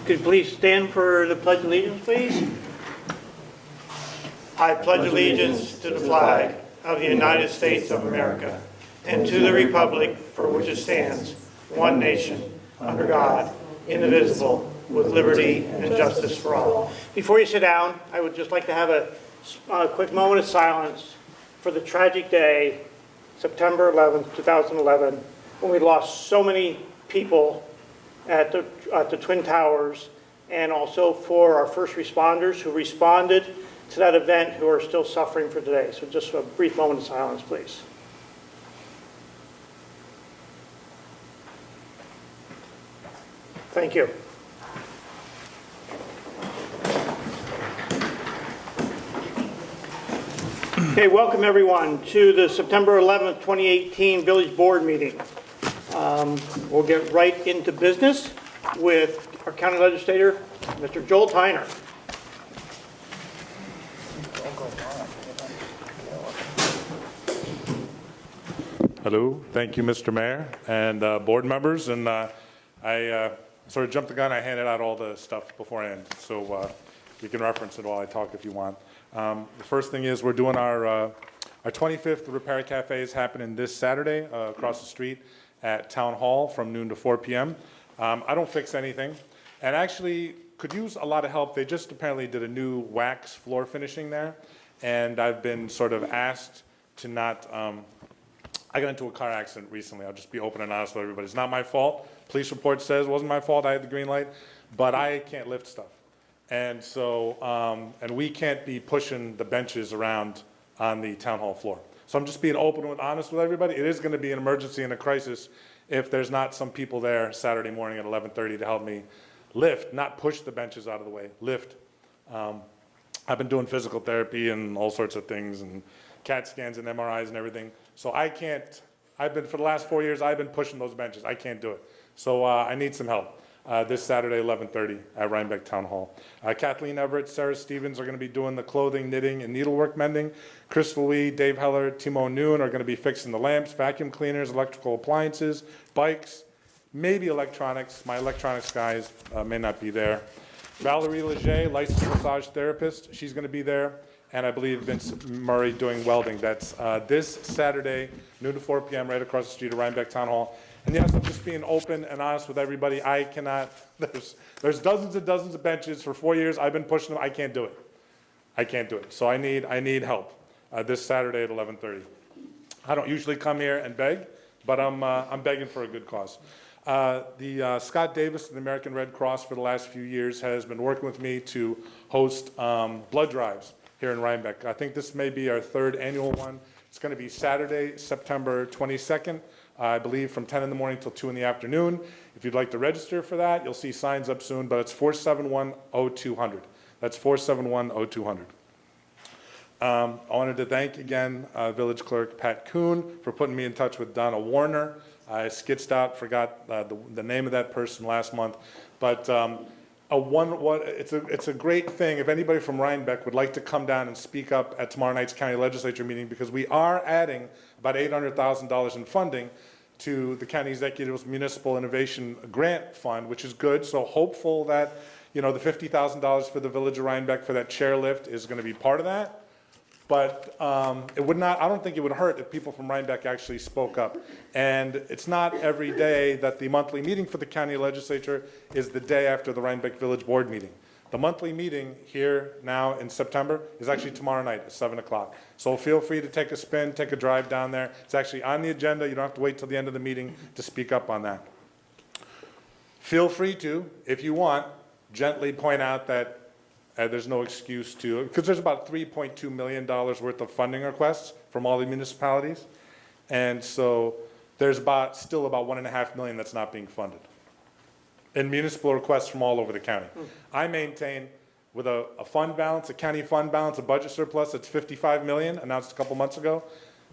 Could you please stand for the Pledge of Allegiance, please? I pledge allegiance to the flag of the United States of America and to the republic for which it stands, one nation, under God, indivisible, with liberty and justice for all. Before you sit down, I would just like to have a quick moment of silence for the tragic day, September 11th, 2011, when we lost so many people at the Twin Towers, and also for our first responders who responded to that event who are still suffering for today. So just a brief moment of silence, please. Thank you. Okay, welcome everyone to the September 11th, 2018 Village Board meeting. We'll get right into business with our County Legislator, Mr. Joel Tyner. Hello, thank you, Mr. Mayor and board members. And I sort of jumped the gun. I handed out all the stuff beforehand, so you can reference it while I talk if you want. The first thing is we're doing our 25th Repair Cafe is happening this Saturday across the street at Town Hall from noon to 4 p.m. I don't fix anything, and actually could use a lot of help. They just apparently did a new wax floor finishing there, and I've been sort of asked to not, I got into a car accident recently. I'll just be open and honest with everybody. It's not my fault. Police report says it wasn't my fault. I had the green light, but I can't lift stuff. And so, and we can't be pushing the benches around on the town hall floor. So I'm just being open and honest with everybody. It is going to be an emergency and a crisis if there's not some people there Saturday morning at 11:30 to help me lift, not push the benches out of the way, lift. I've been doing physical therapy and all sorts of things and CAT scans and MRIs and everything. So I can't, for the last 4 years, I've been pushing those benches. I can't do it. So I need some help. This Saturday, 11:30 at Rhinebeck Town Hall. Kathleen Everett, Sarah Stevens are going to be doing the clothing, knitting, and needlework mending. Chris Louis, Dave Heller, Timo Noon are going to be fixing the lamps, vacuum cleaners, electrical appliances, bikes, maybe electronics. My electronics guys may not be there. Valerie Leger, licensed massage therapist, she's going to be there. And I believe Vince Murray doing welding. That's this Saturday, noon to 4 p.m. right across the street at Rhinebeck Town Hall. And yes, I'm just being open and honest with everybody. I cannot, there's dozens and dozens of benches. For 4 years, I've been pushing them. I can't do it. I can't do it. So I need help this Saturday at 11:30. I don't usually come here and beg, but I'm begging for a good cause. Scott Davis of the American Red Cross for the last few years has been working with me to host blood drives here in Rhinebeck. I think this may be our third annual one. It's going to be Saturday, September 22nd. I believe from 10 in the morning till 2 in the afternoon. If you'd like to register for that, you'll see signs up soon, but it's 471-0200. That's 471-0200. I wanted to thank again Village Clerk Pat Kuhn for putting me in touch with Donna Warner. I skitched out, forgot the name of that person last month, but it's a great thing if anybody from Rhinebeck would like to come down and speak up at tomorrow night's county legislature meeting, because we are adding about $800,000 in funding to the county executive's municipal innovation grant fund, which is good. So hopeful that, you know, the $50,000 for the village of Rhinebeck for that chairlift is going to be part of that. But it would not, I don't think it would hurt if people from Rhinebeck actually spoke up. And it's not every day that the monthly meeting for the county legislature is the day after the Rhinebeck Village Board meeting. The monthly meeting here now in September is actually tomorrow night at 7 o'clock. So feel free to take a spin, take a drive down there. It's actually on the agenda. You don't have to wait till the end of the meeting to speak up on that. Feel free to, if you want, gently point out that there's no excuse to, because there's about $3.2 million worth of funding requests from all the municipalities. And so there's still about $1.5 million that's not being funded in municipal requests from all over the county. I maintain with a fund balance, a county fund balance, a budget surplus that's $55 million, announced a couple months ago.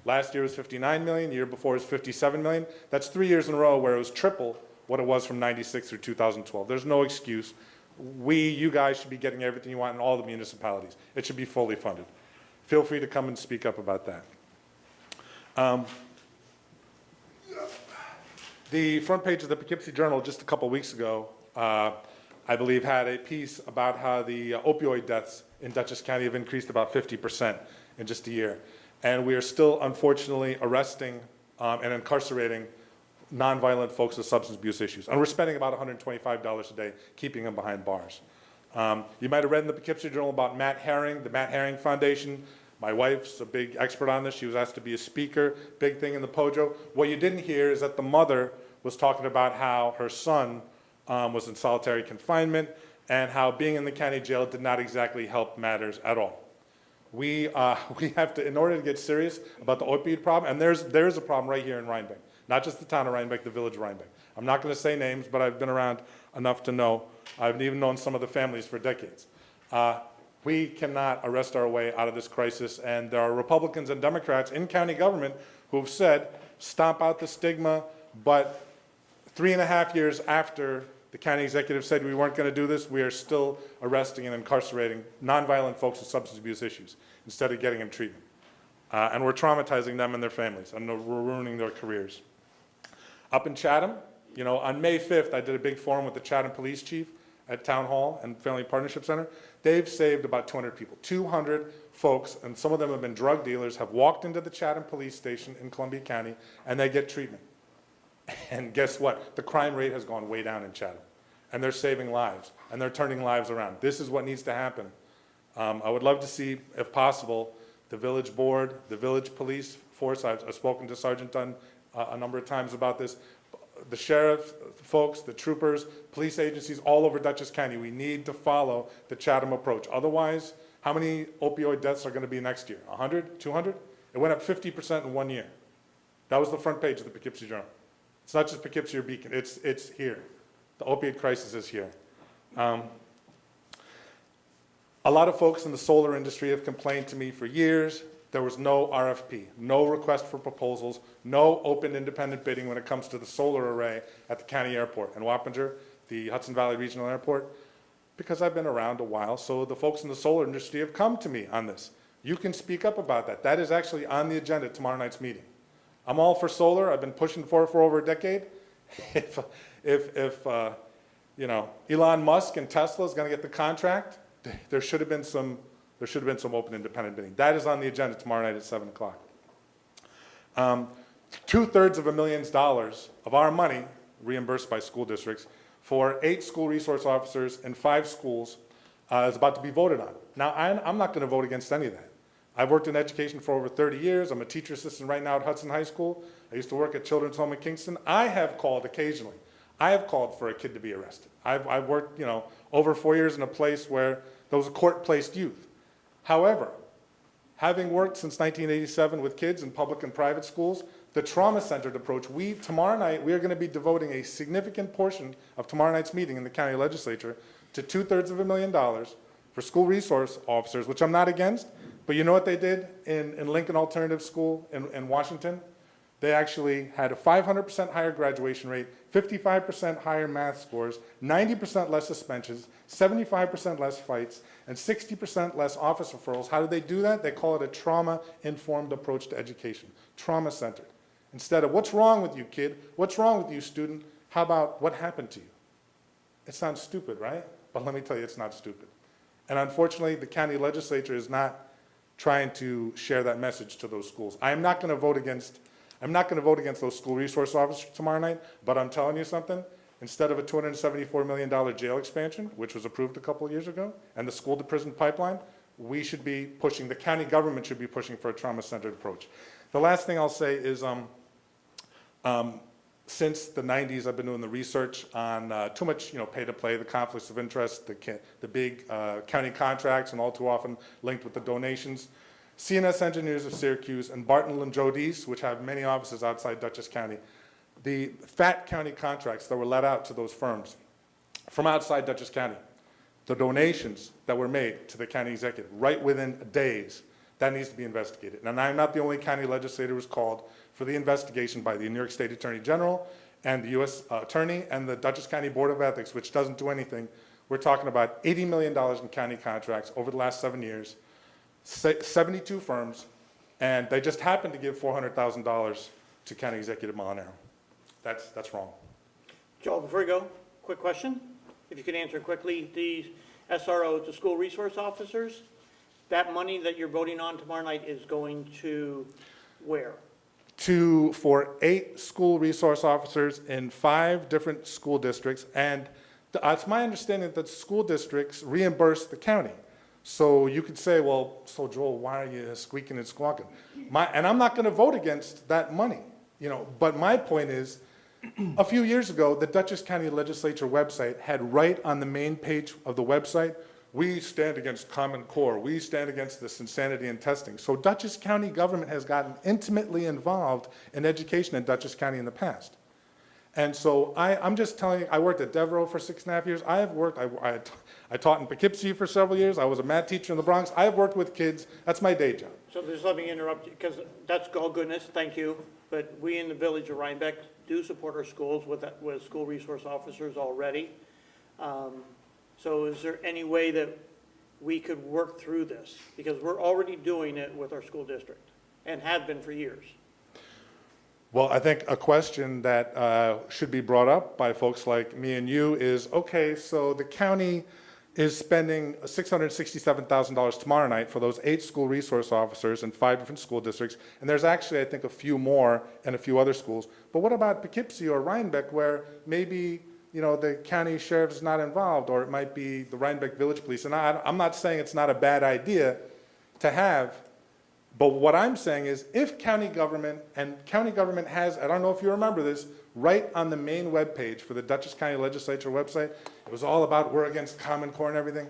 Last year was $59 million, the year before was $57 million. That's 3 years in a row where it was triple what it was from '96 through 2012. There's no excuse. You guys should be getting everything you want in all the municipalities. It should be fully funded. Feel free to come and speak up about that. The front page of the Poughkeepsie Journal just a couple weeks ago, I believe, had a piece about how the opioid deaths in Dutchess County have increased about 50% in just a year. And we are still, unfortunately, arresting and incarcerating nonviolent folks with substance abuse issues. And we're spending about $125 a day keeping them behind bars. You might have read in the Poughkeepsie Journal about Matt Herring, the Matt Herring Foundation. My wife's a big expert on this. She was asked to be a speaker, big thing in the Pojo. What you didn't hear is that the mother was talking about how her son was in solitary confinement and how being in the county jail did not exactly help matters at all. We have to, in order to get serious about the opioid problem, and there's a problem right here in Rhinebeck, not just the town of Rhinebeck, the village of Rhinebeck. I'm not going to say names, but I've been around enough to know. I've even known some of the families for decades. We cannot arrest our way out of this crisis, and there are Republicans and Democrats in county government who have said, stomp out the stigma, but 3.5 years after the county executive said we weren't going to do this, we are still arresting and incarcerating nonviolent folks with substance abuse issues instead of getting them treatment. And we're traumatizing them and their families, and we're ruining their careers. Up in Chatham, you know, on May 5th, I did a big forum with the Chatham Police Chief at Town Hall and Family Partnership Center. They've saved about 200 people. 200 folks, and some of them have been drug dealers, have walked into the Chatham Police Station in Columbia County, and they get treatment. And guess what? The crime rate has gone way down in Chatham. And they're saving lives, and they're turning lives around. This is what needs to happen. I would love to see, if possible, the village board, the village police force. I've spoken to Sergeant Dunn a number of times about this. The sheriff folks, the troopers, police agencies all over Dutchess County, we need to follow the Chatham approach. Otherwise, how many opioid deaths are going to be next year? 100, 200? It went up 50% in 1 year. That was the front page of the Poughkeepsie Journal. It's not just Poughkeepsie or Beacon, it's here. The opiate crisis is here. A lot of folks in the solar industry have complained to me for years. There was no RFP, no request for proposals, no open independent bidding when it comes to the solar array at the county airport in Wappinger, the Hudson Valley Regional Airport, because I've been around a while, so the folks in the solar industry have come to me on this. You can speak up about that. That is actually on the agenda at tomorrow night's meeting. I'm all for solar. I've been pushing for it for over a decade. If you know, Elon Musk and Tesla is going to get the contract, there should have been some open independent bidding. That is on the agenda tomorrow night at 7 o'clock. $250,000 of our money reimbursed by school districts for 8 school resource officers in 5 schools is about to be voted on. Now, I'm not going to vote against any of that. I've worked in education for over 30 years. I'm a teacher assistant right now at Hudson High School. I used to work at Children's Home in Kingston. I have called occasionally. I have called for a kid to be arrested. I've worked, you know, over 4 years in a place where there was a court-placed youth. However, having worked since 1987 with kids in public and private schools, the trauma-centered approach, tomorrow night, we are going to be devoting a significant portion of tomorrow night's meeting in the county legislature to $250,000 for school resource officers, which I'm not against, but you know what they did in Lincoln Alternative School in Washington? They actually had a 500% higher graduation rate, 55% higher math scores, 90% less suspensions, 75% less fights, and 60% less office referrals. How did they do that? They call it a trauma-informed approach to education, trauma-centered. Instead of, what's wrong with you, kid? What's wrong with you, student? How about, what happened to you? It sounds stupid, right? But let me tell you, it's not stupid. And unfortunately, the county legislature is not trying to share that message to those schools. I'm not going to vote against those school resource officers tomorrow night, but I'm telling you something, instead of a $274 million jail expansion, which was approved a couple of years ago, and the school to prison pipeline, we should be pushing, the county government should be pushing for a trauma-centered approach. The last thing I'll say is, since the 90s, I've been doing the research on too much, you know, pay to play, the conflicts of interest, the big county contracts, and all too often linked with the donations. CNS Engineers of Syracuse and Barton and Jodice, which have many offices outside Dutchess County, the fat county contracts that were let out to those firms from outside Dutchess County, the donations that were made to the county executive right within days, that needs to be investigated. And I'm not the only county legislator who's called for the investigation by the New York State Attorney General and the U.S. Attorney and the Dutchess County Board of Ethics, which doesn't do anything. We're talking about $80 million in county contracts over the last 7 years, 72 firms, and they just happened to give $400,000 to County Executive Molinaro. That's wrong. Joel, before you go, quick question. if you could answer quickly, the SROs, the school resource officers, that money that you're voting on tomorrow night is going to where? For 8 school resource officers in 5 different school districts, and it's my understanding that school districts reimburse the county. So you could say, well, so Joel, why are you squeaking and squawking? And I'm not going to vote against that money, but my point is, a few years ago, the Dutchess County Legislature website had right on the main page of the website, we stand against Common Core, we stand against this insanity in testing. So Dutchess County government has gotten intimately involved in education in Dutchess County in the past. And so I'm just telling you, I worked at Devereaux for 6.5 years. I taught in Poughkeepsie for several years. I was a math teacher in the Bronx. I have worked with kids. That's my day job. So just let me interrupt you, because that's all goodness, thank you. But we in the village of Rhinebeck do support our schools with school resource officers already. So is there any way that we could work through this? Because we're already doing it with our school district and have been for years. Well, I think a question that should be brought up by folks like me and you is, okay, so the county is spending $667,000 tomorrow night for those 8 school resource officers in 5 different school districts, and there's actually, I think, a few more in a few other schools. But what about Poughkeepsie or Rhinebeck, where maybe the county sheriff is not involved, or it might be the Rhinebeck Village Police? And I'm not saying it's not a bad idea to have. But what I'm saying is, if county government has, I don't know if you remember this, right on the main webpage for the Dutchess County Legislature website, it was all about we're against Common Core and everything.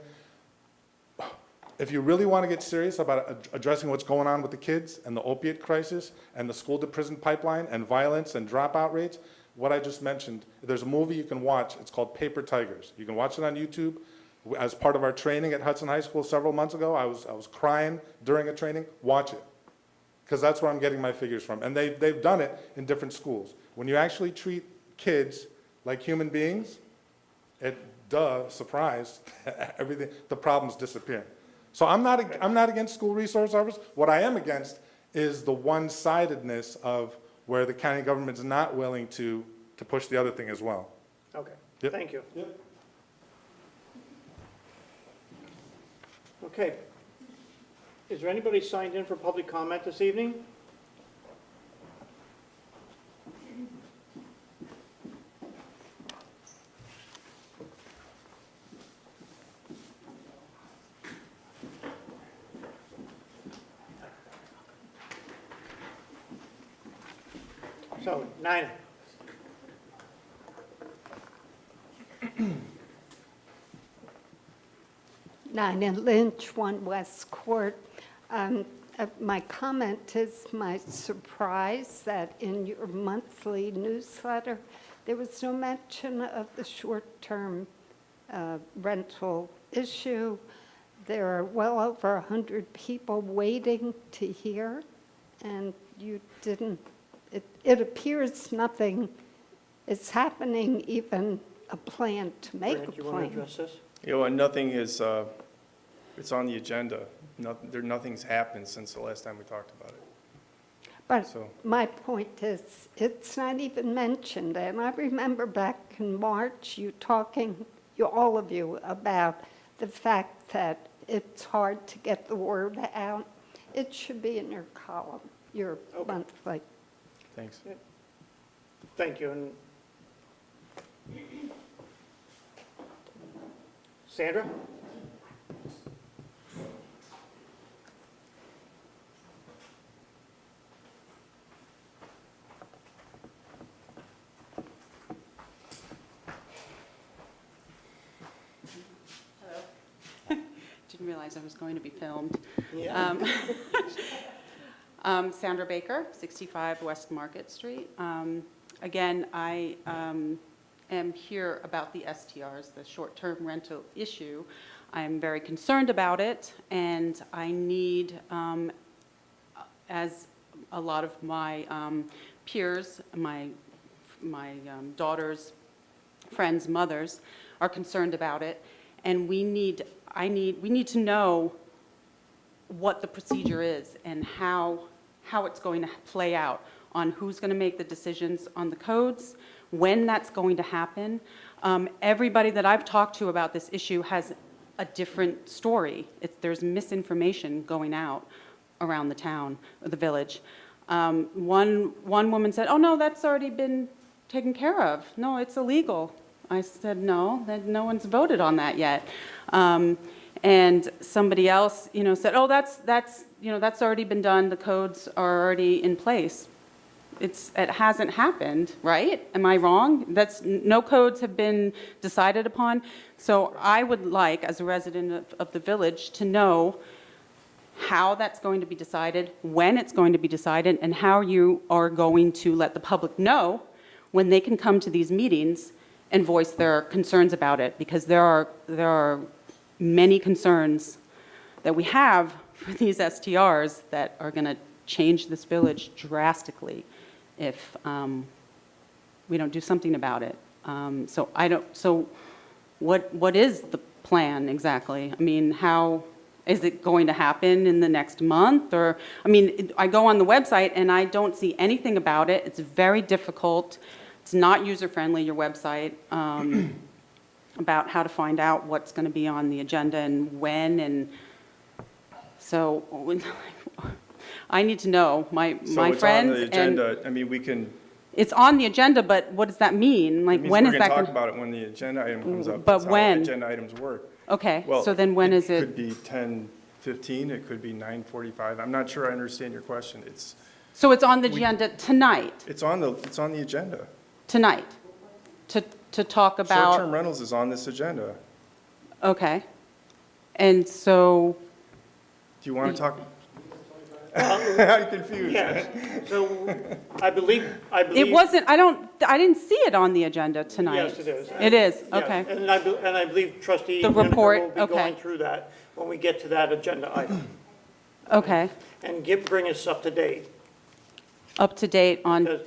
If you really want to get serious about addressing what's going on with the kids and the opiate crisis and the school-to-prison pipeline and violence and dropout rates, what I just mentioned, there's a movie you can watch. It's called Paper Tigers. You can watch it on YouTube. As part of our training at Hudson High School several months ago, I was crying during a training. Watch it, because that's where I'm getting my figures from. And they've done it in different schools. When you actually treat kids like human beings, surprise, everything, the problems disappear. So I'm not against school resource officers. What I am against is the one-sidedness of where the county government is not willing to push the other thing as well. Okay, Yep. Thank you. Yep. Okay. Is there anybody signed in for public comment this evening? So, Nina. Nina Lynch, 1 West Court. My comment is my surprise that in your monthly newsletter, there was no mention of the short-term rental issue. There are well over 100 people waiting to hear, and you didn't, it appears nothing is happening, even a plan to make Grant, a you want to plan. address this? And nothing is, it's on the agenda. Nothing's happened since the last time we talked about it. But So- my point is, it's not even mentioned. And I remember back in March, all of you, about the fact that it's hard to get the word out. It should be in your column, your Okay. monthly. Thanks. Thank you. And Sandra? Didn't realize I was going to be filmed. Yeah. Sandra Baker, 65 West Market Street. Again, I am here about the STRs, the short-term rental issue. I'm very concerned about it, and I need, as a lot of my peers, my daughters, friends, mothers are concerned about it, and we need to know what the procedure is and how it's going to play out on who's going to make the decisions on the codes, when that's going to happen. Everybody that I've talked to about this issue has a different story. There's misinformation going out around the town, or the village. One woman said, "Oh, no, that's already been taken care of. No, it's illegal." I said, "No, that no one's voted on that yet." And somebody else, said, "Oh, that's already been done. The codes are already in place." It hasn't happened, right? Am I wrong? No codes have been decided upon. So I would like, as a resident of the village, to know how that's going to be decided, when it's going to be decided, and how you are going to let the public know when they can come to these meetings and voice their concerns about it, because there are many concerns that we have for these STRs that are going to change this village drastically if we don't do something about it. So what is the plan exactly? I mean, how is it going to happen in the next month? Or, I mean, I go on the website and I don't see anything about it. It's very difficult. It's not user-friendly, your website, about how to find out what's going to be on the agenda and when. And so I need to know, my friends. So it's on the agenda, I mean, we can. It's on the agenda, but what does that mean? Like, when is that? We're going to talk about it when the agenda item comes up. But That's how when? agenda items work. Okay, Well, so then when is It it? could be 10:15, it could be 9:45. I'm not sure I understand your question. So it's on the agenda tonight, It's on the agenda. to talk about? Short-term rentals is on this agenda. Okay. And so, Do you want to talk? I'm confused. Yes, so I believe. it wasn't, I didn't see it on the agenda tonight. Yes, it is. It is, Yes, okay. And I believe trustee The Hempel report, will be okay. going through that when we get to that agenda item. Okay. And bring us up to date. Up to date on, Because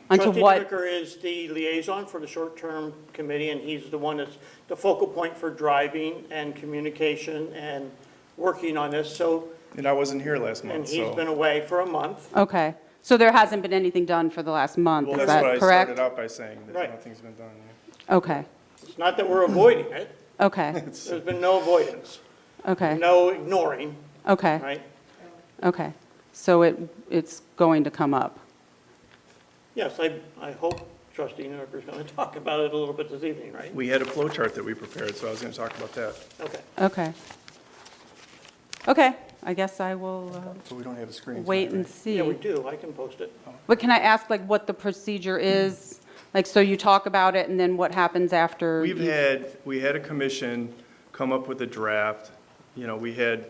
onto Trustee what? Whitaker is the liaison for the short-term committee, and he's the one that's the focal point for driving and communication and working on this. So, And I wasn't here last and month, he's so. been away for a month. Okay. So there hasn't been anything done for the last month, Well, is that's what that I correct? started out by saying, that Right. nothing's been done yet. Okay, It's not that we're avoiding it. okay, There's been no avoidance, okay, no ignoring, okay, right? okay. So it's going to come up. Yes, I hope trustee Neuerker is going to talk about it a little bit this evening, right? We had a flow chart that we prepared, so I was going to talk about that. Okay. Okay. Okay, I guess I will So we don't have a screen. wait tonight, and right? see. Yeah, we do. I can post it. But can I ask, like, what the procedure is? Like, so you talk about it, and then what happens after? We had a commission come up with a draft. We had,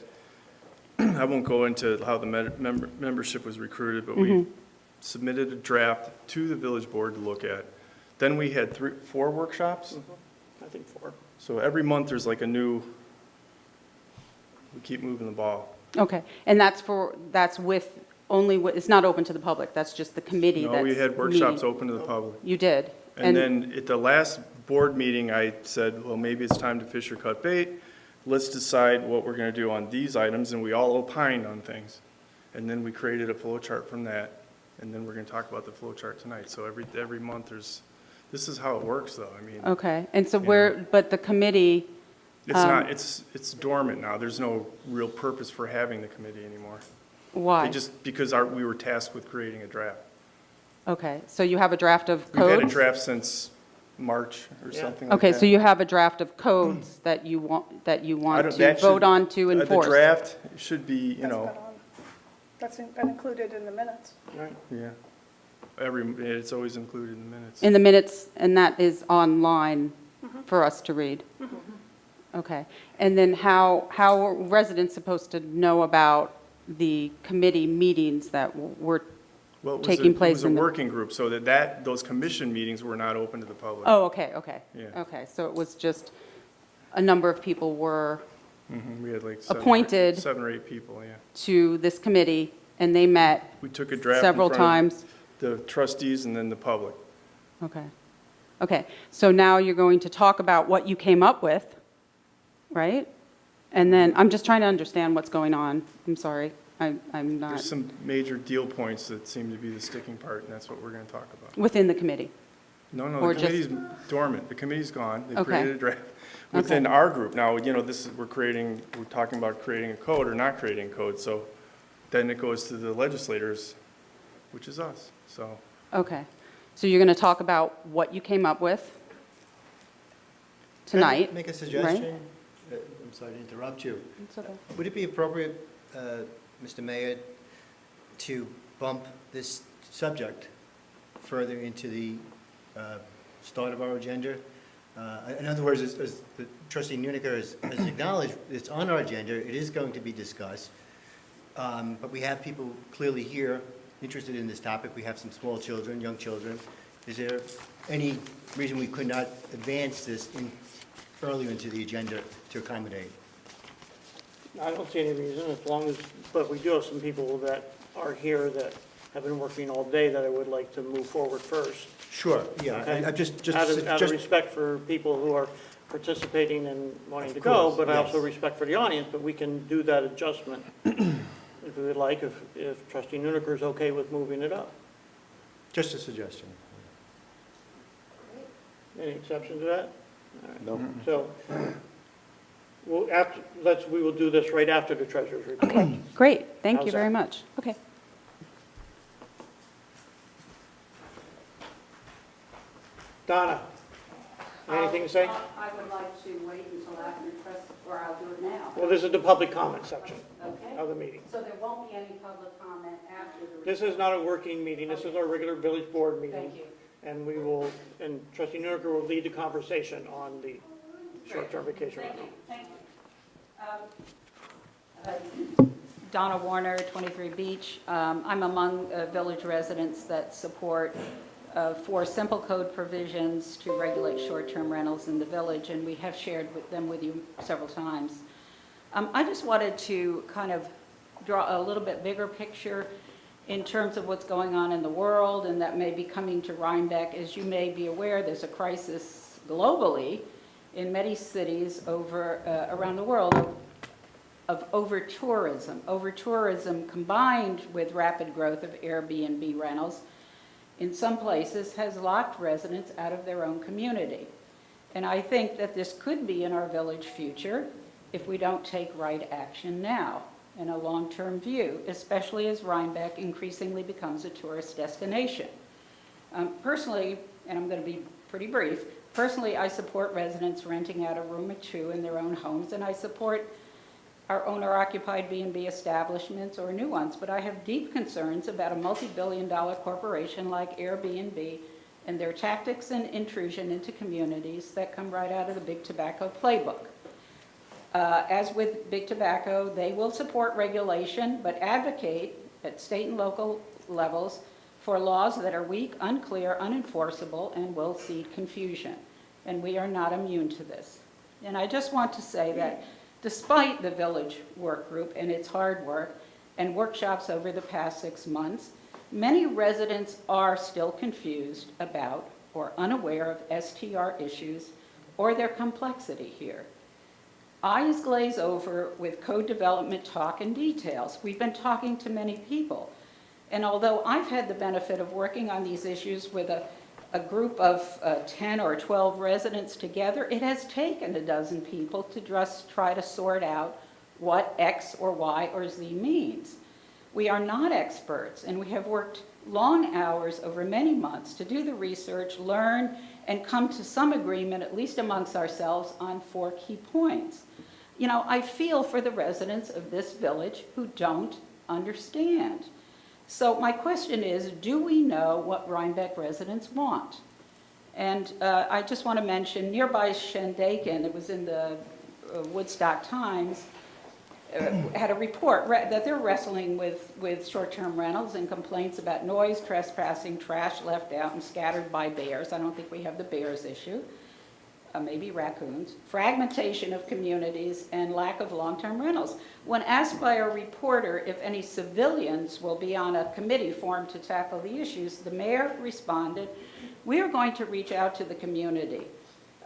I won't go into how the membership was recruited, but we submitted a draft to the village board to look at. Then we had 4 workshops. I think 4. So every month there's like a new, we keep moving the ball. Okay, and that's it's not open to the public, that's just the committee that's No, we had workshops meeting. open to the public. You did? And then at the last board meeting, I said, well, maybe it's time to fish or cut bait. Let's decide what we're going to do on these items, and we all opined on things. And then we created a flow chart from that, and then we're going to talk about the flow chart tonight. So every month this is how it works, though. I mean, Okay, and so Yeah. but the committee, it's not, it's dormant now. There's no real purpose for having the committee anymore. why? Because we were tasked with creating a draft. Okay, so you have a draft of We've had a codes? draft since March or Yeah. something like Okay, that. so you have a draft of codes that you want I to don't- that vote should- on to enforce? The draft should be, That's been included in the minutes. Right. yeah. It's always included in the minutes. In the minutes, and that is online for us to read? Okay, and then how are residents supposed to know about the committee meetings that were, Well, it was taking It place was a in the- working group, so those commission meetings were not open to the public. oh, okay. Yeah. Okay, so it was just, a number of people were We had like Appointed. 7 or 8 people, yeah. to this committee, and they met We took a draft in several front of times? the trustees and then the public. Okay. Okay, so now you're going to talk about what you came up with, right? And then, I'm just trying to understand what's going on. I'm sorry. I'm not, There's some major deal points that seem to be the sticking part, and that's what we're going to talk about. within the committee. No, Or the just- committee's dormant. The committee's gone. They Okay. created a draft. Within our group, now, we're talking about creating a code or not creating a code, so then it goes to the legislators, which is us, so. Okay. So you're going to talk about what you came up with Can I tonight? make a right? suggestion? I'm sorry to interrupt you. It's okay. Would it be appropriate, Mr. Mayor, to bump this subject further into the start of our agenda? In other words, as the trustee Nunica has acknowledged, it's on our agenda, it is going to be discussed, but we have people clearly here interested in this topic. We have some small children, young children. Is there any reason we could not advance this earlier into the agenda to accommodate? I don't see any reason, as long as, but we do have some people that are here that have been working all day that I would like to move forward first. Sure, yeah, Okay. I just, Out of respect for people who are participating and wanting to go, course, but I also yes. respect for the audience, but we can do that adjustment if we would like, if trustee Nuneker is okay with moving it up. just a suggestion. Any exception to that? No. So, we will do this right after the treasurer's report. Okay, great. Thank you How's very that? much. Okay. Donna, anything to say? I would like to wait until after the press, or I'll do it now. Well, this is the public comment section Okay? of the meeting. So there won't be any public comment after the. This is not a working meeting, this is our regular village board meeting. Thank you. And we will, and trustee Nuneker will lead the conversation on the short-term vacation Thank you, rental. thank you. Donna Warner, 23 Beach. I'm among village residents that support 4 simple code provisions to regulate short-term rentals in the village, and we have shared them with you several times. I just wanted to kind of draw a little bit bigger picture in terms of what's going on in the world, and that may be coming to Rhinebeck. As you may be aware, there's a crisis globally in many cities around the world of over-tourism. Over-tourism combined with rapid growth of Airbnb rentals in some places has locked residents out of their own community. And I think that this could be in our village future if we don't take right action now in a long-term view, especially as Rhinebeck increasingly becomes a tourist destination. Personally, and I'm going to be pretty brief, personally I support residents renting out a room or two in their own homes, and I support our owner-occupied B&B establishments or new ones, but I have deep concerns about a multi-billion-dollar corporation like Airbnb and their tactics and intrusion into communities that come right out of the Big Tobacco playbook. As with Big Tobacco, they will support regulation, but advocate at state and local levels for laws that are weak, unclear, unenforceable, and will seed confusion. And we are not immune to this. And I just want to say that despite the village work group and its hard work and workshops over the past 6 months, many residents are still confused about or unaware of STR issues or their complexity here. Eyes glaze over with code development talk and details. We've been talking to many people. And although I've had the benefit of working on these issues with a group of 10 or 12 residents together, it has taken a dozen people to just try to sort out what X or Y or Z means. We are not experts, and we have worked long hours over many months to do the research, learn, and come to some agreement, at least amongst ourselves, on 4 key points. You know, I feel for the residents of this village who don't understand. So my question is, do we know what Rhinebeck residents want? And I just want to mention nearby Shandaken, it was in the Woodstock Times, had a report that they're wrestling with short-term rentals and complaints about noise, trespassing, trash left out and scattered by bears. I don't think we have the bears issue. Maybe raccoons, fragmentation of communities, and lack of long-term rentals. When asked by a reporter if any civilians will be on a committee formed to tackle the issues, the mayor responded, "We are going to reach out to the community.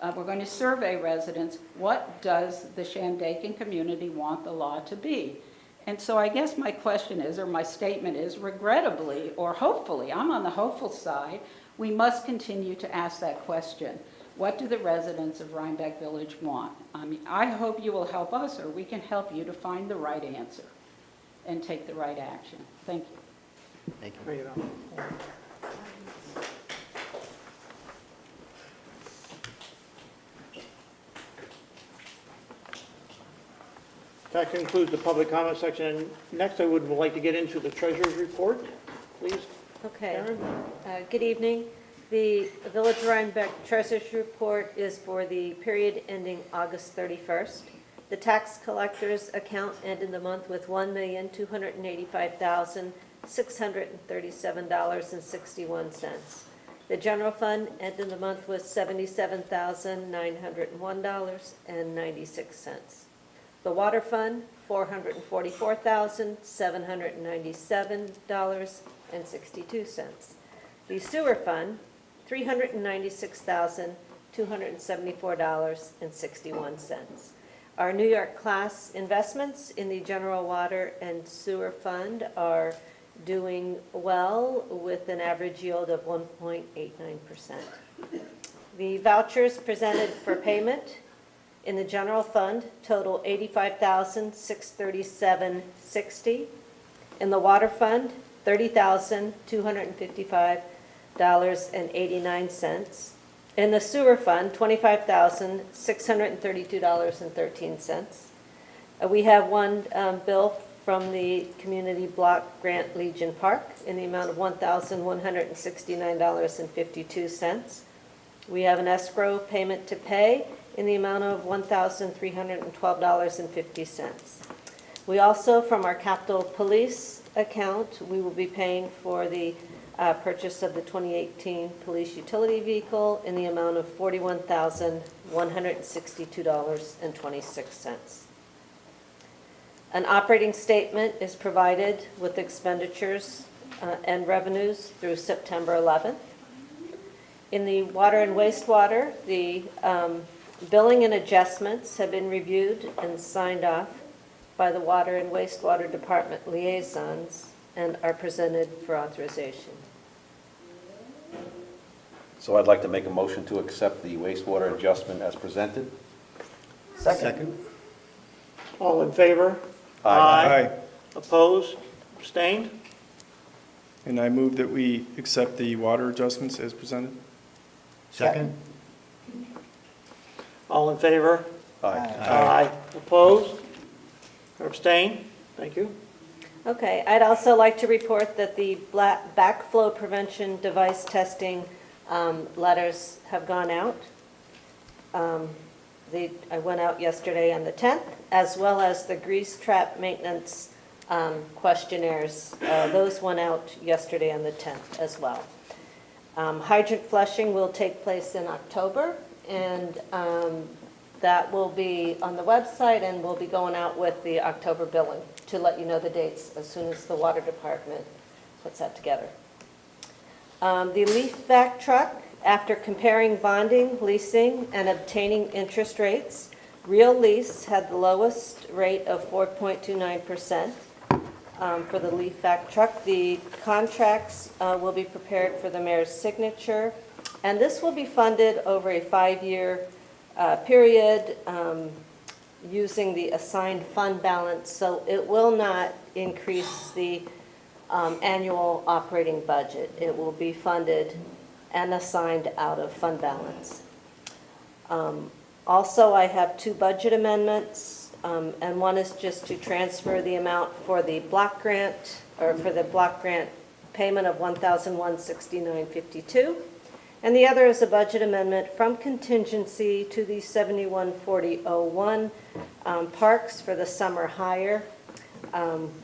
We're going to survey residents. What does the Shandaken community want the law to be?" And so I guess my question is, or my statement is, regrettably, or hopefully, I'm on the hopeful side, we must continue to ask that question. What do the residents of Rhinebeck Village want? I mean, I hope you will help us, or we can help you to find the right answer and take the right action. Thank you. Thank you. There you go. That concludes the public comment section. And next, I would like to get into the treasurer's report, please. Okay. Karen? Good evening. The Village of Rhinebeck Treasurer's Report is for the period ending August 31st. The tax collector's account ended the month with $1,285,637.61. The general fund ended the month with $77,901.96. The water fund, $444,797.62. The sewer fund, $396,274.61. Our New York class investments in the general water and sewer fund are doing well with an average yield of 1.89%. The vouchers presented for payment in the general fund total $85,637.60. In the water fund, $30,255.89. In the sewer fund, $25,632.13. We have one bill from the Community Block Grant Legion Park in the amount of $1,169.52. We have an escrow payment to pay in the amount of $1,312.50. We also, from our Capitol Police account, we will be paying for the purchase of the 2018 police utility vehicle in the amount of $41,162.26. An operating statement is provided with expenditures and revenues through September 11th. In the water and wastewater, the billing and adjustments have been reviewed and signed off by the Water and Wastewater Department liaisons and are presented for authorization. So I'd like to make a motion to accept the wastewater adjustment as presented. Second. All in favor? Aye. Opposed? Abstained? And I move that we accept the water adjustments as presented. Second. All in favor? Aye. Opposed? Or abstained? Thank you. Okay, I'd also like to report that the backflow prevention device testing letters have gone out. I went out yesterday on the 10th, as well as the grease trap maintenance questionnaires. Those went out yesterday on the 10th as well. Hydrant flushing will take place in October, and that will be on the website, and we'll be going out with the October billing to let you know the dates as soon as the water department puts that together. The leaf vac truck, after comparing bonding, leasing, and obtaining interest rates, Real Lease had the lowest rate of 4.29% for the leaf vac truck. The contracts will be prepared for the mayor's signature, and this will be funded over a 5-year period using the assigned fund balance, so it will not increase the annual operating budget. It will be funded and assigned out of fund balance. Also, I have 2 budget amendments, and one is just to transfer the amount for the block grant, or for the block grant payment of $1,169.52. And the other is a budget amendment from contingency to the 714001 parks for the summer hire.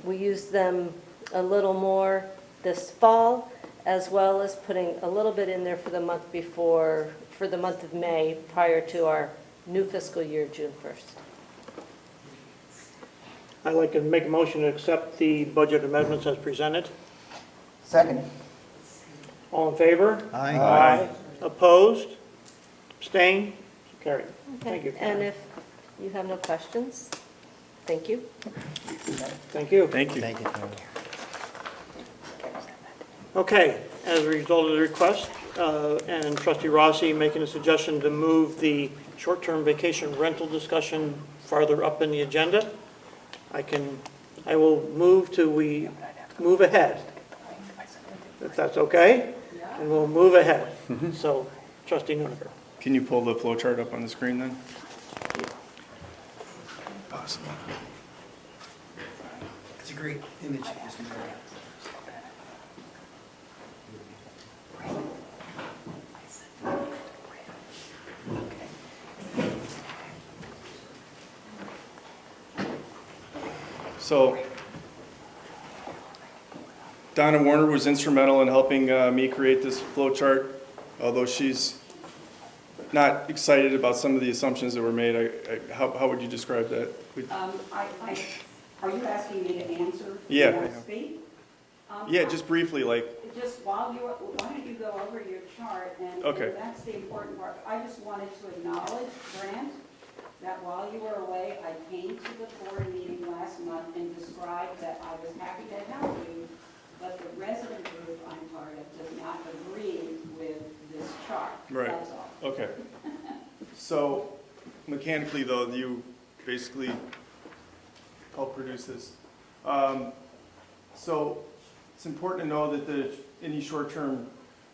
We used them a little more this fall, as well as putting a little bit in there for the month before, for the month of May, prior to our new fiscal year, June 1st. I'd like to make a motion to accept the budget amendments as presented. Second. All in favor? Aye. Opposed? Abstained? Carried. Thank you, And Karen. if you have no questions, Thank you. Thank you. Thank you. Thank you. Okay, as a result of the request, and trustee Rossi making a suggestion to move the short-term vacation rental discussion farther up in the agenda, I will move we move ahead, if that's okay, and we'll move ahead. So, trustee Nunaker. Can you pull the flow chart up on the screen then? Awesome. It's a great image, Mr. Mayor. So Donna Warner was instrumental in helping me create this flow chart, although she's not excited about some of the assumptions that were made. How would you describe that? Are you asking me to answer? Yeah. Or speak? Yeah, just briefly, like, Just why don't you go over your chart, and Okay. that's the important part. I just wanted to acknowledge, Grant, that while you were away, I came to the board meeting last month and described that I was happy to help you, but the resident group I'm part of does not agree with this chart. Right. That's all. okay. So mechanically though, you basically helped produce this. So it's important to know that any short-term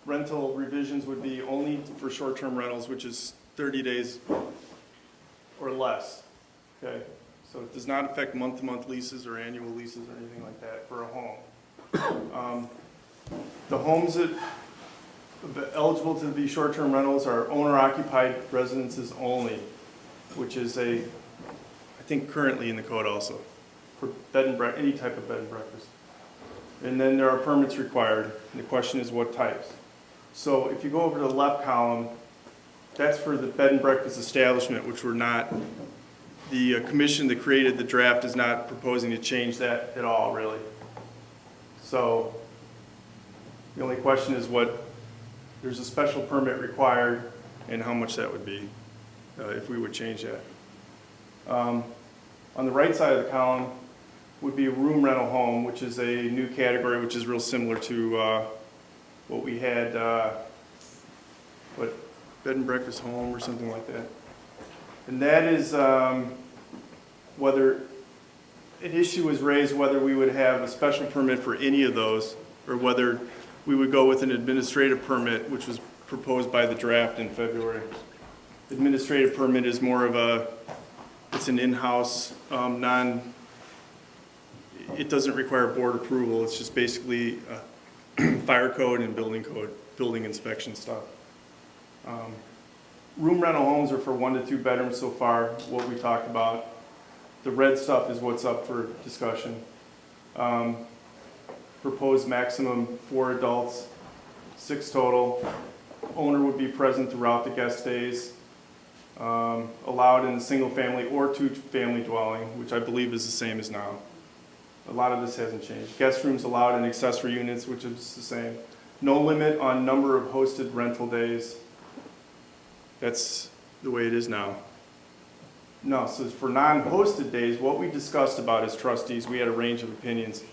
rental revisions would be only for short-term rentals, which is 30 days or less, okay? So it does not affect month-to-month leases or annual leases or anything like that for a home. The homes that are eligible to be short-term rentals are owner-occupied residences only, which is I think currently in the code also, for any type of bed and breakfast. And then there are permits required, and the question is what types. So if you go over to the left column, that's for the bed and breakfast establishment, which we're not, the commission that created the draft is not proposing to change that at all, really. So the only question is there's a special permit required and how much that would be if we would change that. On the right side of the column would be a room rental home, which is a new category, which is real similar to what we had, bed and breakfast home or something like that. And that is whether an issue was raised whether we would have a special permit for any of those or whether we would go with an administrative permit, which was proposed by the draft in February. Administrative permit is more of it's an in-house, it doesn't require board approval. It's just basically fire code and building inspection stuff. Room rental homes are for 1 to 2 bedrooms so far, what we talked about. The red stuff is what's up for discussion. Proposed maximum 4 adults, 6 total. Owner would be present throughout the guest stays. Allowed in a single family or 2-family dwelling, which I believe is the same as now. A lot of this hasn't changed. Guest rooms allowed in accessory units, which is the same. No limit on number of hosted rental days. That's the way it is now. No, so for non-hosted days, what we discussed about as trustees, we had a range of opinions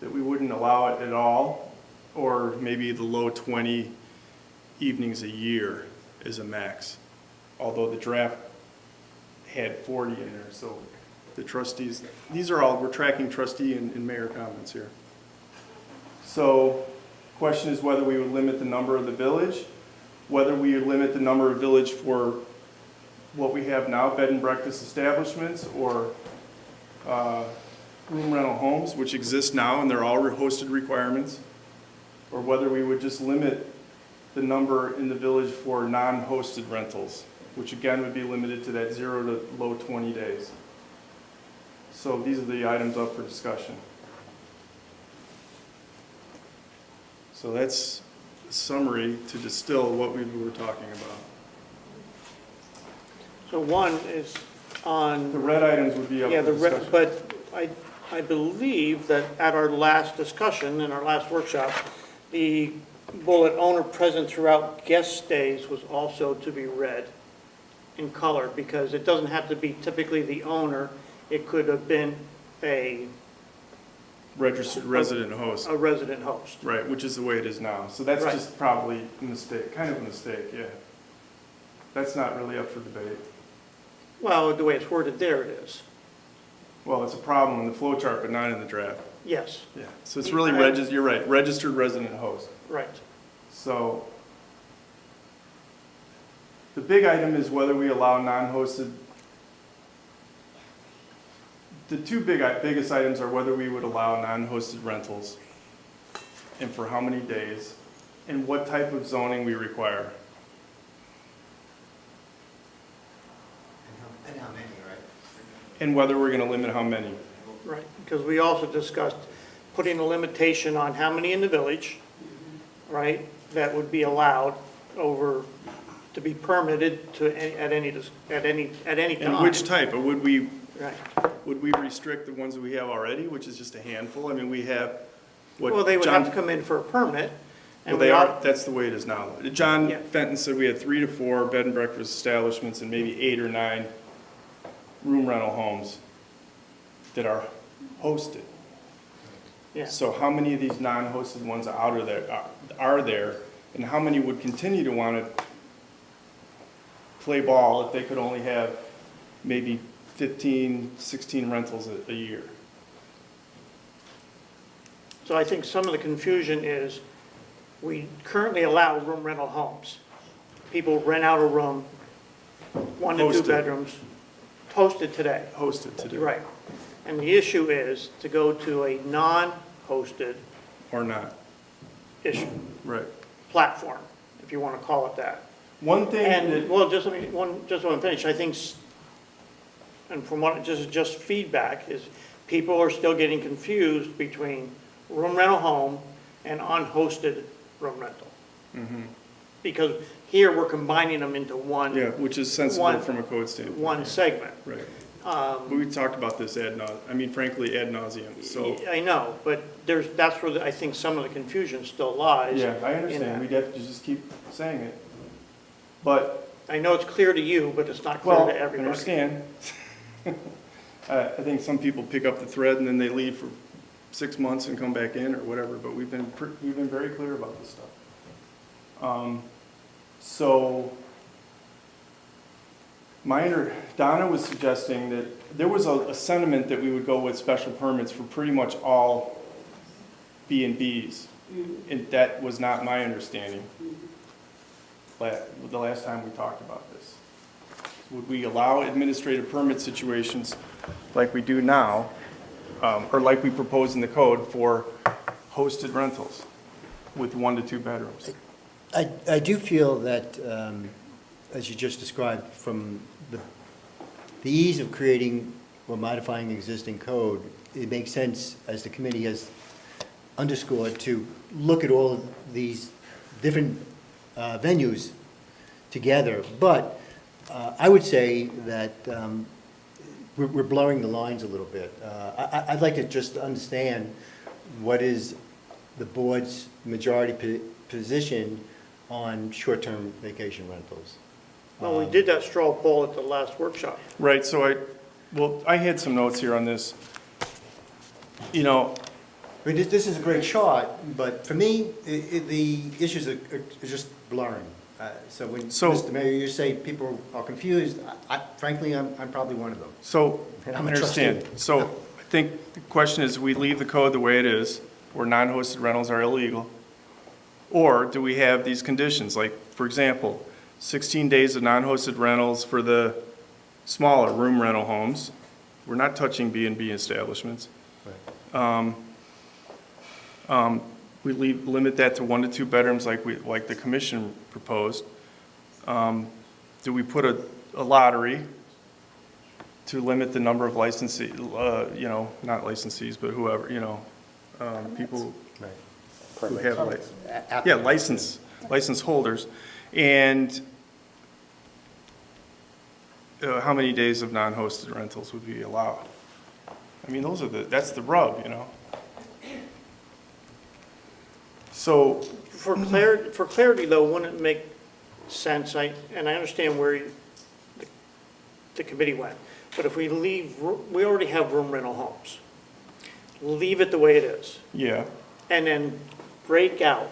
that we wouldn't allow it at all, or maybe the low 20 evenings a year is a max. Although the draft had 40 in there, so the trustees, we're tracking trustee and mayor comments here. So, question is whether we would limit the number of the village, whether we would limit the number of village for what we have now, bed and breakfast establishments, or room rental homes, which exist now and they're all hosted requirements, or whether we would just limit the number in the village for non-hosted rentals, which again would be limited to that 0 to low 20 days. So these are the items up for discussion. So that's a summary to distill what we were talking about. So one is on. The red items would be up for discussion. But I believe that at our last discussion, in our last workshop, the bullet owner present throughout guest stays was also to be read in color, because it doesn't have to be typically the owner. it could have been a Registered resident host. resident host. Right, which is the way it is now. So that's Right. just probably a mistake, kind of a mistake, yeah. That's not really up for debate. Well, the way it's worded there, it is. Well, it's a problem in the flow chart, but not in the draft. Yes, Yeah. So it's really you're right, registered resident host. right. So the big item is whether we allow non-hosted. The two biggest items are whether we would allow non-hosted rentals and for how many days and what type of zoning we require. And how many, right? And whether we're going to limit how many. Right, because we also discussed putting a limitation on how many in the village, right, that would be allowed over, to be permitted to, at any time. And which type? Or would we Right. restrict the ones that we have already, which is just a handful? I mean, we have, what, Well, they would John- have to come in for a permit. Well, And they we are, that's the way it is now. John Yeah. Fenton said we had 3 to 4 bed and breakfast establishments and maybe 8 or 9 room rental homes that are hosted. Yeah. So how many of these non-hosted ones are there, and how many would continue to want to play ball if they could only have maybe 15, 16 rentals a year? So I think some of the confusion is, we currently allow room rental homes. People rent out a room, 1 to 2 Hosted. bedrooms, hosted today. Hosted today. Right. And the issue is to go to a non-hosted Or not, issue, right. platform, if you want to call it that. One thing And, that, well, just let me, just want to finish, I think, and from what, just feedback, is people are still getting confused between room rental home and unhosted room rental. Because here, we're combining them into one. yeah, which is sensible One- from a code standpoint. One segment. Right. We talked about this frankly, ad nauseum, so. I know, but that's where I think some of the confusion still lies. Yeah, I in understand, that. we'd have to just keep saying it. But, I know it's clear to you, but it's not clear well, to I everybody. understand. I think some people pick up the thread and then they leave for 6 months and come back in or whatever, but we've been very clear about this stuff. So, Donna was suggesting that there was a sentiment that we would go with special permits for pretty much all B&Bs. And that was not my understanding the last time we talked about this. Would we allow administrative permit situations like we do now, or like we propose in the code for hosted rentals with 1 to 2 bedrooms? I do feel that, as you just described, from the ease of creating or modifying existing code, it makes sense, as the committee has underscored, to look at all of these different venues together. But I would say that we're blurring the lines a little bit. I'd like to just understand what is the board's majority position on short-term vacation rentals. Well, we did that straw poll at the last workshop. Right, so I had some notes here on this. You know, I mean, this is a great chart, but for me, the issues are just blurring. So when, Mr. Mayor, you say people are confused, frankly, I'm probably one of them. so, I And I'm a understand. trustee. So, I think the question is, we leave the code the way it is, where non-hosted rentals are illegal? Or do we have these conditions, like, for example, 16 days of non-hosted rentals for the smaller room rental homes? We're not touching B&B establishments. We limit that to 1 to 2 bedrooms like the commission proposed. Do we put a lottery to limit the number of licensees, not licensees, but whoever, people who have, license holders. And how many days of non-hosted rentals would we allow? I mean, that's the rub, So, For clarity, though, wouldn't it make sense, and I understand where the committee went, But if we leave, we already have room rental homes. Leave it the way it is. Yeah, And then break out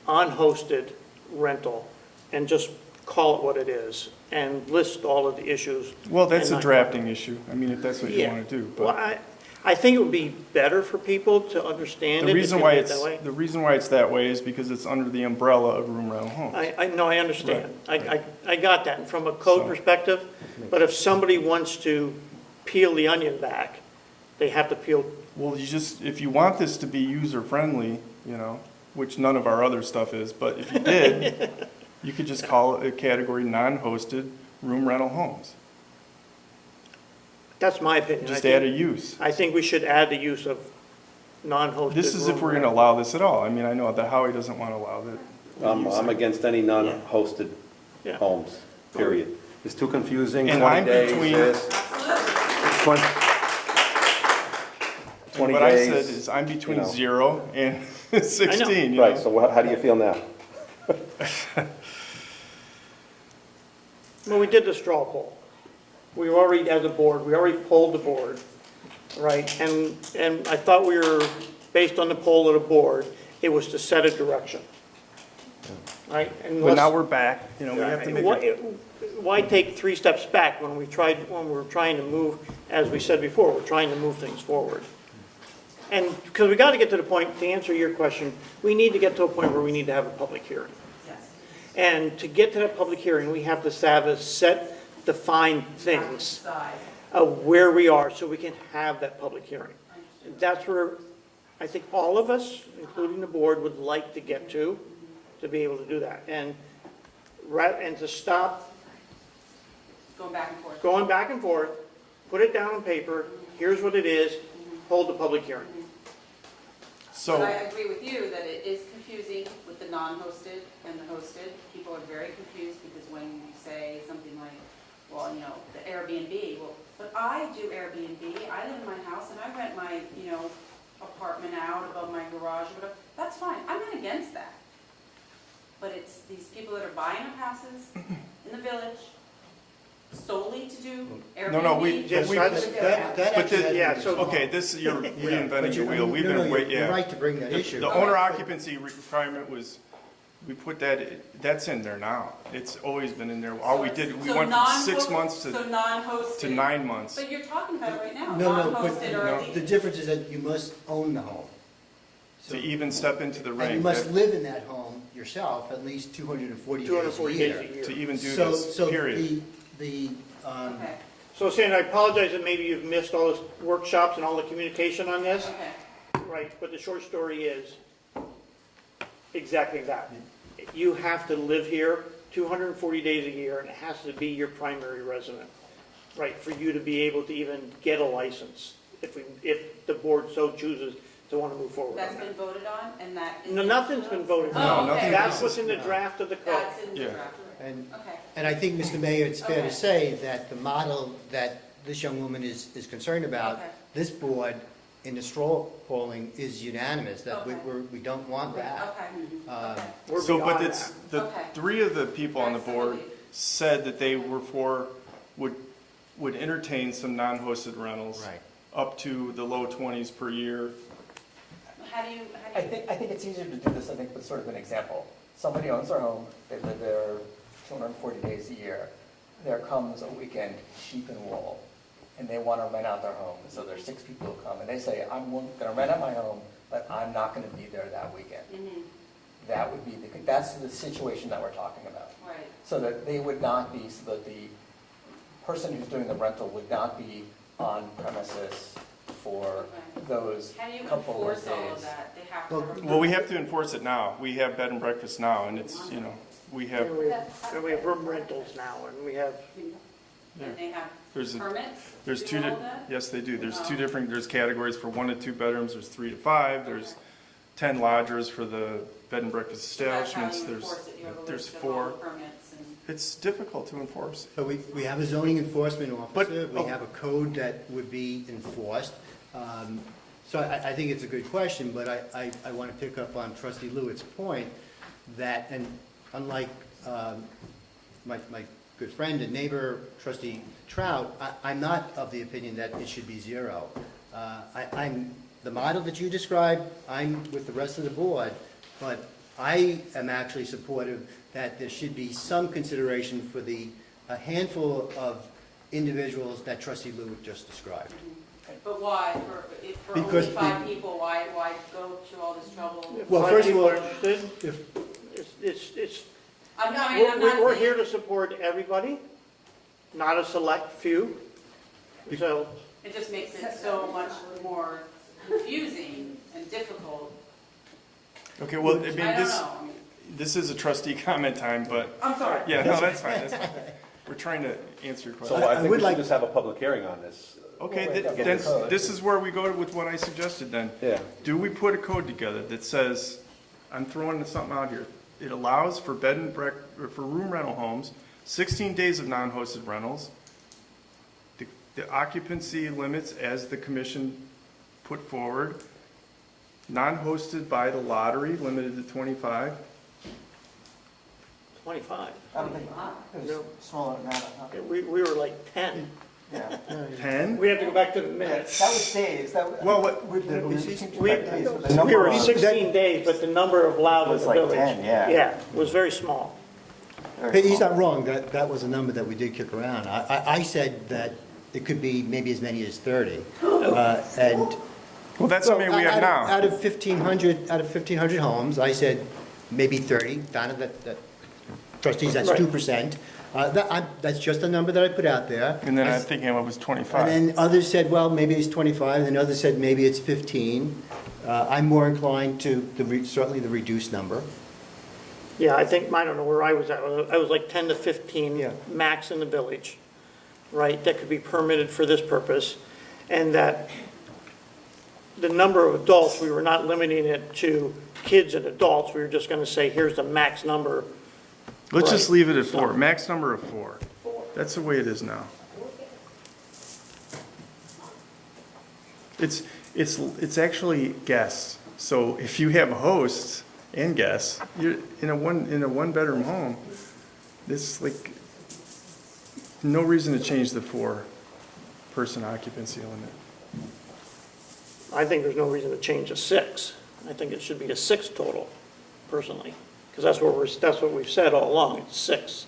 unhosted rental and just call it what it is and list all of the issues. well, that's and a not- drafting issue, I mean, if that's what you Yeah. want to do, Well, but I think it would be better for people to understand it. the if reason you why did it that way. the reason why it's that way is because it's under the umbrella of room rental homes. I know, I understand. I got that from a code So- perspective, but if somebody wants to peel the onion back, they have to peel, Well, you just, if you want this to be user-friendly, you know, which none of our other stuff is, but if you did, you could just call it a category non-hosted room rental homes. that's my opinion. Just add a use. I think we should add the use of non-hosted. This is if room we're gonna rental. allow this at all. I mean, I know that Howie doesn't want to allow that. I'm against any non-hosted Yeah. homes, period. It's too confusing, And 20 I'm days, between- this. 20 20 What I days. said is I'm between you know. 0 and 16, you Right, know? so how do you feel now? Well, we did the straw poll. We already, as a board, we already polled the board, right? And I thought we were, based on the poll of the board, it was to set a direction, right? But now we're back, you know, we have to make it. Why take 3 steps back when we were trying to move, as we said before, we're trying to move things forward? And, because we got to get to the point, to answer your question, we need to get to a point where we need to have a public hearing. And to get to that public hearing, we have to have a set, defined things of where we are so we can have that public hearing. That's where I think all of us, including the board, would like to get to be able to do that. And to stop Going back and forth. going back and forth, put it down on paper, here's what it is, hold the public hearing. But I So, agree with you that it is confusing with the non-hosted and the hosted. People are very confused because when you say something like, well, you know, the Airbnb, well, but I do Airbnb, I live in my house and I rent my, you know, apartment out above my garage or whatever. That's fine, I'm not against that. But it's these people that are buying up houses in the village solely to do Airbnb. No, we- Yes, we- that's- That But actually the- hasn't yeah, been so- resolved. okay, this, you're But reinventing the you- wheel. We've no, been, no, wait, you're yeah. right to bring that issue. The owner occupancy requirement was, we put that, that's in there now. It's always been in there. All we did, we So went from 6 non-ho- months So to non-hosted. 9 months. But you're talking about it right now, No, no, non-hosted or but the difference is that you must own the home. So- To even step into the And ring, you must that- live in that home yourself at least 240 days a 240 days a year. year. to even do So, this, so period. Okay, So Sandra, I apologize that maybe you've missed all those workshops and all the communication on this. okay. Right, but the short story is exactly that. You have to live here 240 days a year, and it has to be your primary resident, right, for you to be able to even get a license, if the board so chooses to want to move forward That's on been that. voted on, and that is. No, nothing's been voted Oh, on. okay. That's what's in the draft of the code. That's in the Yeah. draft. And, Okay. and I think, Mr. Mayor, it's fair Okay. to say that the model that this young woman is concerned about, Okay. this board in the straw polling is unanimous, that Okay. we don't want that. Okay, Um, okay. We're So, but beyond it's, that. the Okay. 3 of the people on the That's the board relief. said that they were would entertain some non-hosted rentals. Right. Up to the low 20s per year. How do you? I think it's easier to do this, I think, with sort of an example. Somebody owns their home, they live there 240 days a year. There comes a weekend sheep and wool, and they want to rent out their home. So there's 6 people who come, and they say, I'm going to rent out my home, but I'm not going to be there that weekend. That would be, that's the situation that we're talking about. Right. So that they would not be, so that the person who's doing the rental would not be on premises for Okay. those How do you couple of days. enforce all of that? They have to. Well, Well, we have to enforce it now. We have bed and breakfast now, and it's, you know, we have, And we have room rentals now, and we have, And they have There's a- permits? there's to 2, do all that? yes, they do. There's 2 different, there's categories for 1 to 2 bedrooms, there's 3 to 5, there's 10 lodgers for the bed and breakfast So that's how establishments, you enforce it. You have a there's list of all 4. the permits and. It's difficult to enforce. So we have a zoning enforcement officer, we oh. have a code that would be enforced. So I think it's a good question, but I want to pick up on Trustee Lewitt's point that, and unlike my good friend and neighbor, trustee Trout, I'm not of the opinion that it should be zero. I'm, the model that you described, I'm with the rest of the board, but I am actually supportive that there should be some consideration for a handful of individuals that trustee Lewick just described. But why, for only Because 5 people, why go to all this trouble? If Well, five first of people all, are interested, if, it's, I'm not saying. we're here to support everybody, not a select few. So, It just makes it so much more confusing and difficult. Okay, well, I mean, I don't know. this is a trustee comment time, but, I'm sorry. yeah, no, that's fine, that's fine. We're trying to answer your So question. I think we would should like- just have a public hearing on this. Okay, Well, wait, then, get the code. this is where we go with what I suggested then. Yeah. Do we put a code together that says, I'm throwing something out here, it allows for bed and or for room rental homes, 16 days of non-hosted rentals, the occupancy limits as the commission put forward, non-hosted by the lottery, limited to 25. 25. I don't think, it was smaller than that, huh? We were like 10. Yeah. 10? We have to go back to the That minutes. was days, that. Well, what- We We number were of- 16 days, but the number of allowed in Was the like village. 10, yeah. Yeah, was very small. very He's small. not wrong, that was a number that we did kick around. I said that it could be maybe as many as 30. And Well, that's how many we have now. Out of 1,500 homes, I said maybe 30. Donna, that trustees, that's Right. 2%. That's just a number that I put out there. And then I I'm s- thinking it was 25. And then others said, well, maybe it's 25, and others said maybe it's 15. I'm more inclined to certainly the reduced number. Yeah, I think, I don't know where I was at. I was like 10 to 15 Yeah. max in the village, right? That could be permitted for this purpose. And that the number of adults, we were not limiting it to kids and adults. We were just going to say, here's the max number. Let's just Right. leave it at 4, max number of 4. That's the way it is now. It's actually guests. So if you have hosts and guests, you're in a one-bedroom home, this like, no reason to change the 4-person occupancy limit. I think there's no reason to change to 6. I think it should be a 6 total, personally. Because that's what we've said all along, it's 6.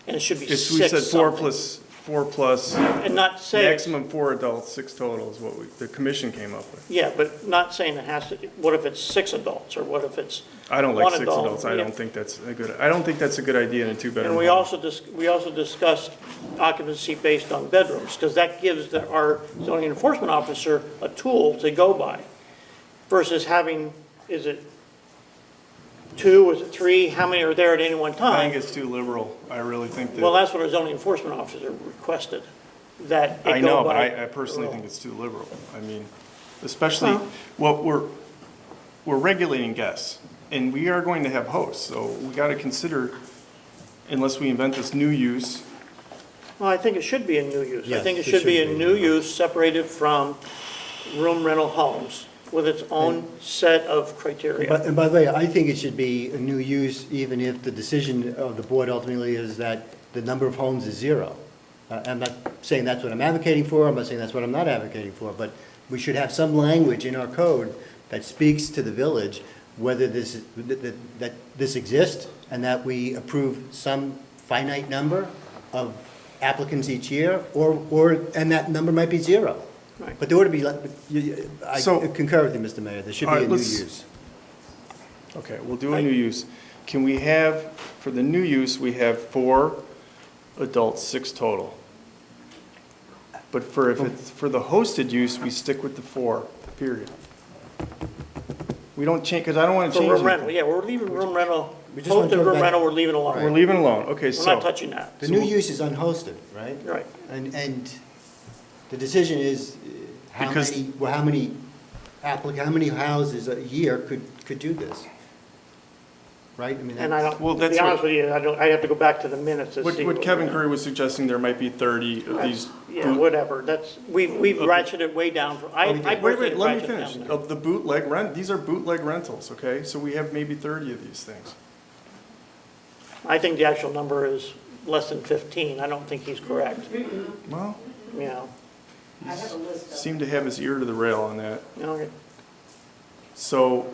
And it should be 6 We said 4 something. plus, And not say, maximum 4 adults, 6 total is what the commission came up with. yeah, but not saying it has to, what if it's 6 adults, or what if it's I don't like one 6 adult? adults, I Yeah. don't think that's a good idea in a 2-bedroom And home. we also discussed occupancy based on bedrooms, because that gives our zoning enforcement officer a tool to go by, versus having, is it 2, is it 3, how many are there at any one I time? think it's too liberal. I really think Well, that, that's what our zoning enforcement officer requested, that it I know, go but by. I personally think it's too liberal. I mean, especially, what we're regulating guests, and we are going to have hosts, so we got to consider, unless we invent this new use. Well, I think it should be a new use. I Yes, think it it should be should a be. new use separated from room rental homes with its own set of criteria. And by the way, I think it should be a new use even if the decision of the board ultimately is that the number of homes is 0. I'm not saying that's what I'm advocating for, I'm not saying that's what I'm not advocating for, but we should have some language in our code that speaks to the village whether that this exists and that we approve some finite number of applicants each year, and that number might be 0. Right. But there ought to be, I So- concur with you, Mr. Mayor, there should All be a right, new let's- use. Okay, we'll do a new use. Can we have, for the new use, we have 4 adults, 6 total. But if it's for the hosted use, we stick with the 4, period. We don't change, because I don't want to For change room rental, anything. yeah, we're leaving room rental, We just want to hosted talk room about- rental, we're leaving We're alone. leaving alone, okay, We're not so, touching that. The new use is unhosted, right? Right. And the decision is how Because- many houses a year could do this? Right? I mean, And I don't, Well, to that's be what- honest with you, I have to go back to the minutes to see. what Kevin Curry was suggesting, there might be 30 of these. Yeah, whatever, we've ratcheted it way down for, I Okay. personally Wait, let me ratcheted finish. down. Of the bootleg these are bootleg rentals, okay? So we have maybe 30 of these things. I think the actual number is less than 15. I don't think he's correct, Well, you know. I have a list of. seemed to have his ear to the rail on that. Okay. So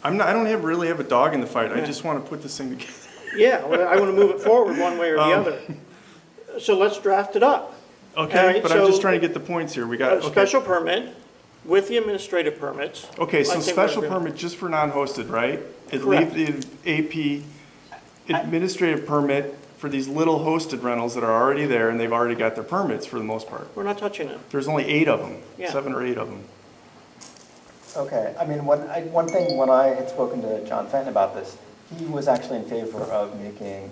I don't really have a dog in the fight. I just want to put this thing together. Yeah, well, I want to move it forward one way or the other. So let's draft it up. All Okay, right, but I'm just so- trying to get the points here. We got, A okay. special permit with the administrative permits. Okay, I so think we're special good. permit just for non-hosted, right? It Correct. leave the AP administrative permit for these little hosted rentals that are already there and they've already got their permits for the most part. We're not touching it. There's only 8 of them, Yeah. 7 or 8 of them. Okay, I mean, one thing, when I had spoken to John Fenton about this, he was actually in favor of making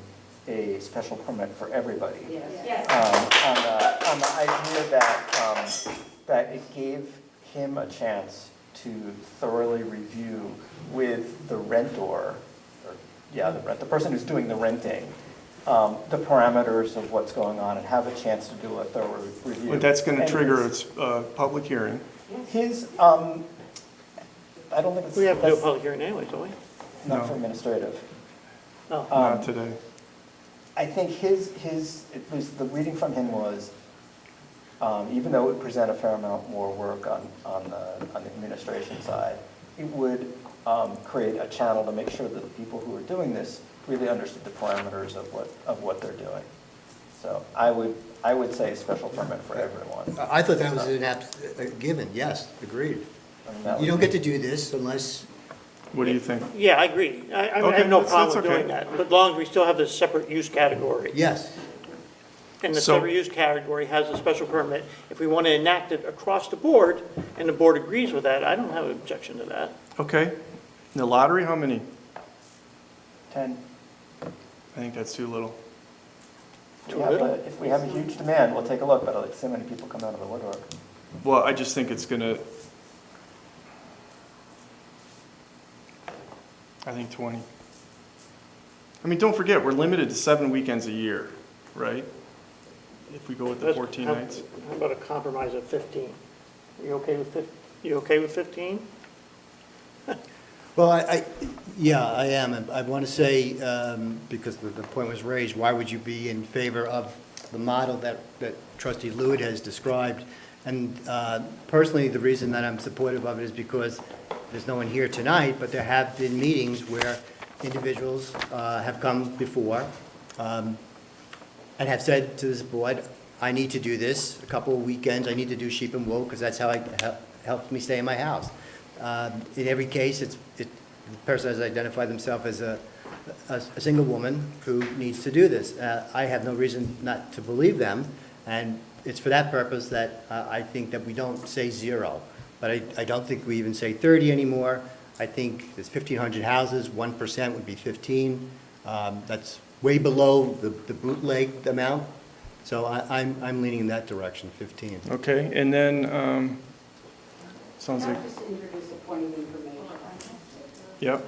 a special permit for everybody. Yes. On the idea that, that it gave him a chance to thoroughly review with the rentor, the person who's doing the renting, the parameters of what's going on and have a chance to do a thorough review. But that's going to And trigger his- a public hearing. His, I don't think it's. We have to do a that's public hearing anyway, don't we? Not No. for administrative. Oh, Not today. I think his, at least the reading from him was, even though it would present a fair amount more work on the administration side, it would create a channel to make sure that the people who are doing this really understood the parameters of what they're doing. So I would say a special permit for everyone. I thought that was a given, yes, agreed. I mean, that You don't would get to do this unless, What do you think? yeah, I agree. I Okay, have no that's problem with okay. doing that, but as long as we still have this separate use category. yes. And the So- separate use category has a special permit. If we want to enact it across the board, and the board agrees with that, I don't have an objection to that. Okay. The lottery, how many? 10. I think that's too little. Too little? If we have a huge demand, we'll take a look, but I'd like to see how many people come out of the woodwork. Well, I just think it's gonna, I think 20. I mean, don't forget, we're limited to 7 weekends a year, right? If we go with the Let's 14 have- nights. How about a compromise of 15? You okay with you okay with 15? Well, yeah, I am. And I want to say, because the point was raised, why would you be in favor of the model that Trustee Lewitt has described? And personally, the reason that I'm supportive of it is because there's no one here tonight, but there have been meetings where individuals have come before and have said to this board, I need to do this a couple of weekends, I need to do sheep and wool, because that's how it helps me stay in my house. In every case, the person has identified themselves as a single woman who needs to do this. I have no reason not to believe them, and it's for that purpose that I think that we don't say 0. But I don't think we even say 30 anymore. I think there's 1,500 houses, 1% would be 15. That's way below the bootleg amount. So I'm leaning in that direction, 15. Okay, and then, sounds Can like, I just introduce a point of information? yep,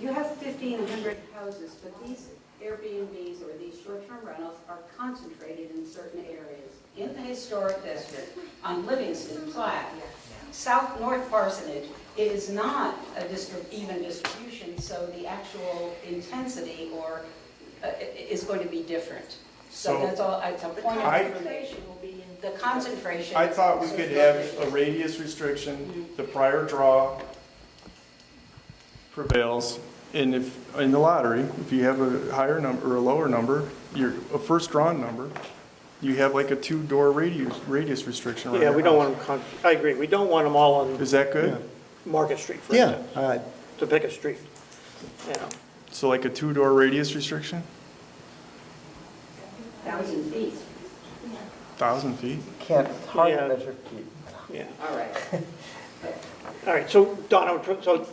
You have 1,500 houses, but these Airbnbs or these short-term rentals are concentrated in certain areas. In the historic district, on Livingston, Platte, North Parsonage, it is not a even distribution, so the actual intensity is going to be different. So So- that's all, it's a point of information. The concentration. I thought we could have a radius restriction, the prior draw prevails, and if, in the lottery, if you have a higher number or a lower number, a first drawn number, you have like a 2-door radius restriction around Yeah, your we don't house. want them, I agree, we don't want them all on Is that good? Market Street, for Yeah, instance, to pick a street, you know. So like a 2-door radius restriction? 1,000 feet. 1,000 feet? Can't hardly Yeah. measure feet. Yeah. All right. All right, so Donna, so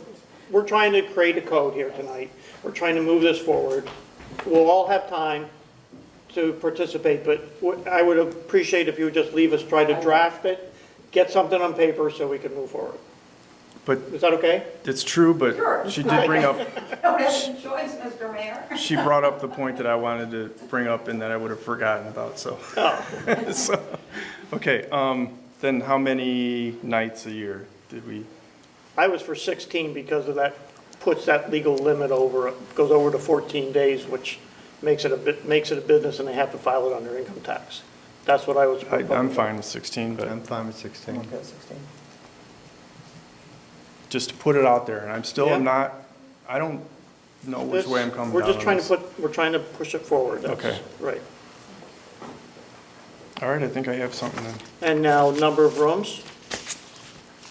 we're trying to create a code here tonight. We're trying to move this forward. We'll all have time to participate, but I would appreciate if you would just leave us, try to draft it, get something on paper so we can move forward. But Is that okay? it's true, but Sure. she did bring up, Don't have any choice, Mr. Mayor. she brought up the point that I wanted to bring up and that I would have forgotten about, so. Oh, So, okay, then how many nights a year did we? I was for 16 because of that, puts that legal limit over, goes over to 14 days, which makes it a business and they have to file it on their income tax. That's what I was proposing. I'm fine with 16, but I'm fine with 16. Okay, 16. just to put it out there, and I'm still Yeah. not, I don't know which way I'm coming down We're just on trying this. to we're trying to push it forward. That's Okay. right. All right, I think I have something then. And now, number of rooms.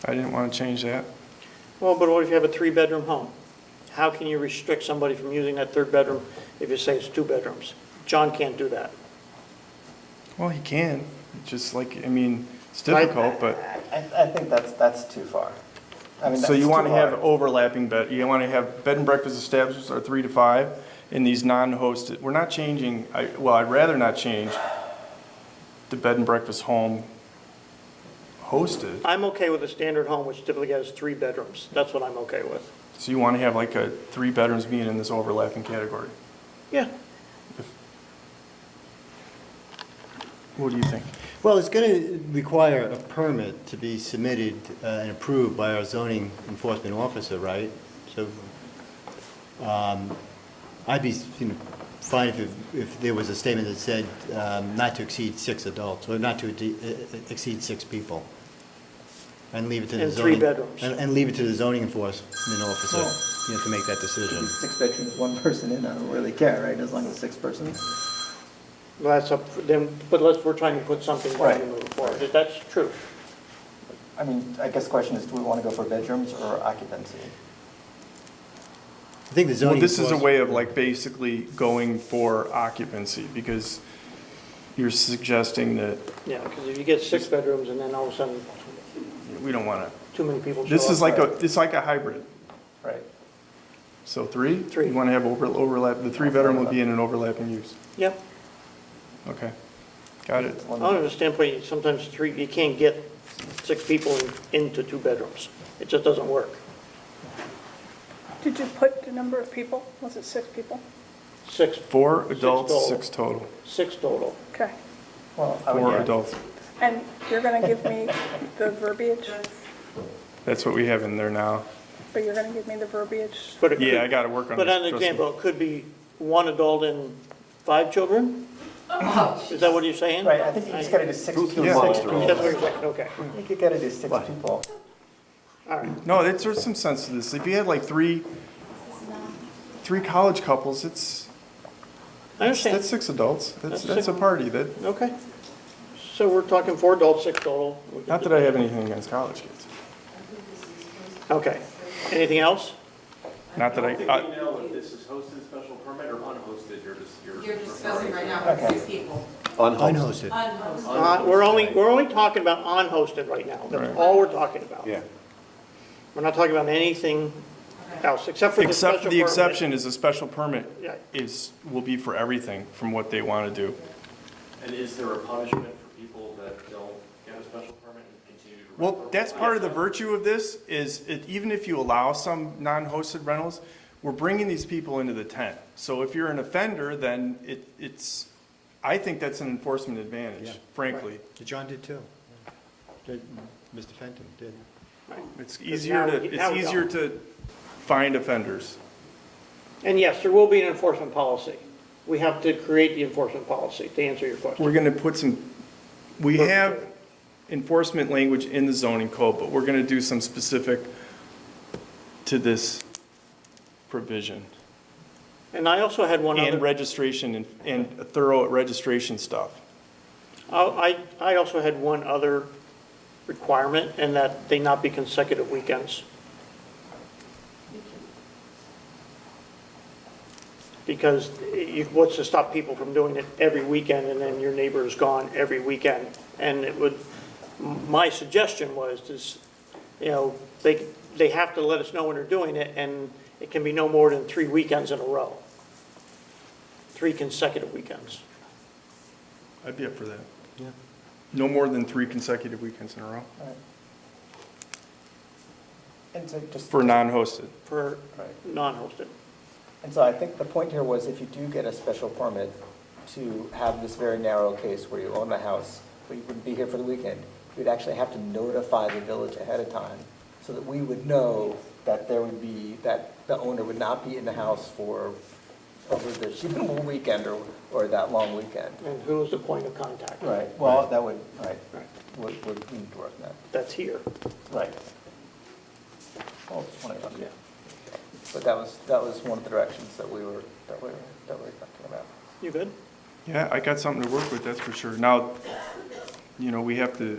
I didn't want to change that. Well, but what if you have a 3-bedroom home? How can you restrict somebody from using that 3rd bedroom if you say it's 2 bedrooms? John can't do that. Well, he can, just like, I mean, it's Right. difficult, but, I think that's too far. I mean, so that's you want to too have hard. overlapping bed, you want to have bed and breakfast establishments are 3 to 5, and these non-hosted, we're not changing, well, I'd rather not change the bed and breakfast home hosted. I'm okay with a standard home, which typically has 3 bedrooms. That's what I'm okay with. So you want to have like 3 bedrooms being in this overlapping category? Yeah. What do you think? Well, it's going to require a permit to be submitted and approved by our zoning enforcement officer, right? So I'd be, fine if there was a statement that said not to exceed 6 adults, or not to exceed 6 people. And leave it to the And zoning. 3 bedrooms. And leave it to the zoning enforcement officer, to make that decision. 6 bedrooms, 1 person in, I don't really care, right, as long as 6 persons? Well, that's up for them, but we're trying to put something down Right. and move forward. That's true. I mean, I guess the question is, do we want to go for bedrooms or occupancy? I think the Well, zoning. this is a enforcement- way of like basically going for occupancy, because you're suggesting that Yeah, because if you get 6 bedrooms and then all of a sudden we don't want too many people to, show up. this is like it's like a hybrid. Right. So 3? 3. You want to have overlap, the 3-bedroom will be in an overlapping use. Yep. Okay, got it. I don't understand why sometimes 3, you can't get 6 people into 2 bedrooms. It just doesn't work. Did you put the number of people? Was it 6 people? 6, 4 adults, total. 6 total. 6 total. Okay. Well, I would, 4 yeah. adults. And you're going to give me the verbiage, That's what we have in there now. but you're going to give me the verbiage? But it Yeah, I could, got to work on but this. an trust me. example, it could be 1 adult and 5 children? Is that what you're saying? Right, I think you just got to do 6 people. Yeah. That's what you're saying, okay. I think you got to do 6 people. All right. No, there's some sense to this. If you had like 3 college couples, I that's understand. 6 adults. That's That's a six. party. That, Okay. So we're talking 4 adults, 6 total. not that I have anything against college kids. Okay. Anything else? Not that I don't think I, you know if this is hosted special permit or unhosted, You're discussing right now Okay. 6 people. Unhosted. Unhosted. We're only talking about unhosted right now. That's Right. all we're talking about. Yeah. We're not talking about anything else, except for the special except permit. the exception is a special permit Yeah. will be for everything from what they want to do. And is there a punishment for people that don't get a special permit and continue to rent? Well, their that's home? part of the virtue of this, is even if you allow some non-hosted rentals, we're bringing these people into the tent. So if you're an offender, then it's, I think that's an enforcement Yeah. advantage, frankly. John did too. Mr. Fenton did. It's now easier we don't. to find offenders. And yes, there will be an enforcement policy. We have to create the enforcement policy, to answer your question. We're going to put we have enforcement language in the zoning code, but we're going to do some specific to this provision. And I also had one And other, registration and thorough registration stuff. I also had one other requirement, and that they not be consecutive weekends. Because what's to stop people from doing it every weekend, and then your neighbor is gone every weekend? And my suggestion was they have to let us know when they're doing it, and it can be no more than 3 weekends in a row. 3 consecutive weekends. I'd be up for that. Yeah. No more than 3 consecutive weekends in a row Right. And so just. for non-hosted. For Right. non-hosted. And so I think the point here was if you do get a special permit to have this very narrow case where you own a house, but you wouldn't be here for the weekend, you'd actually have to notify the village ahead of time so that we would know that there would be, that the owner would not be in the house for over the sheep and wool weekend or that long weekend. And who's the point of contact? Right, well, that would, right, Right. we need to work on that. That's here. Right. Well, it's one of them. Yeah. But that was one of the directions that we were talking about. You good? Yeah, I got something to work with, that's for sure. Now, we have to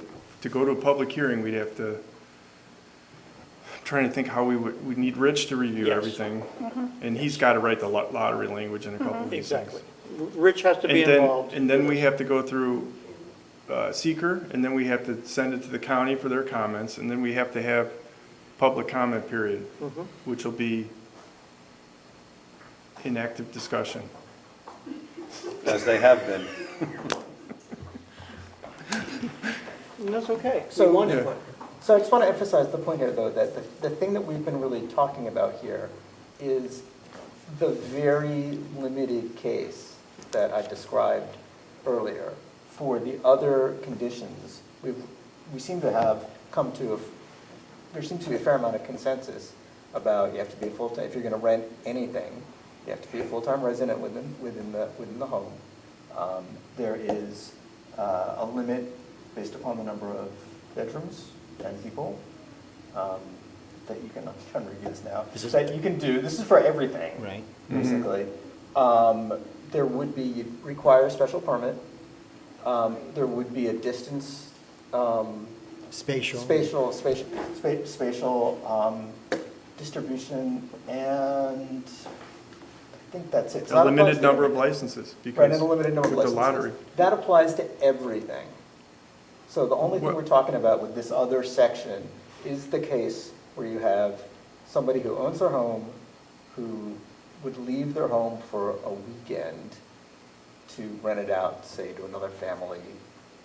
go to a public hearing, we'd have to, I'm trying to think how we'd need Rich to review Yes. everything. And he's got to write the lottery language in a couple of these things. Exactly. Rich has to be involved. And then we have to go through seeker, and then we have to send it to the county for their comments, and then we have to have public comment period, which will be in active discussion. As they have been. And that's okay. So- We want Yeah. input. So I just want to emphasize the point here, though, that the thing that we've been really talking about here is the very limited case that I described earlier. For the other conditions, we seem to have come to there seems to be a fair amount of consensus about you have to be a full-time, if you're going to rent anything, you have to be a full-time resident within the home. There is a limit based upon the number of bedrooms, 10 people, that you can, I'm trying to review this now, that you can do, this is for everything. Right. Basically. There would be, you'd require a special permit. There would be a distance, Spatial. spatial distribution, and I think that's it. It's A not applies limited to number of everything. licenses, Right, because and a limited number of with the licenses. lottery. That applies to everything. So the only thing What- we're talking about with this other section is the case where you have somebody who owns their home, who would leave their home for a weekend to rent it out, say, to another family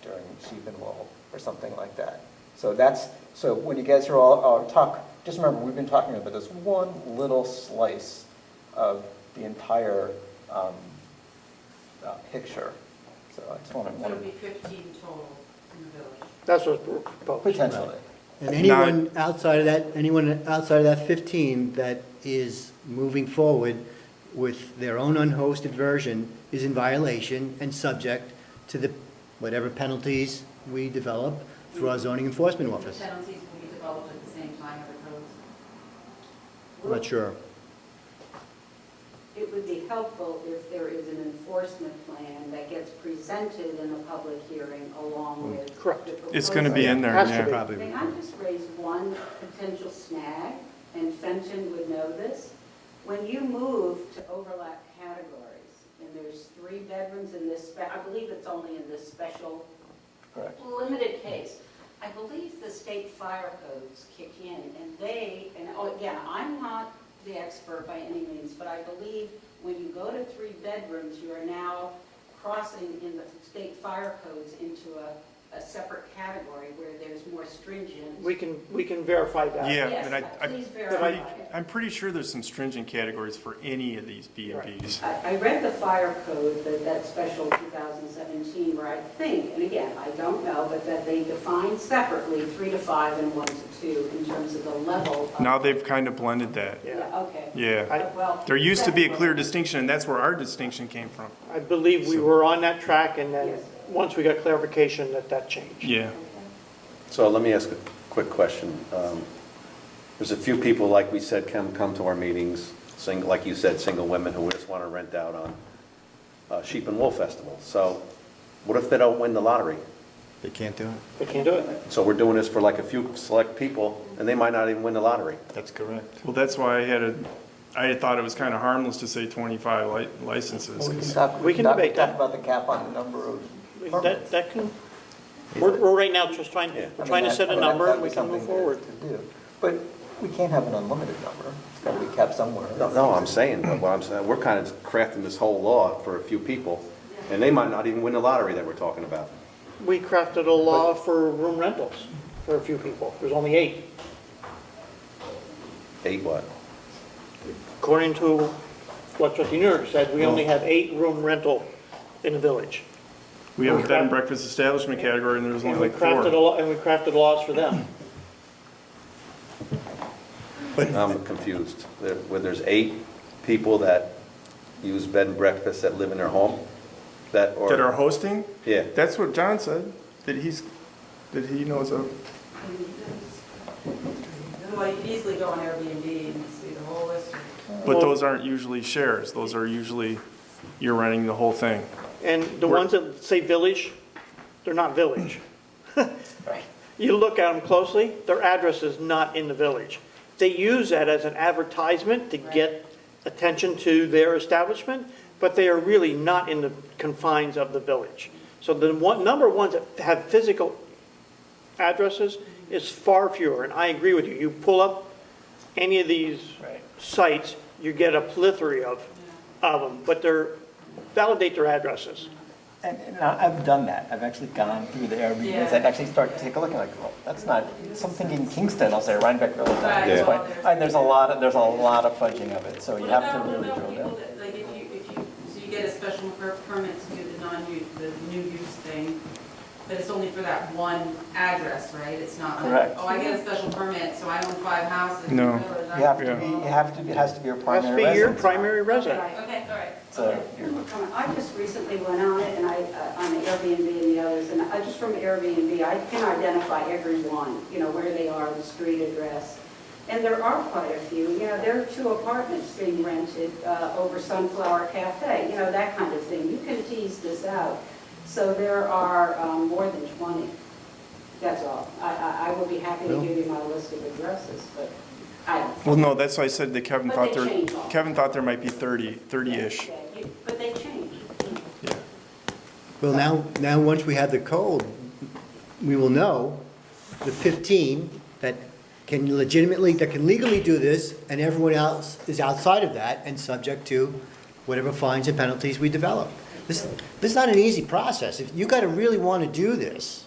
during sheep and wool, or something like that. So when you guys are all talk, just remember, we've been talking about this one little slice of the entire picture. So I just want So it'd be 15 total in the village. That's what's proposed. potentially. And anyone outside of that 15 that is moving forward with their own unhosted version is in violation and subject to whatever penalties we develop through our zoning enforcement office. Penalties will be developed at the same time of the codes. I'm not sure. It would be helpful if there is an enforcement plan that gets presented in a public hearing along with. Correct. the It's going to be in there, Has to yeah. be. Probably. May I just raise one potential snag, and Fenton would know this? When you move to overlap categories, and there's 3 bedrooms in this, I believe it's only in this special Correct. limited case, I believe the state fire codes kick in, and again, I'm not the expert by any means, but I believe when you go to 3 bedrooms, you are now crossing in the state fire codes into a separate category where there's more stringent. We can verify that. Yeah, Yes, and please verify it. I'm pretty sure there's some stringent categories for any of these B and Bs. I read the fire code, that special 2017, where I think, and again, I don't know, but that they define separately 3 to 5 and 1 to 2 in terms of the level of. Now they've kind of blended that. Yeah, okay. Yeah. Well, There used to be a clear distinction, and that's where our distinction came from. I believe we were on that track, and then, Yes. once we got clarification, that changed. Yeah. So let me ask a quick question. There's a few people, like we said, come to our meetings, like you said, single women who just want to rent out on Sheep and Wool Festival. So what if they don't win the lottery? They can't do it. They can't do it. So we're doing this for like a few select people, and they might not even win the lottery. That's correct. Well, that's why I had thought it was kind of harmless to say 25 licenses. Well, 'Cause We can debate that. Talk about the cap on the number of permits. That can, we're right now just trying, Yeah. we're trying to set a number, and we can move forward. To do. But we can't have an unlimited number. It's got to be kept somewhere. No, I'm saying, but what I'm saying, we're kind of crafting this whole law for a few people, and they might not even win the lottery that we're talking about. We crafted a law for room rentals for a few people. There's only 8. 8 what? According to what Trustee Nuer said, we only have 8 room rental in the village. we have a bed and breakfast establishment category, and there's And only we like crafted 4. and we crafted laws for them. I'm confused. Where there's 8 people that use bed and breakfasts that live in their home? That, or? That are hosting? Yeah. That's what John said, that he knows of. Well, you can easily go on Airbnb and see the whole list. But those aren't usually shares. Those are usually, you're renting the whole thing. And the ones that say village, they're not village. Right. You look at them closely, their address is not in the village. They use that as an advertisement to get attention to their establishment, but they are really not in the confines of the village. So the number of ones that have physical addresses is far fewer, and I agree with you. You pull up any of these Right. sites, you get a plethora of them, but validate their addresses. And I've done that. I've actually gone through the Airbnbs and actually start to take a look and like, well, that's not something in Kingston. I'll say Rhinebeck Village at this point. And there's a lot of fudging of it. So you have to really drill down. Like so you get a special permit to do the new use thing, but it's only for that one address, right? It's not like, Correct. oh, I get a special permit, so I own 5 houses in the No. village. It has to be your Has to primary be your residence. primary resident. Okay, all right. So I just recently went on it, and on the Airbnb and the others, and I just from Airbnb, I can identify everyone, where they are, the street address. And there are quite a few, there are 2 apartments being rented over Sunflower Cafe, that kind of thing. You can tease this out. So there are more than 20. That's all. I will be happy to give you my list of addresses, but I don't. Well, no, that's why I said that Kevin But thought they change all. Kevin thought there might be 30-ish. But they change. Yeah. Well, now, once we have the code, we will know the 15 that can legally do this, and everyone else is outside of that and subject to whatever fines and penalties we develop. This is not an easy process. If you gotta really wanna do this.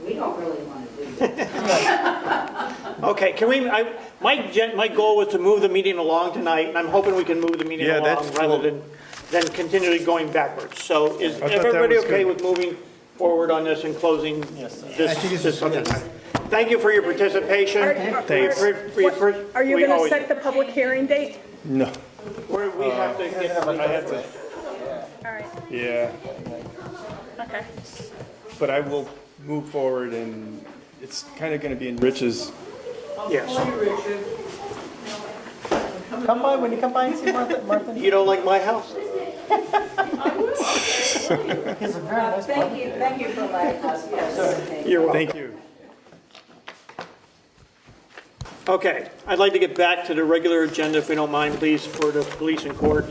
We don't really want to do that. Okay, can we, my goal was to move the meeting along tonight, and I'm hoping we can move the meeting Yeah, along that's rather cool. than continually going backwards. So is I thought that everybody was okay good. with moving forward on this and closing Yes, sir. this? I think it's this just- yes. Thank you for your participation. Thanks. Are you going to set the public hearing date? No. We have to get, I have to, All right, yeah, okay. but I will move forward, and it's kind of gonna be in Rich's. yes. come by when you come by and see Martha. You don't like my house? He's a very nice Thank you for letting us, yes. You're welcome. Thank you. Okay, I'd like to get back to the regular agenda, if we don't mind, please, for the police and court.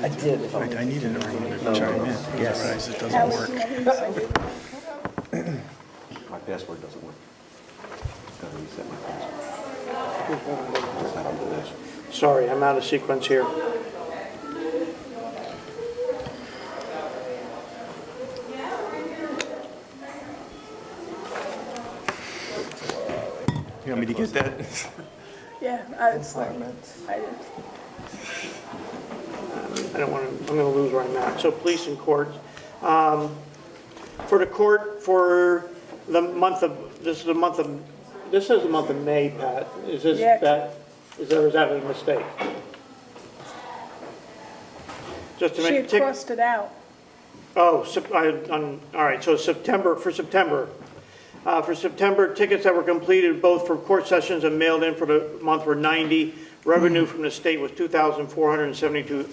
I did. I needed everyone to chime in. Otherwise, it doesn't work. My password doesn't work. Gotta reset my password. That's how to do this. Sorry, I'm out of sequence here. You want me to get that? Yeah, I did. I don't want to, I'm going to lose where I'm at. So police and court. For the court, for the month of, this is the month of May, Pat. Is this, Yeah. Pat, is that a mistake? Just to She make, had crossed it out. oh, all right, so September, for September, tickets that were completed both for court sessions and mailed in for the month were 90. Revenue from the state was $2,472.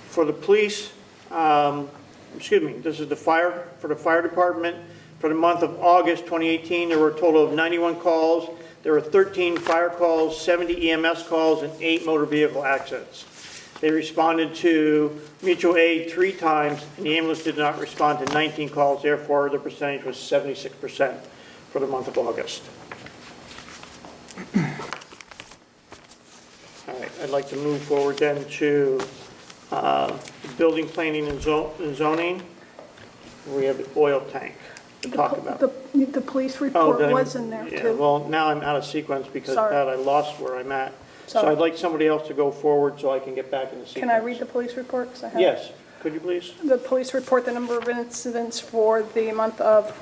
For the police, this is for the fire department. For the month of August 2018, there were a total of 91 calls. There were 13 fire calls, 70 EMS calls, and 8 motor vehicle accidents. They responded to mutual aid 3 times, and the ambulance did not respond to 19 calls. Therefore, the percentage was 76% for the month of August. All right, I'd like to move forward then to building planning and zoning. We have the oil tank to talk about. The police Oh, report then- was in there yeah, too. well, now I'm out of sequence because of Sorry. that I lost where I'm at. So I'd like somebody else to go forward so I can get back in the sequence. Can I read the police report? 'Cause I have it. Yes, could you please? The police report the number of incidents for the month of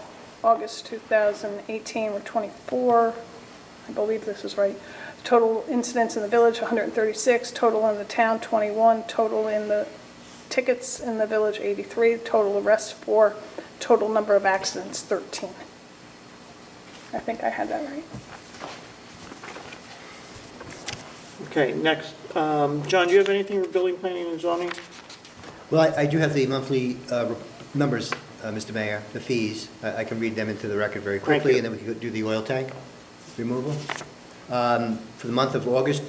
August 2018 were 24. I believe this is right. Total incidents in the village, 136. Total in the town, 21. Total in the tickets in the village, 83. Total arrests, 4. Total number of accidents, 13. I think I had that right. Okay, next. John, do you have anything for building, planning, and zoning? Well, I do have the monthly numbers, Mr. Mayor, the fees. I can read them into the record very quickly, you. and then we can do the oil tank removal. For the month of August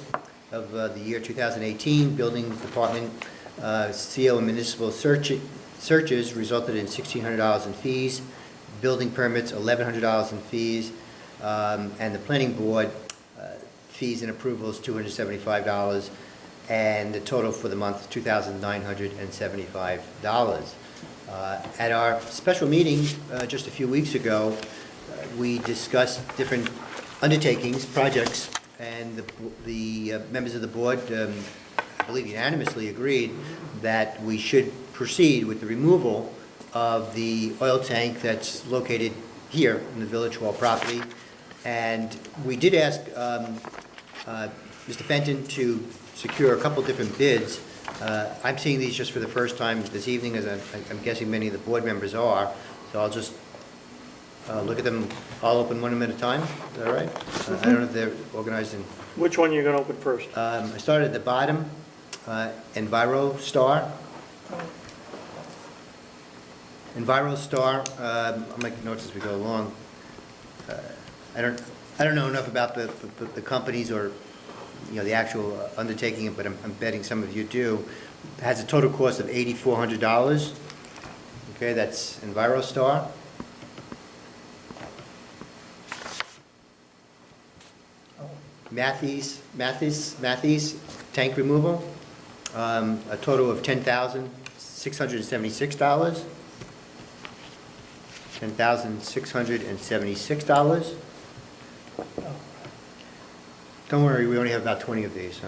of the year 2018, Building Department CO and municipal searches resulted in $1,600 in fees, building permits, $1,100 in fees, and the planning board fees and approvals, $275, and the total for the month is $2,975. At our special meeting just a few weeks ago, we discussed different undertakings, projects, and the members of the board, I believe unanimously agreed that we should proceed with the removal of the oil tank that's located here in the Village Hall property. And we did ask Mr. Fenton to secure a couple different bids. I'm seeing these just for the first time this evening, as I'm guessing many of the board members are, so I'll just look at them all open one at a time. Is that all right? I don't know if they're organized in... Which one are you going to open first? I started at the bottom, EnviroStar. EnviroStar, I'll make notes as we go along. I don't know enough about the companies or, you know, the actual undertaking, but I'm betting some of you do. It has a total cost of $8,400. Okay, that's EnviroStar. Matthews tank removal, a total of $10,676. $10,676. Don't worry, we only have about 20 of these.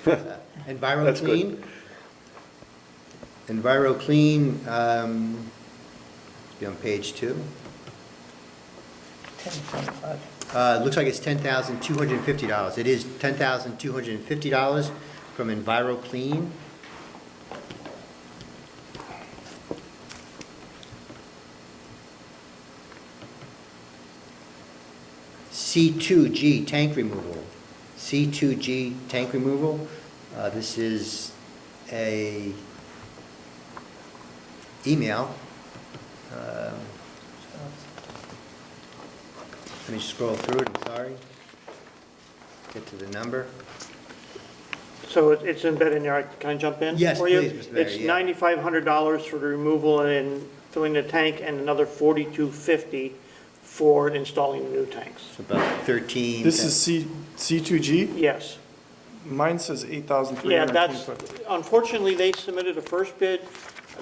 EnviroClean. EnviroClean, be on page 2. 1025. Looks like it's $10,250. It is $10,250 from EnviroClean. C2G tank removal. C2G tank removal. This is a email. Let me scroll through it, I'm sorry. Get to the number. So it's embedded in there. Can I jump in? Yes, for you? please, Mr. Mayor, It's yeah. $9,500 for the removal and filling the tank, and another $4,250 for installing the new tanks. So about 13. This is C2G? Yes. Mine says Yeah, 8,325. unfortunately, they submitted a first bid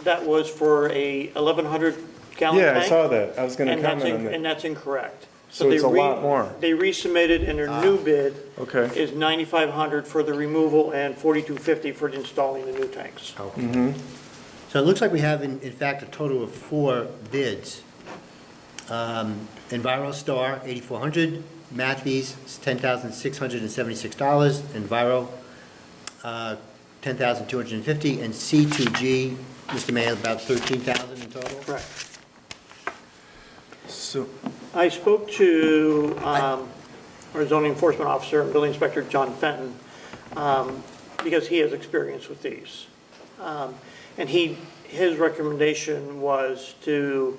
that was for a 1,100 gallon tank. Yeah, I saw that. I was going to comment on And that. that's incorrect. So it's they a lot more. They resubmitted, and their new bid Okay. is $9,500 for the removal and $4,250 for installing the new tanks. Okay. So it looks like we have, in fact, a total of 4 bids. EnviroStar, $8,400. Matthews, $10,676. Enviro, $10,250. And C2G, Mr. Mayor, about $13,000 in total. Correct. So, I spoke to our zoning enforcement officer and building inspector, John Fenton, because he has experience with these. And his recommendation was to,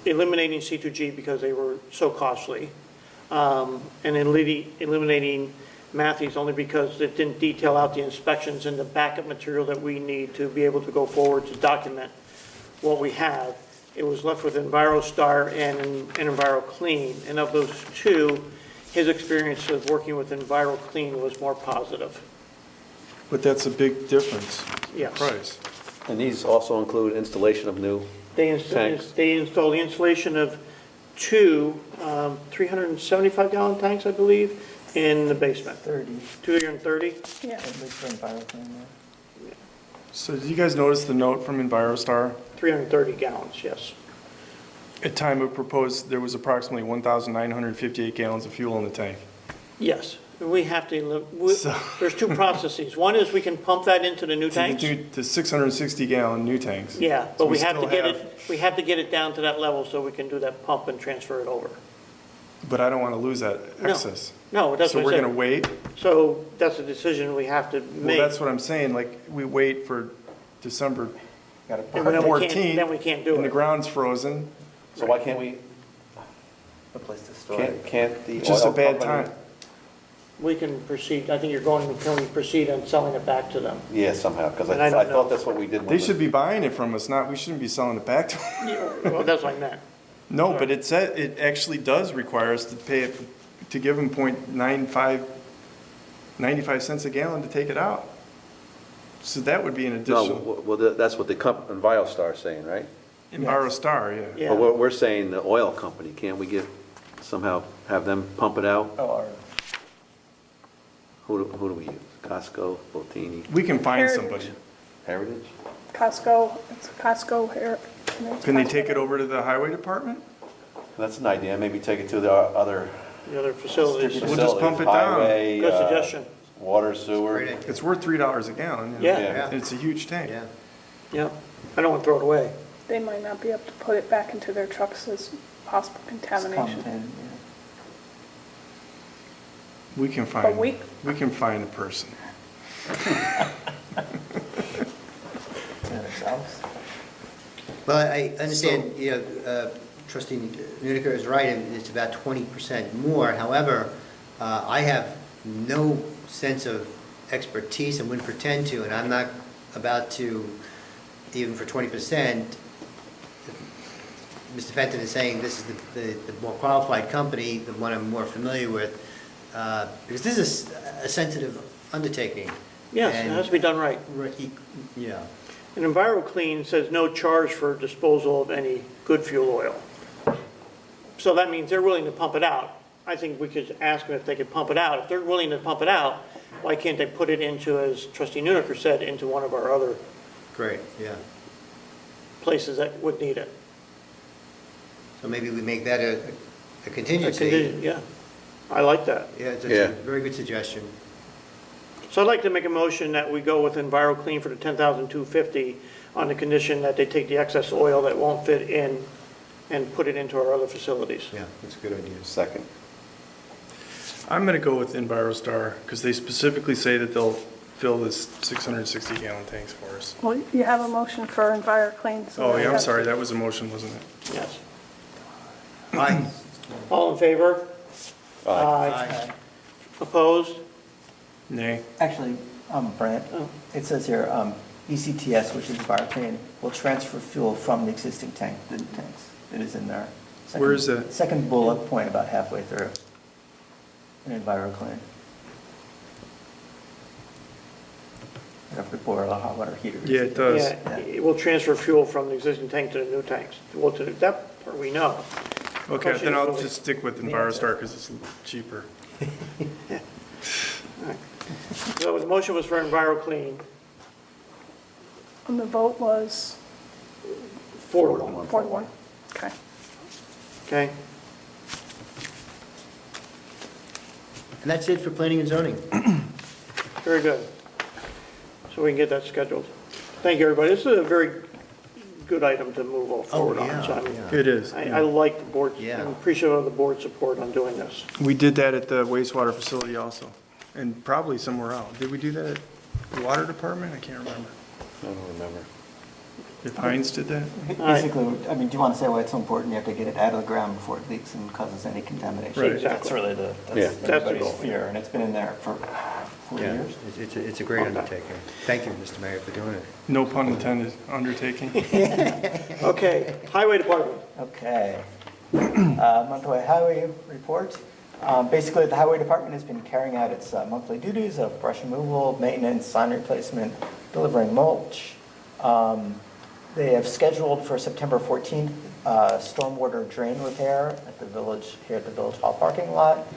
eliminating C2G because they were so costly, and eliminating Matthews only because it didn't detail out the inspections and the backup material that we need to be able to go forward to document what we have. It was left with EnviroStar and EnviroClean, and of those two, his experience of working with EnviroClean was more positive. but that's a big difference. Yes. Price. And these also include installation of new tanks? They installed the installation of two 375-gallon tanks, I believe, in the basement. 30, 230? Yeah. at least for EnviroClean, yeah. So did you guys notice the note from EnviroStar? 330 gallons, yes. At time of proposed, there was approximately 1,958 gallons of fuel in the tank. Yes, we have to, So- there's two processes. One is we can pump that into the new tanks. To 660 gallon new tanks. Yeah, So but we have to still get it, we have to get it down to that level so we can do that pump and transfer it over. But I don't want to lose that No. excess. No, that's So what we're I going to said. wait? So that's a decision we have to Well, make. that's what I'm saying, like, we wait for December And then we can't- 14th. then we can't do And the it. ground's frozen. So why can't we, The place to store it. can't the It's just a oil bad company? time. We can proceed, I think you're going, can we proceed on selling it back to them? Yeah, somehow, because And I I don't thought know. that's what we did. They should be buying it from us, not, we shouldn't be selling it back to them. Well, that's what I meant. No, but it said, it actually does require us to pay it, to give them 95 cents a gallon to take it out. So that would be an No, additional, well, that's what the EnviroStar is saying, right? EnviroStar, yeah. Yeah. But we're saying the oil company, can't we somehow have them pump it out? Or Who do we use? Costco, Botini, We can find Heritage. somebody. Heritage? Costco, it's Costco here. Can they take it over to the highway department? That's an idea, maybe take it to the other The other facilities. We'll just pump it down. highway, Good suggestion. water, sewer. Great idea. It's worth $3 a gallon. you know. Yeah. And it's a huge tank. Yeah. Yeah, I don't want to throw it away. They might not be able to put it back into their trucks as possible it's contamination. content, We can But find, we- we can find a person. yeah. And ourselves. Well, I understand, trustee Nudiker is right, and it's about 20% more. However, I have no sense of expertise and wouldn't pretend to, and I'm not about to, even for 20%, Mr. Fenton is saying this is the more qualified company, the one I'm more familiar with, because this is a sensitive undertaking. Yes, it has to be done right. Yeah. And EnviroClean says no charge for disposal of any good fuel oil. So that means they're willing to pump it out. I think we could ask them if they could pump it out. If they're willing to pump it out, why can't they put it into, as trustee Nudiker said, into one of our other Great, yeah. places that would need it? So maybe we make that a A contingency. condition, yeah, I like that. Yeah, it's Yeah. a very good suggestion. So I'd like to make a motion that we go with EnviroClean for the 10,250 on the condition that they take the excess oil that won't fit in and put it into our other facilities. Yeah, that's a good idea. Second. I'm going to go with EnviroStar because they specifically say that they'll fill this 660 gallon tanks for us. Well, you have a motion for EnviroClean. so Oh, yeah, I'm that's- sorry, that was a motion, wasn't it? Yes. Aye. All in favor? Aye. Opposed? Nay. Actually, Brent, Oh. it says here, ECTS, which is EnviroClean, will transfer fuel from the existing tank, the new tanks. It is in there. Where is that? Second bullet point about halfway through. In EnviroClean. Have to boil a hot water heater. Yeah, it does. Yeah, it will transfer fuel from the existing tank to the new tanks. Well, to that part we know. Okay, Question then is I'll really- just stick with EnviroStar because it's cheaper. So the motion was for EnviroClean, And the vote was 4-1, 4-1. Okay. okay? And that's it for planning and zoning. Very good. So we can get that scheduled. Thank you, everybody. This is a very good item to move forward on. So I'm- yeah. It is. I like the board, Yeah. I'm appreciative of the board's support on doing this. We did that at the wastewater facility also, and probably somewhere else. Did we do that at the water department? I can't remember. I don't remember. If Heinz did that? Basically, I mean, do you want to say why it's so important? You have to get it out of the ground before it leaks and causes any contamination. Right. Exactly. That's really Yeah. that's That's the everybody's goal. fear, and it's been in there for 4 Yeah, years. it's a great undertaking. Thank you, Mr. Mayor, for doing it. No pun intended, undertaking. Okay, Highway Department. Okay. Monthly highway report. Basically, the highway department has been carrying out its monthly duties of brush removal, maintenance, sign replacement, delivering mulch. They have scheduled for September 14th, stormwater drain repair at the village, here at the Village Hall parking lot.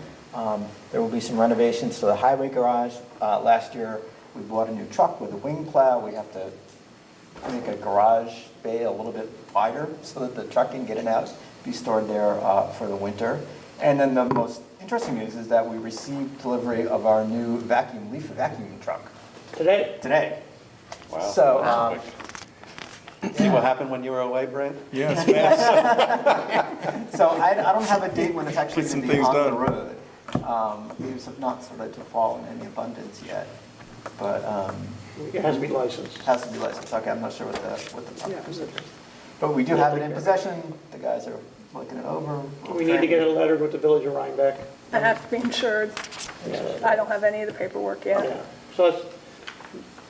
There will be some renovations to the highway garage. Last year, we bought a new truck with a wing plow. We have to make a garage bay a little bit wider so that the truck can get in and out, be stored there for the winter. And then the most interesting news is that we received delivery of our new leaf vacuum truck Today? today. Wow. So, See what happened when you were away, Brad? Yeah, it's fast. so I don't have a date when it's actually Get going some to be things on the done. road. Leaves have not started to fall in any abundance yet, but It has to be licensed. it has to be licensed. Okay, I'm not sure what the proper Yeah. procedure is. But we do have it in possession. The guys are looking it over. We need to get a letter with the Village of Rhinebeck. I have to be insured. Yeah. I don't have any of the paperwork Yeah. yet. So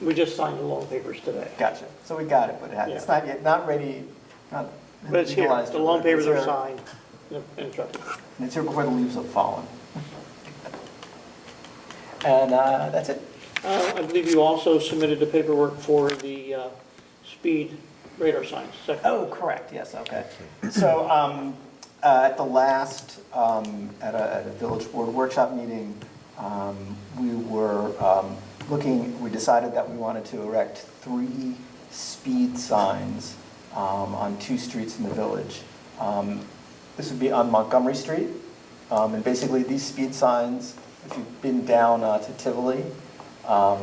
we just signed the loan papers today. Gotcha. So we got it, but it's not yet, not ready, not But it's here. legalized. The loan papers are It's here. signed and trucked. And it's here before the leaves have fallen. And that's it. I believe you also submitted the paperwork for the speed radar signs. Oh, correct, yes, okay. So at the last, at a village board workshop meeting, we were we decided that we wanted to erect 3 speed signs on 2 streets in the village. This would be on Montgomery Street. And basically, these speed signs, if you've been down to Tivoli,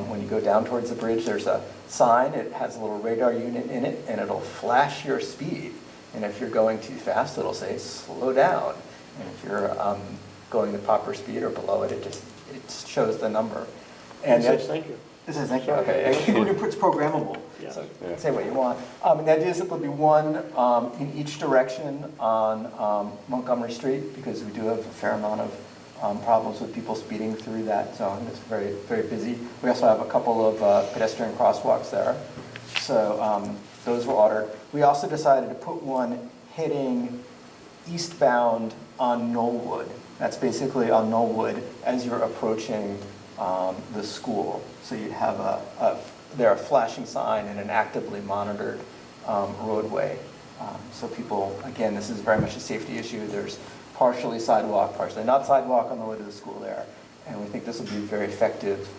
when you go down towards the bridge, there's a sign. It has a little radar unit in it, and it'll flash your speed. And if you're going too fast, it'll say, slow down. And if you're going the proper speed or below it, it shows the number. And It says thank you. It says thank you, okay. It's programmable, Yeah. so say what you want. And the idea is that there'll be one in each direction on Montgomery Street, because we do have a fair amount of problems with people speeding through that zone. It's very, very busy. We also have a couple of pedestrian crosswalks there. So those were ordered. We also decided to put one heading eastbound on Knollwood. That's basically on Knollwood as you're approaching the school. So you'd have a flashing sign and an actively monitored roadway. So people, again, this is very much a safety issue. There's partially sidewalk, partially not sidewalk on the way to the school there. And we think this will be a very effective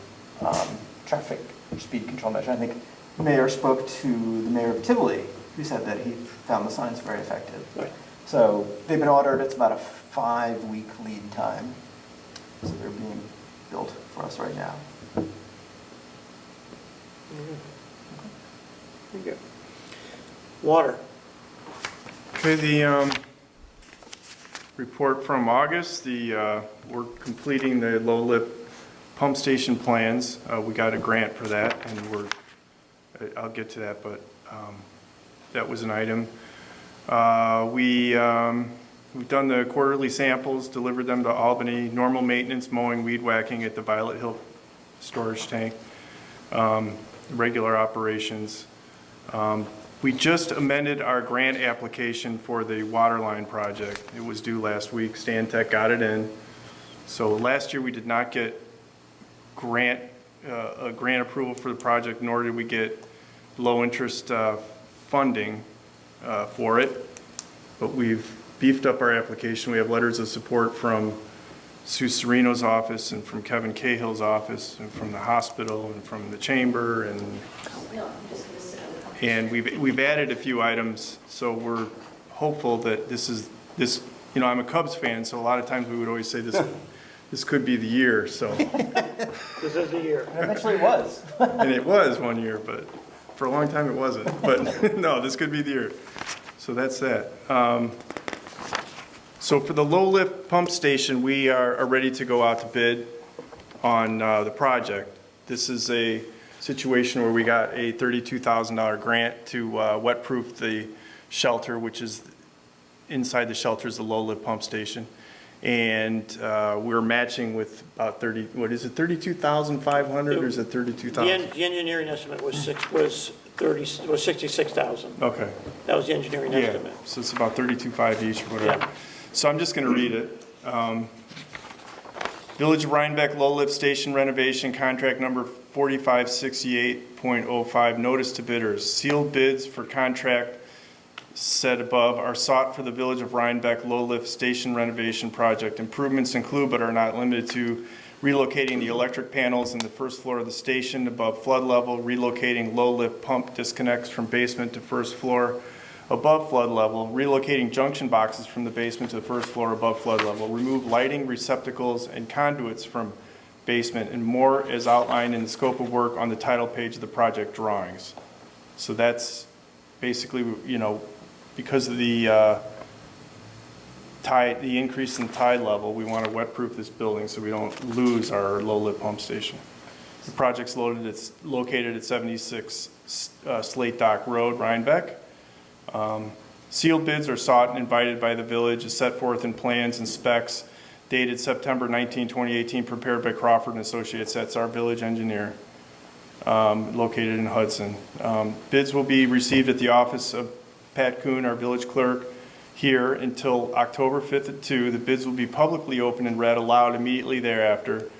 traffic speed control measure. I think the mayor spoke to the mayor of Tivoli, who said that he found the signs very effective. Right. So they've been ordered. It's about a 5-week lead time. So they're being built for us right now. Thank you. Water. Okay, the report from August, we're completing the low-lift pump station plans. We got a grant for that, and I'll get to that, but that was an item. We've done the quarterly samples, delivered them to Albany, normal maintenance, mowing, weed whacking at the Violet Hill storage tank, regular operations. We just amended our grant application for the water line project. It was due last week. Stan Tech got it in. So last year we did not get a grant approval for the project, nor did we get low interest funding for it. But we've beefed up our application. We have letters of support from Sue Serino's office and from Kevin Cahill's office and from the hospital and from the chamber, and we've added a few items, so we're hopeful that this, I'm a Cubs fan, so a lot of times we would always say this could be the year, so. This is the year. And eventually it was. And it was one year, but for a long time it wasn't. But no, this could be the year. So that's that. So for the low lift pump station, we are ready to go out to bid on the project. This is a situation where we got a $32,000 grant to wet-proof the shelter, which is inside the shelter is the low lift pump station. And we're matching with about 32,500 or is it 32,000? The engineering estimate was 66,000. Okay. That was the engineering Yeah, estimate. so it's about 32.5 each or whatever. Yeah. So I'm just going to read it. Village of Rhinebeck Low Lift Station Renovation Contract Number 4568.05, Notice to Bidders. Sealed bids for contract said above are sought for the Village of Rhinebeck low-lift station renovation project. Improvements include but are not limited to relocating the electric panels in the first floor of the station above flood level, relocating low-lift pump disconnects from basement to first floor above flood level, relocating junction boxes from the basement to the first floor above flood level, remove lighting receptacles and conduits from basement, and more as outlined in the scope of work on the title page of the project drawings. So that's basically, you know, because of the the increase in tide level, we want to wet-proof this building so we don't lose our low-lift pump station. The project's located at 76 Slate Dock Road, Rhinebeck. Sealed bids are sought and invited by the village as set forth in plans and specs dated September 19, 2018, prepared by Crawford and Associates. That's our village engineer, located in Hudson. Bids will be received at the office of Pat Kuhn, our village clerk, here until October 5th at 2. The bids will be publicly opened and read aloud immediately thereafter.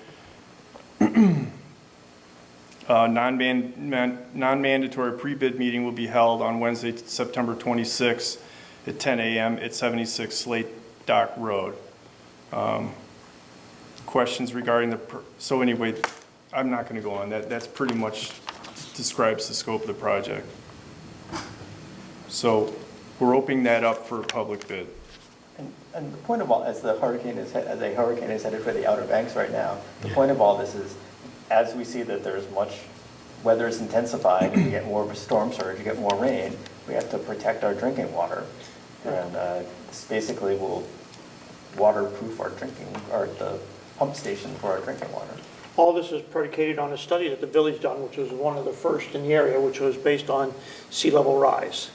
Non-mandatory pre-bid meeting will be held on Wednesday, September 26th at 10 a.m. at 76 Slate Dock Road. Questions regarding so anyway, I'm not going to go on. That's pretty much describes the scope of the project. So we're opening that up for public bid. And the point of all, as a hurricane is headed for the Outer Banks right now, the point of all this is, as we see that there's much, weather is intensified, and we get more of a storm surge, you get more rain, we have to protect our drinking water. And this basically will waterproof our the pump station for our drinking water. All this is predicated on a study that the village done, which was one of the first in the area, which was based on sea level rise.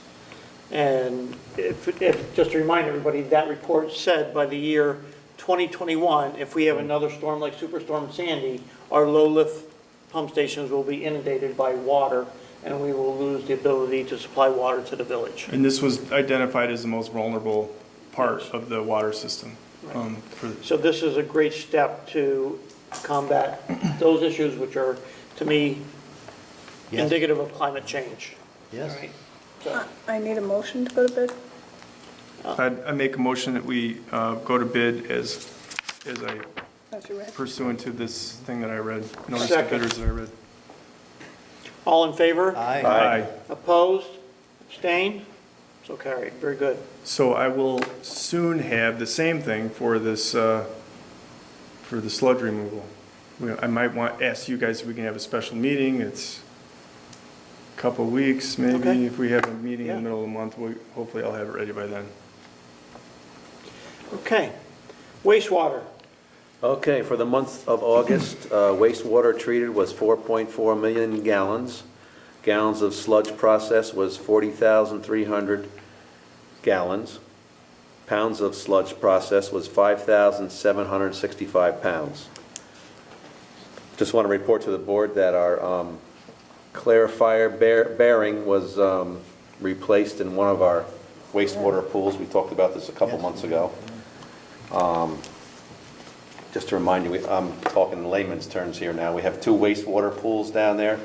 And just to remind everybody, that report said by the year 2021, if we have another storm like Superstorm Sandy, our low-lift pump stations will be inundated by water, and we will lose the ability to supply water to the village. And this was identified as the most vulnerable part of the water system. So this is a great step to combat those issues, which are, to me, indicative of climate change. Yes. Right? So, I need a motion to go to bid. I make a motion that we go to bid as I As you read. pursuant to this thing that I read, notice of Second. bidders that I read. all in favor? Aye. Opposed? Abstained? So carried. Very good. So I will soon have the same thing for this, for the sludge removal. I might ask you guys if we can have a special meeting. It's a couple of weeks, maybe. Okay. If we have a meeting in Yeah. the middle of the month, hopefully I'll have it ready by then. Okay. Wastewater. Okay, for the month of August, wastewater treated was 4.4 million gallons. Gallons of sludge processed was 40,300 gallons. Pounds of sludge processed was 5,765 pounds. Just want to report to the board that our clarifier bearing was replaced in one of our wastewater pools. We talked about this a couple months ago. Just to remind you, I'm talking in layman's terms here now. We have 2 wastewater pools down there.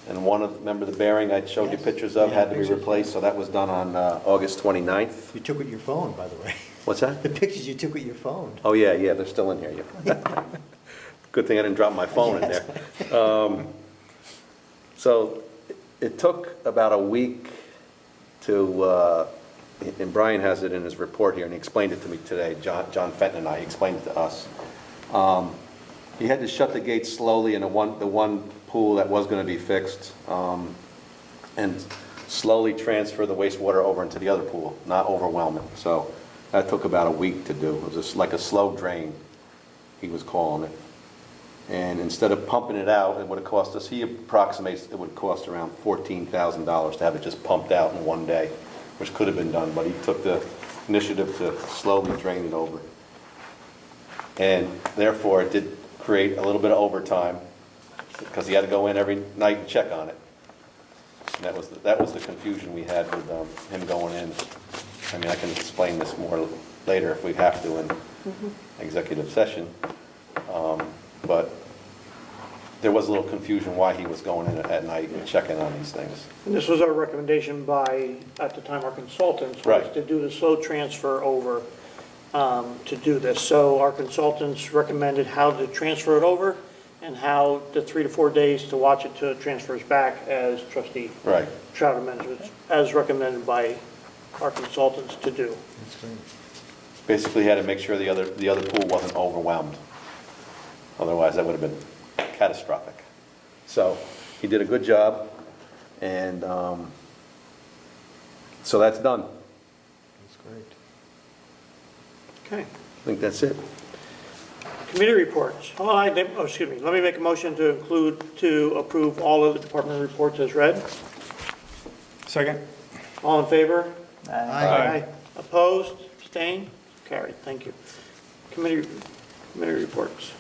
And remember the bearing I showed you pictures of had to be replaced, so that was done on August 29th. You took with your phone, by the way. What's that? The pictures you took with your phone. Oh, yeah, they're still in here. Yeah. Good thing I didn't drop my phone in there. So it took about a week to, and Brian has it in his report here, and he explained it to me today, John Fenton and I, he explained it to us. He had to shut the gates slowly in the one pool that was going to be fixed, and slowly transfer the wastewater over into the other pool, not overwhelm it. So that took about a week to do. It was just like a slow drain, he was calling it. And instead of pumping it out, it would have cost us, he approximates it would cost around $14,000 to have it just pumped out in one day, which could have been done, but he took the initiative to slowly drain it over. And therefore, it did create a little bit of overtime, because he had to go in every night and check on it. And that was the confusion we had with him going in. I mean, I can explain this more later if we have to in executive session. But there was a little confusion why he was going in at night and checking on these things. And this was our recommendation by, at the time, our consultants, was Right. to do the slow transfer over to do this. So our consultants recommended how to transfer it over and how the 3 to 4 days to watch it till it transfers back, as trustee Right. Trout mentioned, as recommended by our consultants to do. That's great. Basically, he had to make sure the other pool wasn't overwhelmed. Otherwise, that would have been catastrophic. So he did a good job, and so that's done. That's great. Okay. I think that's it. Committee reports. Excuse me. Let me make a motion to approve all of the department reports as read. Second? All in favor? Aye. Opposed? Abstained? Carried. Thank you. Committee reports.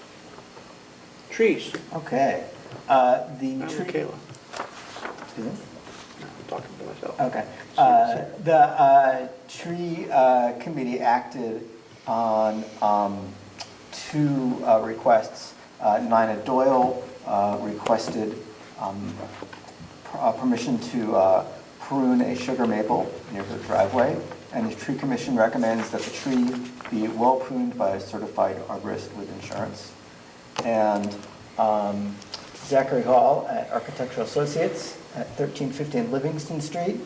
Trees. Okay. The I'm tree. Kayla. Excuse me? I'm talking to myself. Okay. The tree committee acted on two requests. Nina Doyle requested permission to prune a sugar maple near her driveway, and the tree commission recommends that the tree be well pruned by a certified arborist with insurance. And Zachary Hall at Architectural Associates at 1315 Livingston Street,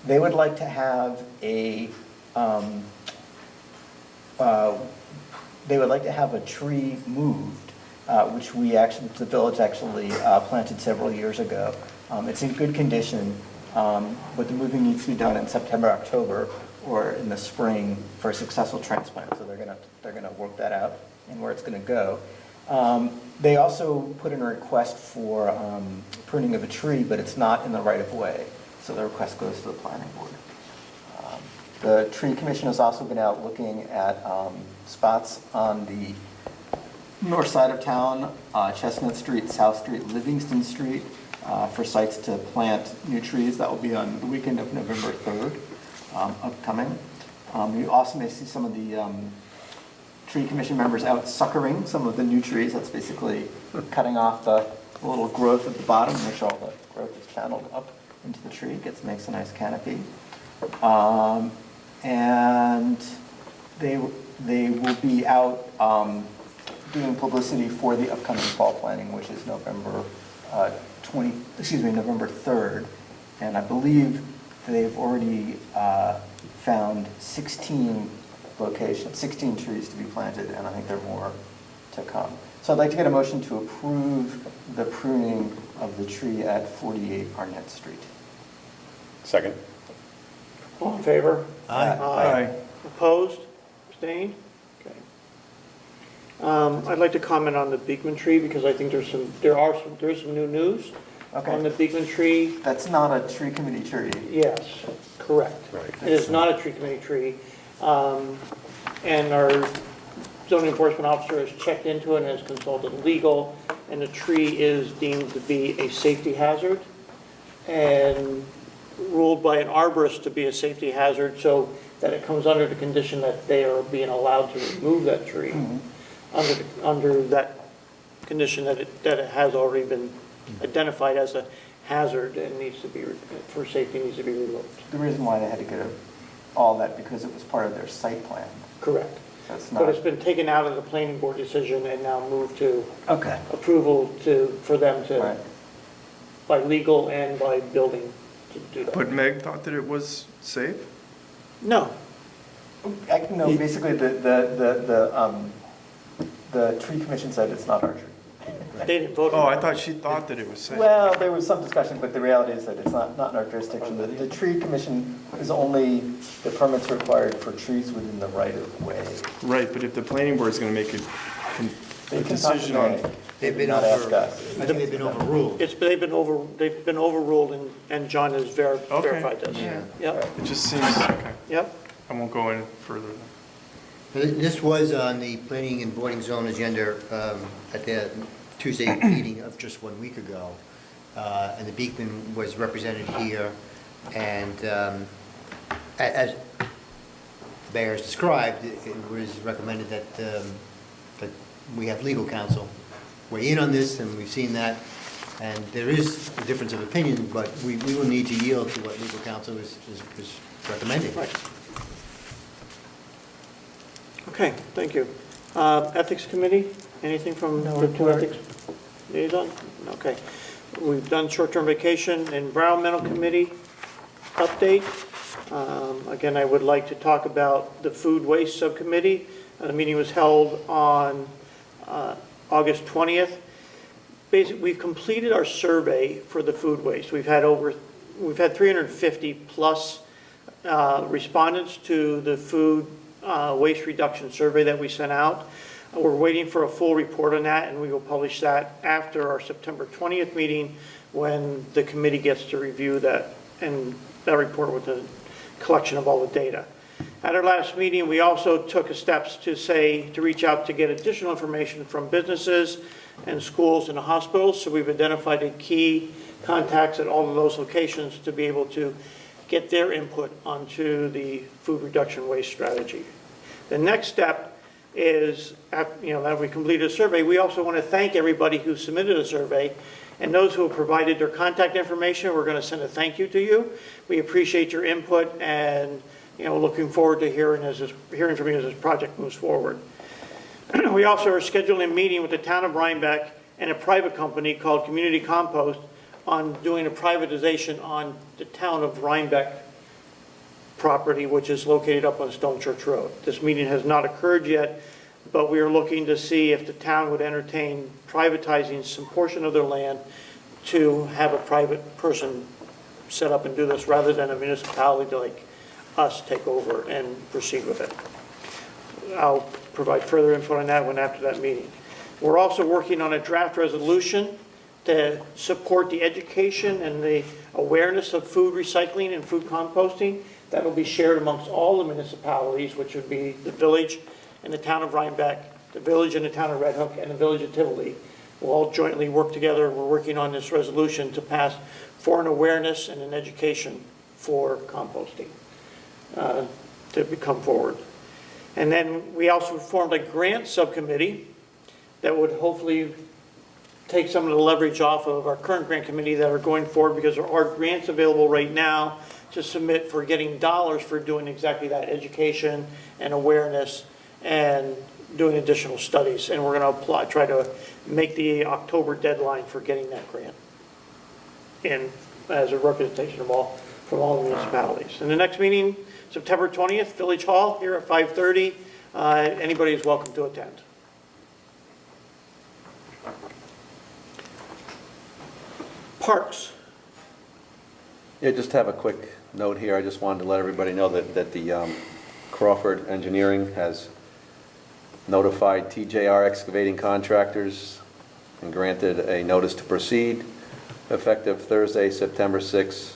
they would like to have a tree moved, which the village actually planted several years ago. It's in good condition, but the moving needs to be done in September, October, or in the spring for a successful transplant. So they're gonna work that out and where it's gonna go. They also put in a request for pruning of a tree, but it's not in the right of way. So the request goes to the planning board. The tree commission has also been out looking at spots on the north side of town, Chestnut Street, South Street, Livingston Street, for sites to plant new trees. That will be on the weekend of November 3rd, upcoming. You also may see some of the tree commission members out suckering some of the new trees. That's basically cutting off the little growth at the bottom, make sure all the growth is channeled up into the tree, makes a nice canopy. And they will be out doing publicity for the upcoming fall planting, which is November 3rd. And I believe they've already found 16 trees to be planted, and I think there are more to come. So I'd like to get a motion to approve the pruning of the tree at 48 Arnett Street. Second? All in favor? Aye. Opposed? Abstained? Okay. I'd like to comment on the Beekman tree because I think there is some new news on the Beekman tree. That's not a tree committee tree. Yes, correct. Right. It is not a tree committee tree. And our zoning enforcement officer has checked into it and has consulted legal, and the tree is deemed to be a safety hazard and ruled by an arborist to be a safety hazard, so that it comes under the condition that they are being allowed to remove that tree under that condition that it has already been identified as a hazard and needs to be, for safety, needs to be removed. The reason why they had to get all that, because it was part of their site plan. Correct. That's But not, it's been taken out of the planning board decision and now moved to okay, approval for them to, right. by legal and by building, to do that. But Meg thought that it was safe? No, No, basically, the tree commission said it's not our tree. they didn't vote Oh, on I it. thought she thought that it was safe. Well, there was some discussion, but the reality is that it's not in our jurisdiction. The tree commission is only the permits required for trees within the right of way. Right, but if the planning board is going to make They a can talk decision to on, me. They've been Not ask us. I think they've been overruled. They've been overruled and John has verified this. Yeah. Yep, it just seems, okay, yep. I won't go any further. This was on the planning and boarding zone agenda at the Tuesday meeting of just 1 week ago. And the Beekman was represented here. And as the mayor has described, it was recommended that we have legal counsel weigh in on this, and we've seen that. And there is a difference of opinion, but we will need to yield to what legal counsel is recommending. Right. Okay, thank you. Ethics Committee, anything from the two ethics liaison? Okay. We've done short-term vacation. Environmental Committee update. Again, I would like to talk about the Food Waste Subcommittee. The meeting was held on August 20th. Basically, we've completed our survey for the food waste. We've had 350 plus respondents to the food waste reduction survey that we sent out. We're waiting for a full report on that, and we will publish that after our September 20th meeting when the committee gets to review that and that report with the collection of all the data. At our last meeting, we also took steps to reach out to get additional information from businesses and schools and hospitals. So we've identified the key contacts at all of those locations to be able to get their input onto the food reduction waste strategy. The next step is, that we completed a survey, we also want to thank everybody who submitted a survey, and those who have provided their contact information, we're going to send a thank you to you. We appreciate your input, and looking forward to hearing from you as this project moves forward. We also are scheduling a meeting with the town of Rhinebeck and a private company called Community Compost on doing a privatization on the town of Rhinebeck property, which is located up on Stone Church Road. This meeting has not occurred yet, but we are looking to see if the town would entertain privatizing some portion of their land to have a private person set up and do this rather than a municipality like us take over and proceed with it. I'll provide further info on that one after that meeting. We're also working on a draft resolution to support the education and the awareness of food recycling and food composting. That will be shared amongst all the municipalities, which would be the village and the town of Rhinebeck, the village and the town of Red Hook, and the village of Tivoli. We'll all jointly work together. We're working on this resolution to pass for an awareness and an education for composting to come forward. And then we also formed a grant subcommittee that would hopefully take some of the leverage off of our current grant committee that are going forward, because there are grants available right now to submit for getting dollars for doing exactly that, education and awareness and doing additional studies. And we're going to try to make the October deadline for getting that grant in as a representation of from all the municipalities. And the next meeting, September 20th, Village Hall here at 5:30. Anybody is welcome to attend. Parks. Yeah, just have a quick note here. I just wanted to let everybody know that the Crawford Engineering has notified TJR Excavating Contractors and granted a notice to proceed effective Thursday, September 6th,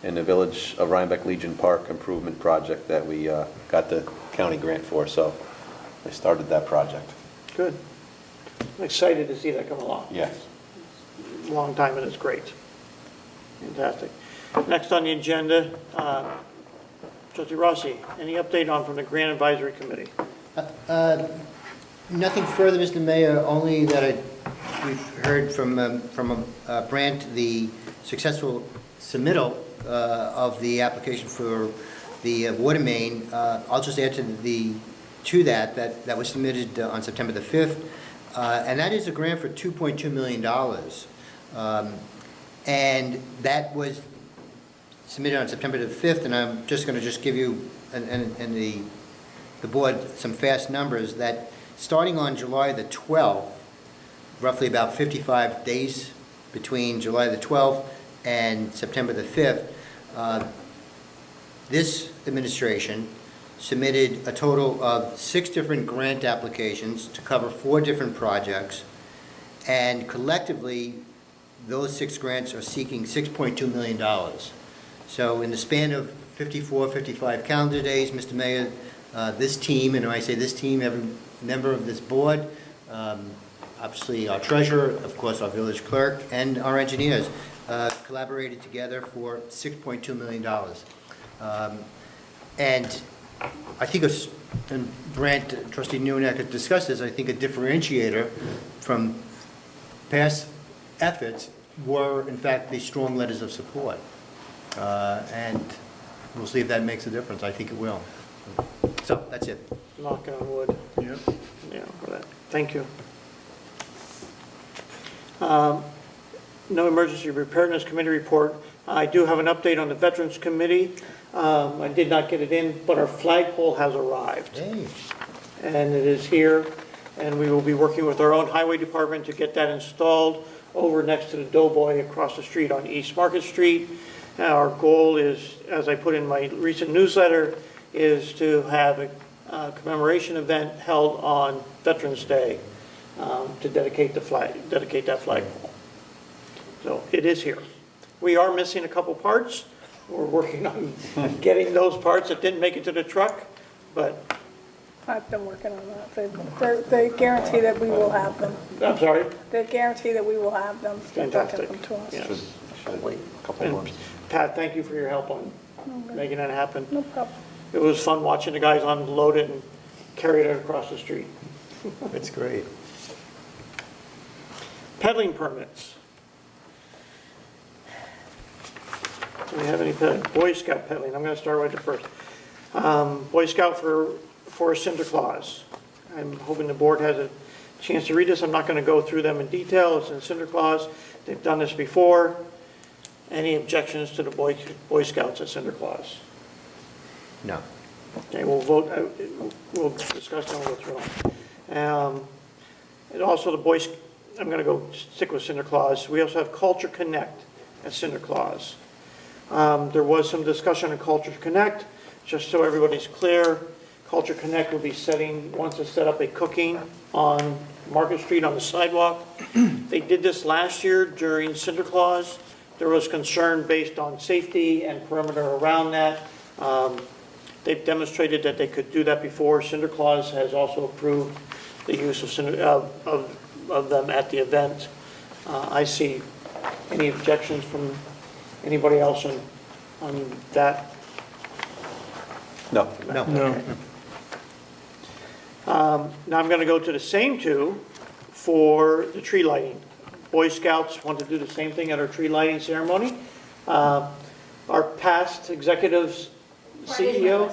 in the Village of Rhinebeck Legion Park Improvement Project that we got the county grant for. So they started that project. Good. I'm excited to see that come along. Yes. Long time, and it's great. Fantastic. Next on the agenda, Trustee Rossi, any update from the Grant Advisory Committee? Nothing further, Mr. Mayor, only that we've heard from Brandt the successful submittal of the application for the water main. I'll just add to that was submitted on September the 5th, and that is a grant for $2.2 million. And that was submitted on September the 5th, and I'm just going to give you and the board some fast numbers that starting on July the 12th, roughly about 55 days between July the 12th and September the 5th, this administration submitted a total of 6 different grant applications to cover 4 different projects, and collectively those 6 grants are seeking $6.2 million. So in the span of 55 calendar days, Mr. Mayor, this team, and when I say this team, every member of this board, obviously our treasurer, of course our village clerk, and our engineers collaborated together for $6.2 million. And I think, and Brandt, Trustee Newinak had discussed this, I think a differentiator from past efforts were, in fact, the strong letters of support. And we'll see if that makes a difference. I think it will. So, that's it. Knocking on wood. Yeah. Yeah, for that. Thank you. No emergency preparedness committee report. I do have an update on the Veterans Committee. I did not get it in, but our flagpole has arrived. Hey. And it is here, and we will be working with our own highway department to get that installed over next to the Doughboy across the street on East Market Street. Our goal is, as I put in my recent newsletter, is to have a commemoration event held on Veterans Day to dedicate that flagpole. So it is here. We are missing a couple parts. We're working on getting those parts that didn't make it to the truck, but, I've been working on that. They guarantee that we will have them. I'm sorry. They guarantee that we will have them. They'll get Fantastic. them to us. Yes. A couple And months. Pat, thank you for your help on making that happen. No problem. It was fun watching the guys unload it and carry it across the street. That's great. Peddling permits. Do we have any Boy Scout peddling? I'm going to start with the first. Boy Scout for Santa Claus. I'm hoping the board has a chance to read this. I'm not going to go through them in detail. It's in Santa Claus. They've done this before. Any objections to the Boy Scouts at Santa Claus? No. Okay, we'll vote, we'll discuss and we'll go through them. And also I'm going to go stick with Santa Claus. We also have Culture Connect at Santa Claus. There was some discussion on Culture Connect. Just so everybody's clear, Culture Connect will be wants to set up a cooking on Market Street on the sidewalk. They did this last year during Santa Claus. There was concern based on safety and perimeter around that. They've demonstrated that they could do that before. Santa Claus has also approved the use of them at the event. I see any objections from anybody else on that? No. No. Now I'm going to go to the same two for the tree lighting. Boy Scouts want to do the same thing at our tree lighting ceremony. Our past executives, CEO.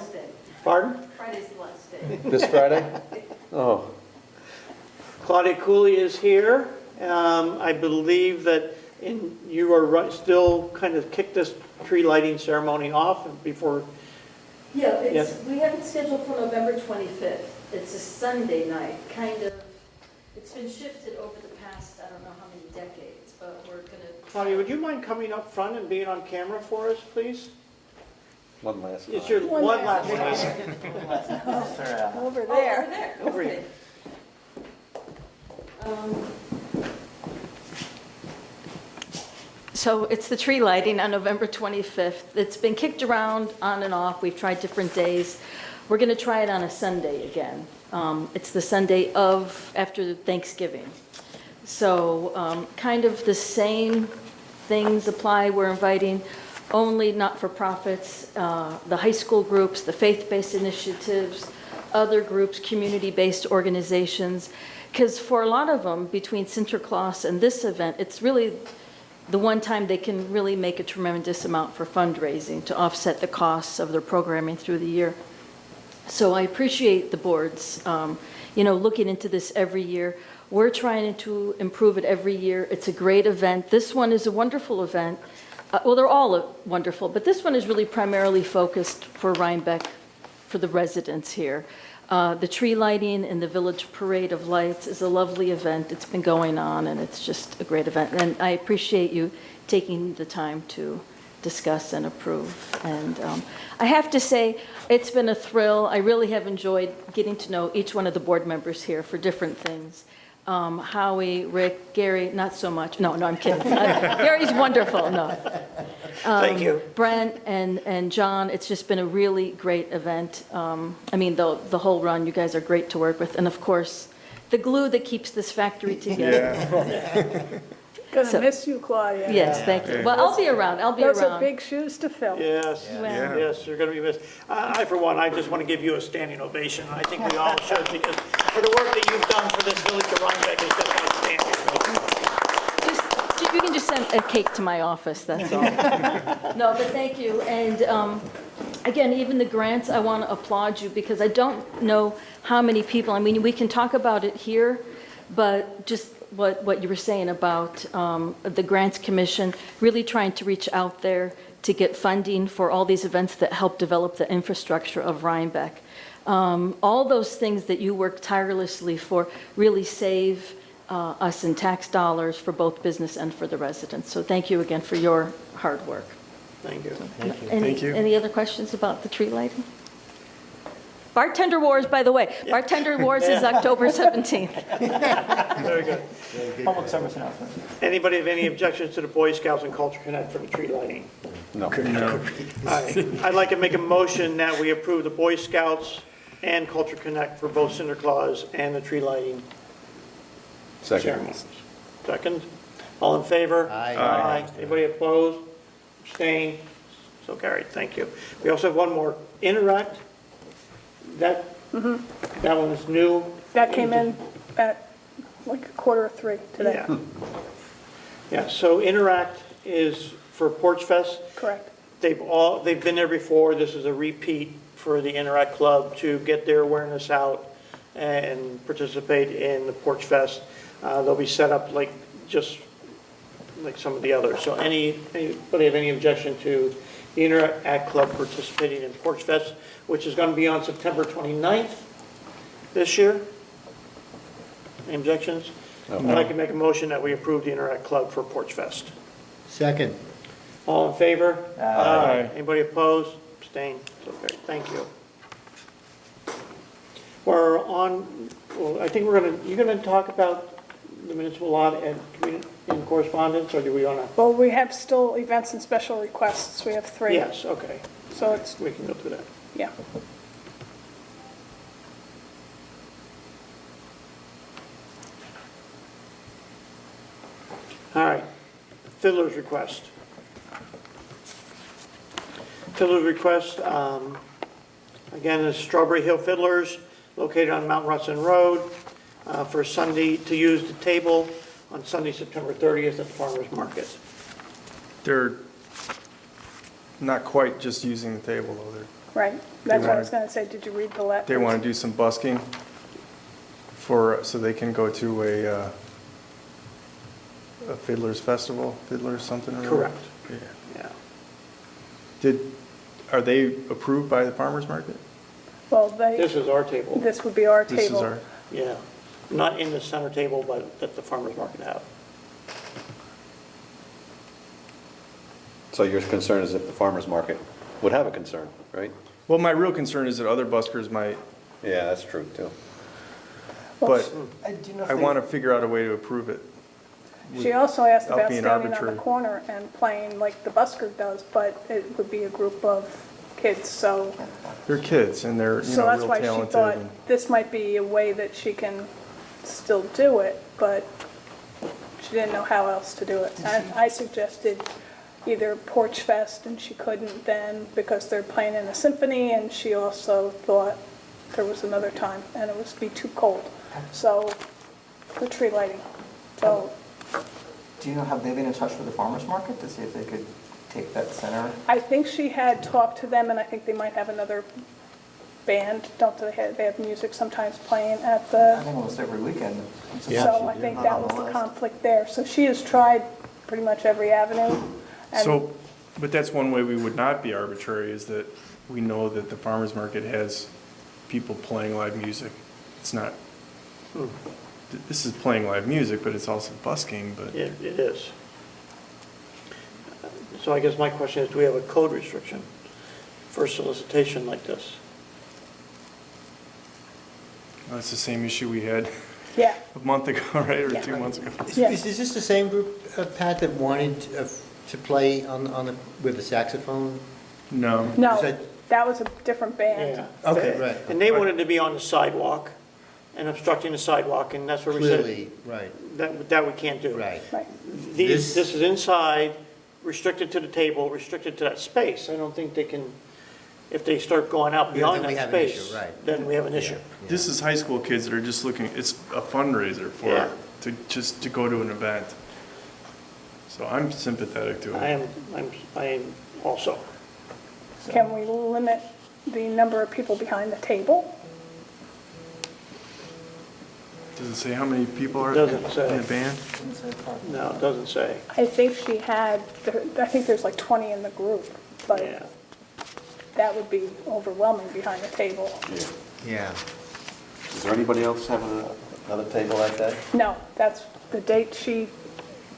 Pardon? Friday's the last day. This Friday? Oh. Claudia Cooley is here. I believe that you are still kind of kick this tree lighting ceremony off before. Yeah, Yes. we have it scheduled for November 25th. It's a Sunday night, kind of. It's been shifted over the past, I don't know how many decades, but we're going to. Claudia, would you mind coming up front and being on camera for us, please? One last It's time. your one last Over Oh, there. over there. Over Okay. here. So it's the tree lighting on November 25th. It's been kicked around on and off. We've tried different days. We're going to try it on a Sunday again. It's the Sunday after Thanksgiving. So kind of the same things apply. We're inviting only not-for-profits, the high school groups, the faith-based initiatives, other groups, community-based organizations. Because for a lot of them, between Sinterklaas and this event, it's really the one time they can really make a tremendous amount for fundraising to offset the costs of their programming through the year. So I appreciate the boards, looking into this every year. We're trying to improve it every year. It's a great event. This one is a wonderful event. Well, they're all wonderful, but this one is really primarily focused for Rhinebeck, for the residents here. The tree lighting and the Village Parade of Lights is a lovely event. It's been going on, and it's just a great event. And I appreciate you taking the time to discuss and approve. And I have to say, it's been a thrill. I really have enjoyed getting to know each one of the board members here for different things. Howie, Rick, Gary, not so much. No, I'm kidding. Gary's wonderful, no. Thank you. Brent and John, it's just been a really great event. The whole run, you guys are great to work with. And of course, the glue that keeps this factory together. Yeah. Gonna miss you, Claudia. Yes, thank you. Well, I'll be around. Those are big shoes to fill. Yes, Well- yes, you're going to be missed. I, for one, I just want to give you a standing ovation. I think we all should, because for the work that you've done for this village of Rhinebeck has been outstanding. You can just send a cake to my office, that's all. No, but thank you. And again, even the grants, I want to applaud you because I don't know how many people, I mean, we can talk about it here, but just what you were saying about the Grants Commission, really trying to reach out there to get funding for all these events that help develop the infrastructure of Rhinebeck. All those things that you work tirelessly for really save us in tax dollars for both business and for the residents. So thank you again for your hard work. Thank you. Thank you. Any other questions about the tree lighting? Bartender Wars, by the way, Bartender Wars is October 17th. Very good. Public service announcement. Anybody have any objections to the Boy Scouts and Culture Connect for the tree lighting? No. No. All right. I'd like to make a motion that we approve the Boy Scouts and Culture Connect for both Cinder Claus and the tree lighting Second. ceremonies. Second? All in favor? Aye. Anybody opposed? Abstain? So carried. Thank you. We also have one more. Interact. That one is new. That came in at like 2:45 today. Yeah. Yeah, so Interact is for Porch Fest. Correct. They've been there before. This is a repeat for the Interact Club to get their awareness out and participate in the Porch Fest. They'll be set up just like some of the others. So anybody have any objection to the Interact Club participating in Porch Fest, which is going to be on September 29th this year? Any objections? I'd like to make a motion that we approve the Interact Club for Porch Fest. Second. All in favor? Aye. Anybody opposed? Abstain? So carried. Thank you. We're on, well, I think you're going to talk about the municipal lot and in correspondence, or do we want to? Well, we have still events and special requests. We have 3. Yes, okay. So it's, We can go through that. yeah. All right. Fiddler's request. Fiddler's request, again, is Strawberry Hill Fiddlers, located on Mount Russin Road, for Sunday, to use the table on Sunday, September 30th at the Farmers Market. They're not quite just using the table, though. Right. That's what I wanna- was going to say. Did you read the letter? They want to do some busking so they can go to a fiddler's festival, fiddler's something or other? Correct. Yeah. Yeah. Are they approved by the farmer's market? Well, This is our table. this would be our table. This is our, Yeah. Not in the center table, but that the Farmers Market have. So your concern is if the farmer's market would have a concern, right? well, my real concern is that other buskers might, Yeah, that's true, too. but Do you know if I they- want to figure out a way to approve it. She also asked Without about being standing on arbitrary. the corner and playing like the busker does, but it would be a group of kids, so. They're kids and they're, So that's real why she talented. thought and- this might be a way that she can still do it, but she didn't know how else to do it. And I suggested either Porch Fest, and she couldn't then because they're playing in a symphony, and she also thought there was another time, and it would be too cold. So, for tree lighting. So, Do you know, have they been in touch with the farmer's market to see if they could take that center? I think she had talked to them, and I think they might have another band, don't they have music sometimes playing at I the, think almost every weekend. so I think that was the conflict there. So she has tried pretty much every avenue. and- So, but that's one way we would not be arbitrary, is that we know that the farmer's market has people playing live music. It's not, this is playing live music, but it's also busking, but It is. So I guess my question is, do we have a code restriction for solicitation like this? that's the same issue we had Yeah, a month ago, right, or Yeah. 2 months ago. Yeah. Is this the same group, Pat, that wanted to play with the saxophone? No. no, Is that- that was a different band. Yeah. Okay, right. And they wanted to be on the sidewalk and obstructing the sidewalk, and that's where we said Clearly, right, that we can't do. right. Right. This This- is inside, restricted to the table, restricted to that space. I don't think they can, if they start going out Yeah, beyond then we that have an space, issue, right. then we have an issue. Yeah. This is high school kids that are just looking, it's a fundraiser Yeah. to go to an event. So I'm sympathetic to it. I am also. Can we limit the number of people behind the table? Does it say how many people are Doesn't say. in the band? No, it doesn't say. I think she had, I think there's like 20 in the group, but Yeah. that would be overwhelming behind the table. Yeah. Is there anybody else having another table like that? No, that's the date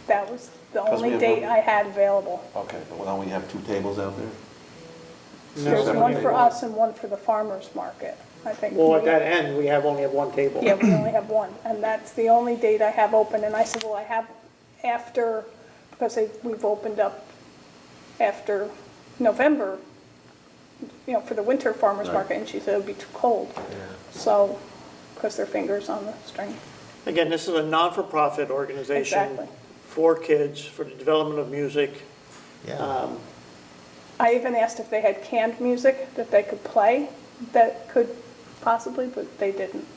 that was the Because we only have date one- I had available. Okay, but now we have 2 tables out there? There's Seven one for tables. us and one for the farmer's market, I think. Well, at that end, we only have one table. Yeah, we only have one, and that's the only date I have open, and I said, well, I have after, because we've opened up after November, for the winter farmer's Right. market, and she said it would be too cold. So, because their fingers on the string. Again, this is a non-for-profit organization Exactly. for kids, for the development of music. Yeah. I even asked if they had canned music that they could play, that could possibly, but they didn't.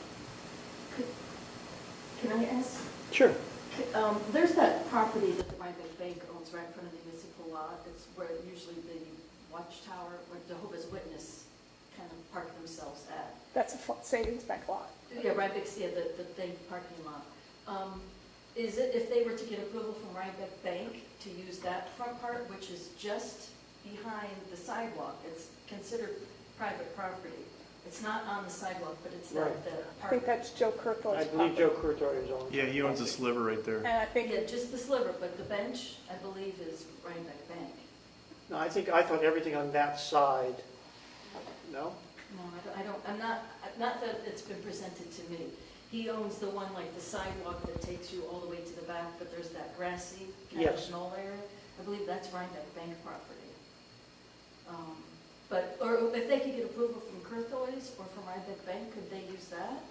Can I ask? Sure. There's that property that the Rhinebeck Bank owns right in front of the municipal lot. It's where usually the watchtower, where Jehovah's Witness kind of park themselves at. That's a savings bank lot. Yeah, Rhinebeck's, yeah, the big parking lot. Is it, if they were to get approval from Rhinebeck Bank to use that front part, which is just behind the sidewalk, it's considered private property. It's not on the sidewalk, but it's not Right. the I think park. that's Joe Kurthel's I believe property. Joe Curtois owns. Yeah, he owns a sliver right there. And I think, Yeah, just the sliver, but the bench, I believe, is Rhinebeck Bank. No, I thought everything on that side, no? No, I'm not that it's been presented to me. He owns the one, like the sidewalk that takes you all the way to the back, but there's that grassy kind Yes. of knoll area. I believe that's Rhinebeck Bank property. But, or if they could get approval from Kurthois or from Rhinebeck Bank, could they use that?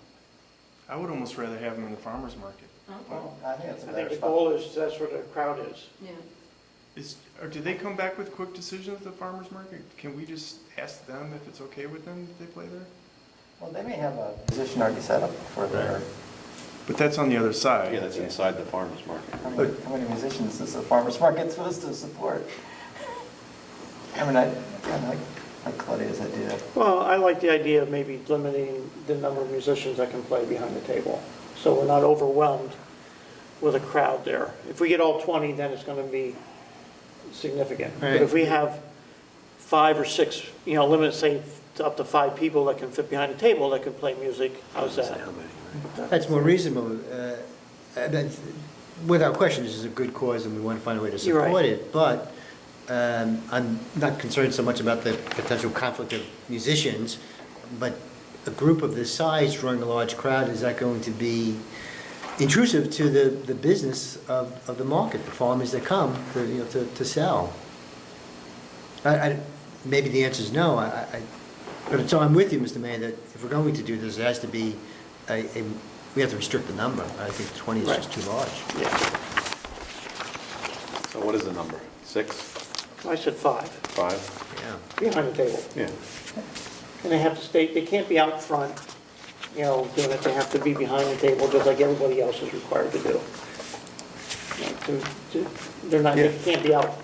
I would almost rather have them in the farmer's market. Oh, I think it's a I better think the spot. goal is, that's where the crowd is. yeah. Or do they come back with quick decisions at the farmer's market? Can we just ask them if it's okay with them if they play there? Well, they may have a position already set up for their, But that's on the other side. Yeah, that's inside the farmer's market. how many musicians is the farmer's market supposed to support? I mean, I kind of like Claudia's idea. Well, I like the idea of maybe limiting the number of musicians that can play behind the table, so we're not overwhelmed with a crowd there. If we get all 20, then it's going to be significant. But if we have 5 or 6, limit, say, to up to 5 people that can fit behind the table that can play music, how's that? That's more reasonable. Without question, this is a good cause and we want to find a way to You're right. support it. But I'm not concerned so much about the potential conflict of musicians, but a group of this size drawing a large crowd, is that going to be intrusive to the business of the market, the farmers that come to sell? Maybe the answer is no. But so I'm with you, Mr. Mayor, that if we're going to do this, it has to be we have to restrict the number. I think 20 is just too large. Yeah, So what is the number? 6? I said 5, 5? Yeah. behind the table. Yeah. And they have to stay, they can't be out front, doing it, they have to be behind the table, just like everybody else is required to do. They're not, they can't be out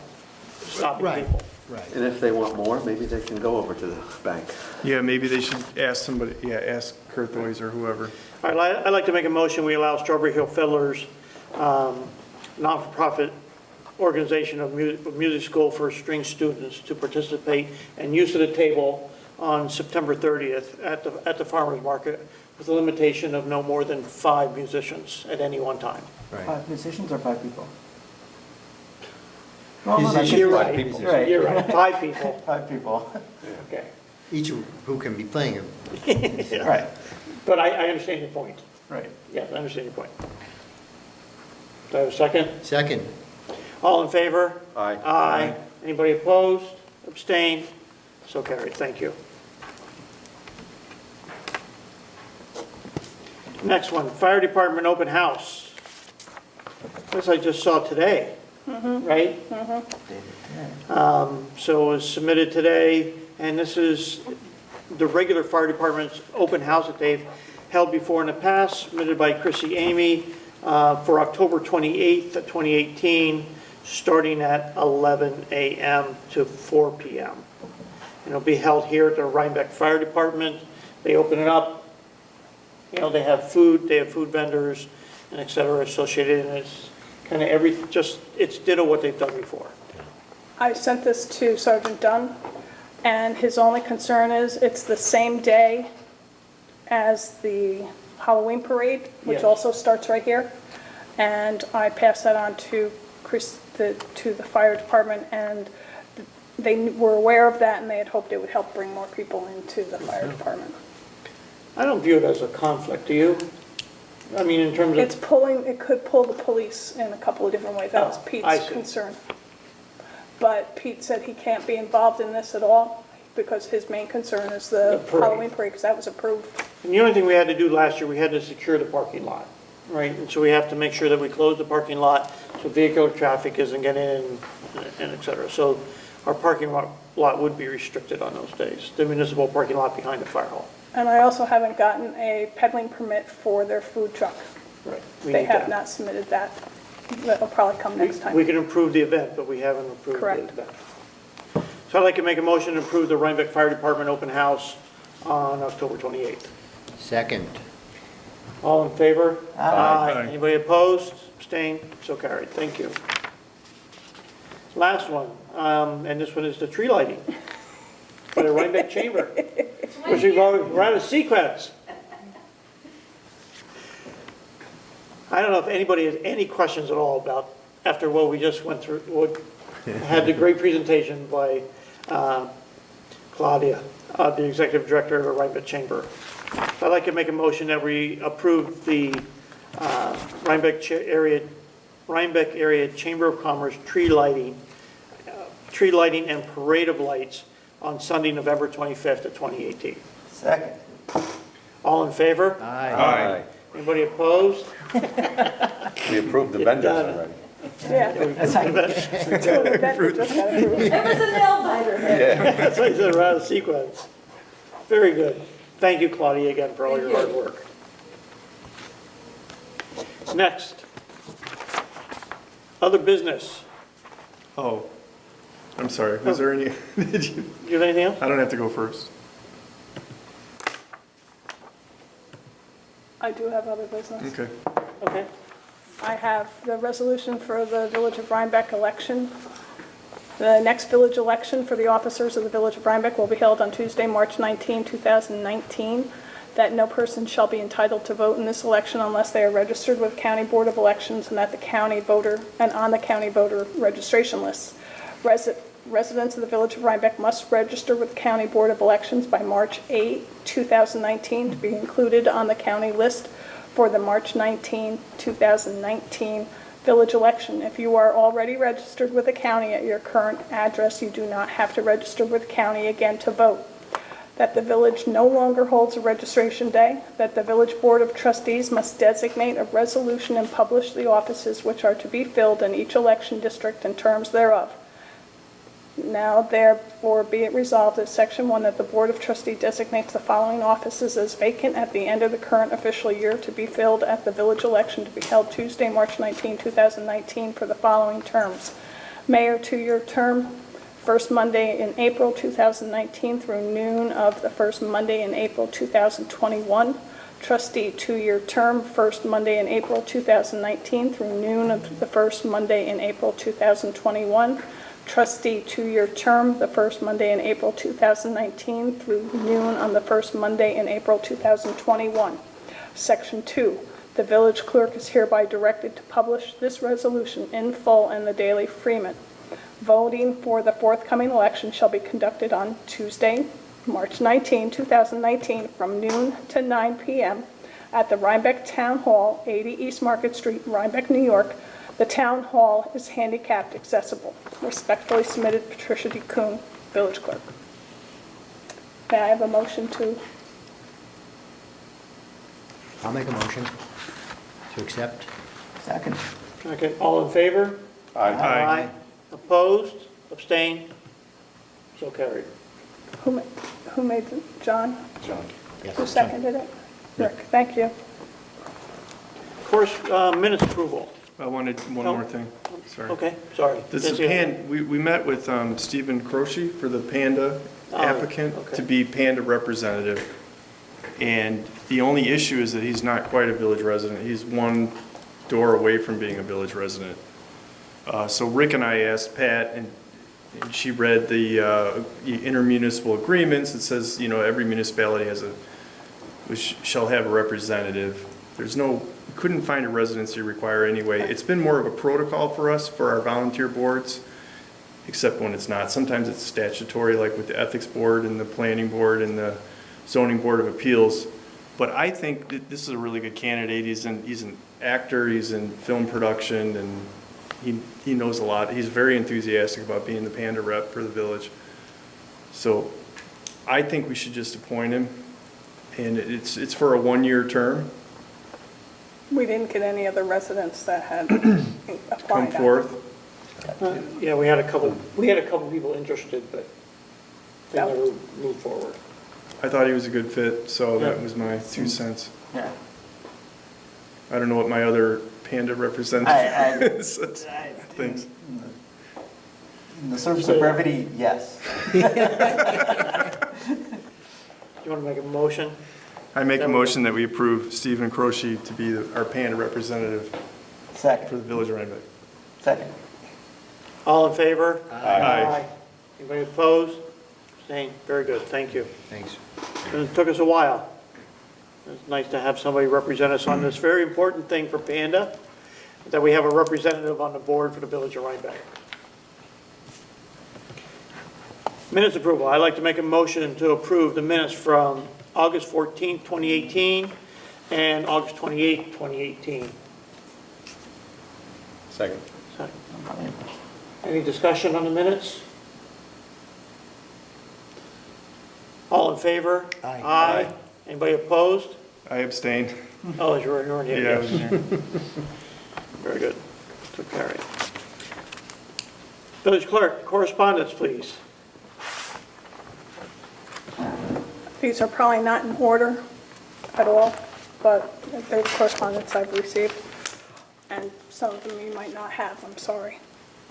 stopping Right. people. Right. And if they want more, maybe they can go over to the bank. Yeah, maybe they should ask somebody, ask Kurthois or whoever. All right, I'd like to make a motion, we allow Strawberry Hill Fiddlers, non-for-profit organization of music school for string students to participate and use of the table on September 30th at the farmer's market with a limitation of no more than 5 musicians at any one time. Right. 5 musicians or 5 people? You're right, people. Right. you're right, 5 people, 5 people. okay. Each who can be playing it. Right, But I understand your point. right. Yes, I understand your point. Do I have a second? Second. All in favor? Aye. Aye. Anybody opposed? Abstained? So carried. Thank you. Next one, Fire Department Open House. This I just saw today, right? So it was submitted today, and this is the regular fire department's open house that they've held before in the past, submitted by Chrissy Amy for October 28th of 2018. starting at 11 a.m. to 4 p.m. And it'll be held here at the Rhinebeck Fire Department. They open it up, you know, they have food vendors, and et cetera associated, and it's kind of it's ditto what they've done before. I sent this to Sergeant Dunn, and his only concern is it's the same day as the Halloween parade, which Yes. also starts right here. And I passed that on to to the fire department, and they were aware of that, and they had hoped it would help bring more people into the fire department. I don't view it as a conflict, do you? I mean, in terms It's of, pulling, it could pull the police in a couple of different ways. That was I Pete's see. concern. But Pete said he can't be involved in this at all because his main concern is the The parade. Halloween parade, because that was approved. and the only thing we had to do last year, we had to secure the parking lot, right? And so we have to make sure that we close the parking lot so vehicular traffic isn't getting in, and et cetera. So our parking lot would be restricted on those days, the municipal parking lot behind the fire hall. And I also haven't gotten a peddling permit for their food truck. Right. We They need have that. not submitted that. That'll probably come next We time. can improve the event, but we haven't approved the Correct. event. So I'd like to make a motion to approve the Rhinebeck Fire Department open house on October 28th. Second. All in favor? Aye. Anybody opposed? Abstained? So carried. Thank you. Last one, and this one is the tree lighting for the Rhinebeck Chamber, which we're out of sequence. I don't know if anybody has any questions at all about, after what we just went through, had the great presentation by Claudia, the Executive Director of the Rhinebeck Chamber. So I'd like to make a motion that we approve the Rhinebeck Area Chamber of Commerce tree lighting and parade of lights on Sunday, November 25th of 2018. Second. All in favor? Aye. Anybody opposed? We approved the vendors already. Yeah. That's how you That just got approved. It was a nail biter. That's why I said we're out of sequence. Very good. Thank you, Claudia, again, for all your hard work. Next. Other business. Oh, I'm sorry. Was there any, did you, Do you have anything else? I don't have to go first. I do have other business. Okay. Okay. I have the resolution for the Village of Rhinebeck election. The next village election for the officers of the Village of Rhinebeck will be held on Tuesday, March 19, 2019. That no person shall be entitled to vote in this election unless they are registered with County Board of Elections and at the county voter and on the county voter registration lists. Residents of the Village of Rhinebeck must register with the County Board of Elections by March 8, 2019 to be included on the county list for the March 19, 2019 village election. If you are already registered with the county at your current address, you do not have to register with the county again to vote. That the village no longer holds a registration day, that the Village Board of Trustees must designate a resolution and publish the offices which are to be filled in each election district and terms thereof. Now therefore be it resolved that Section 1, that the Board of Trustees designates the following offices as vacant at the end of the current official year to be filled at the village election to be held Tuesday, March 19, 2019 for the following terms. Mayor, 2-year term, first Monday in April 2019 through noon of the first Monday in April 2021. Trustee, 2-year term, first Monday in April 2019 through noon of the first Monday in April 2021. Trustee, 2-year term, the first Monday in April 2019 through noon on the first Monday in April 2021. Section 2, the village clerk is hereby directed to publish this resolution in full in the Daily Freeman. Voting for the forthcoming election shall be conducted on Tuesday, March 19, 2019, from noon to 9 p.m. at the Rhinebeck Town Hall, 80 East Market Street, Rhinebeck, New York. The town hall is handicapped accessible. Respectfully submitted, Patricia D. Kuhn, village clerk. May I have a motion to, I'll make a motion to accept. Second. Okay, all in favor? Aye. Opposed? Abstained? So carried. who made the, John? John. Yes. Who seconded it? Rick, thank you. Of course, minutes approval. I wanted one Oh. more thing, sorry. Okay, sorry. This is we met with Stephen Croce for the Panda Oh, yeah, applicant okay. to be Panda representative. And the only issue is that he's not quite a village resident. He's one door away from being a village resident. So Rick and I asked Pat, and she read the intermunicipal agreements. It says, every municipality shall have a representative. There's no, couldn't find a residency requirement anyway. It's been more of a protocol for us, for our volunteer boards, except when it's not. Sometimes it's statutory, like with the ethics board and the planning board and the zoning board of appeals. But I think that this is a really good candidate. He's an actor, he's in film production, and he knows a lot. He's very enthusiastic about being the Panda rep for the village. So I think we should just appoint him, and it's for a one-year term. We didn't get any other residents that had applied. Come forth. Yeah, we had a couple people interested, but they never moved forward. I thought he was a good fit, so that Yeah. was my 2 cents. Yeah. I don't know what my other Panda representative thinks. In the service of brevity, yes. Do you want to make a motion? I make a motion that we approve Stephen Croce to be our Panda representative for Second. the Village of Rhinebeck. Second. All in favor? Aye. Anybody opposed? Abstained? Very good, thank you. Thanks. It took us a while. It's nice to have somebody represent us on this very important thing for Panda, that we have a representative on the board for the Village of Rhinebeck. Minutes approval. I'd like to make a motion to approve the minutes from August 14th, 2018, and August 28th, 2018. Second. Any discussion on the minutes? All in favor? Aye. Aye. Anybody opposed? I abstained. Oh, you were here. Yeah, I was there. Very good. So carried. Village clerk, correspondence, please. These are probably not in order at all, but they're the correspondence I've received. And some of them you might not have, I'm sorry.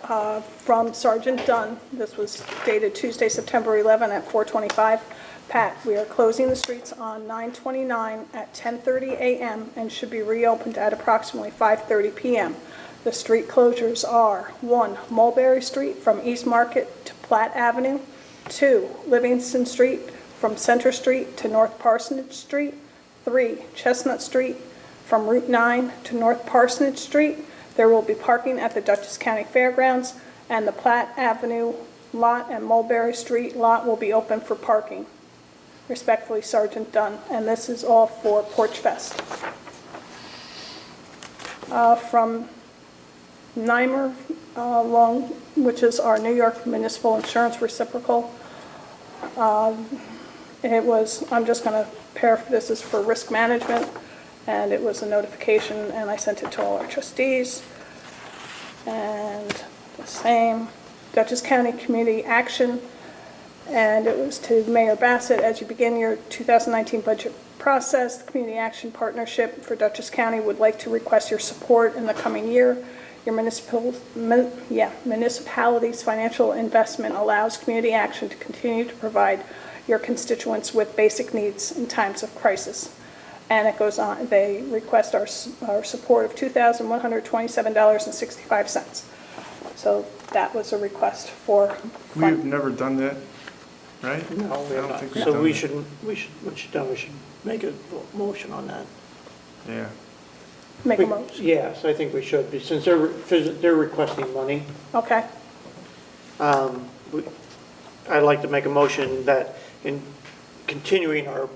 From Sergeant Dunn, this was dated Tuesday, September 11 at 4:25. Pat, we are closing the streets on 9/29 at 10:30 a.m. and should be reopened at approximately 5:30 p.m. The street closures are: 1, Mulberry Street from East Market to Platt Avenue; 2, Livingston Street from Center Street to North Parsonage Street; 3, Chestnut Street from Route 9 to North Parsonage Street. There will be parking at the Dutchess County Fairgrounds, and the Platt Avenue lot and Mulberry Street lot will be open for parking. Respectfully, Sergeant Dunn, and this is all for Porch Fest. From NYMER, which is our New York Municipal Insurance Reciprocal, it was, I'm just going to paraphrase, this is for risk management, and it was a notification, and I sent it to all our trustees. And the same, Dutchess County Community Action, and it was to Mayor Bassett: as you begin your 2019 budget process, the Community Action Partnership for Dutchess County would like to request your support in the coming year. Your municipality's financial investment allows Community Action to continue to provide your constituents with basic needs in times of crisis. And it goes on, they request our support of $2,127.65. So that was a request for. We've never done that, right? No, we have not. So we should make a motion on that. Yeah. Make a motion. Yes, I think we should, since they're requesting money. Okay. I'd like to make a motion that in continuing our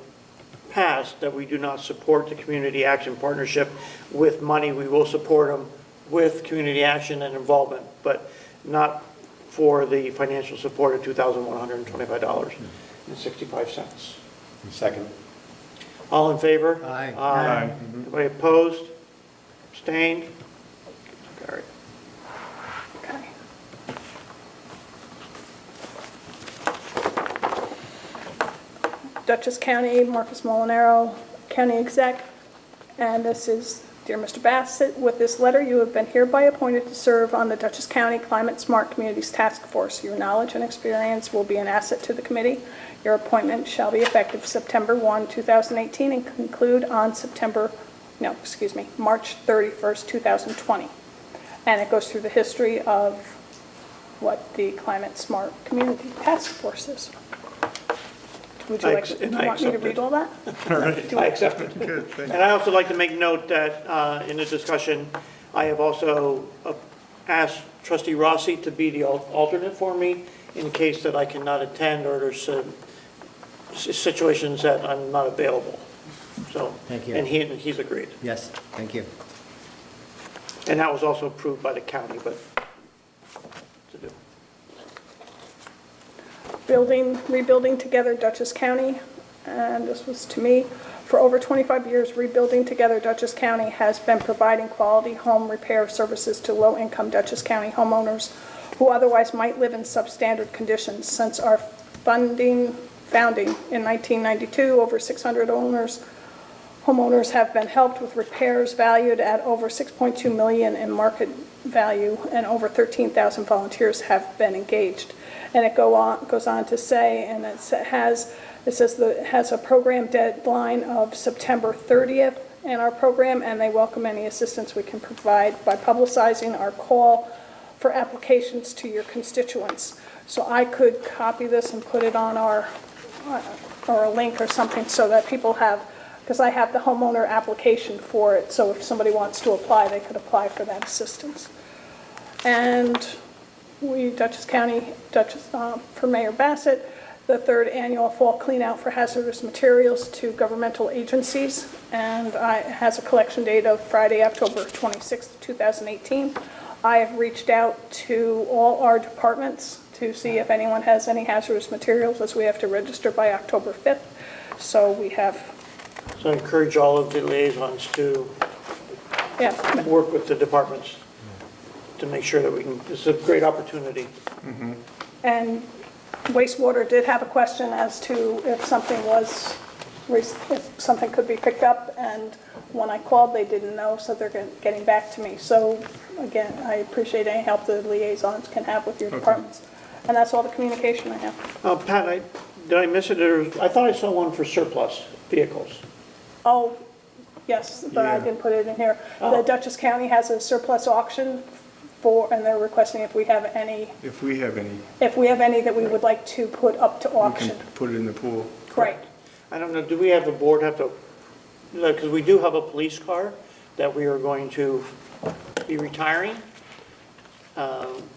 past, that we do not support the Community Action Partnership with money. We will support them with community action and involvement, but not for the financial support of $2,125.65. Second. All in favor? Aye. Aye. Anybody opposed? Abstained? Carried. Okay. Dutchess County, Marcus Molinaro, County Exec, and this is Dear Mr. Bassett, with this letter, you have been hereby appointed to serve on the Dutchess County Climate Smart Communities Task Force. Your knowledge and experience will be an asset to the committee. Your appointment shall be effective September 1, 2018, and conclude on March 31st, 2020. And it goes through the history of what the Climate Smart Community Task Force is. Would you I like, ex- do and you I want me to accept read it. all that? I accept it. Good, thank And I also like to make note that in the discussion, I have also asked Trustee Rossi to be the alternate for me in case that I cannot attend or there's situations that I'm not available. So, Thank you. and he's agreed. Yes, thank you. And that was also approved by the county, but to do. Rebuilding Together Dutchess County, and this was to me. For over 25 years, Rebuilding Together Dutchess County has been providing quality home repair services to low-income Dutchess County homeowners who otherwise might live in substandard conditions. Since our founding in 1992, over 600 homeowners have been helped with repairs valued at over $6.2 million in market value, and over 13,000 volunteers have been engaged. And it goes on to say, and it says that it has a program deadline of September 30th in our program, and they welcome any assistance we can provide by publicizing our call for applications to your constituents. So I could copy this and put it on our, or a link or something so that people have, because I have the homeowner application for it, so if somebody wants to apply, they could apply for that assistance. And we, Dutchess County, for Mayor Bassett, the third annual fall clean out for hazardous materials to governmental agencies, and it has a collection date of Friday, October 26th, 2018. I have reached out to all our departments to see if anyone has any hazardous materials, as we have to register by October 5th. So we have, So I encourage all of the liaisons to work with the departments to make sure that we can, this is a great opportunity. and wastewater did have a question as to if something could be picked up, and when I called, they didn't know, so they're getting back to me. So again, I appreciate any help the liaisons can have with your departments. And that's all the communication I have. Pat, did I miss it? I thought I saw one for surplus vehicles. Oh, yes, but I Yeah. didn't put it in here. The Oh. Dutchess County has a surplus auction and they're requesting if we have any If we have any, that we would like to put up to we can auction. put it in the pool. Right. I don't know, do we have the board have to, because we do have a police car that we are going to be retiring.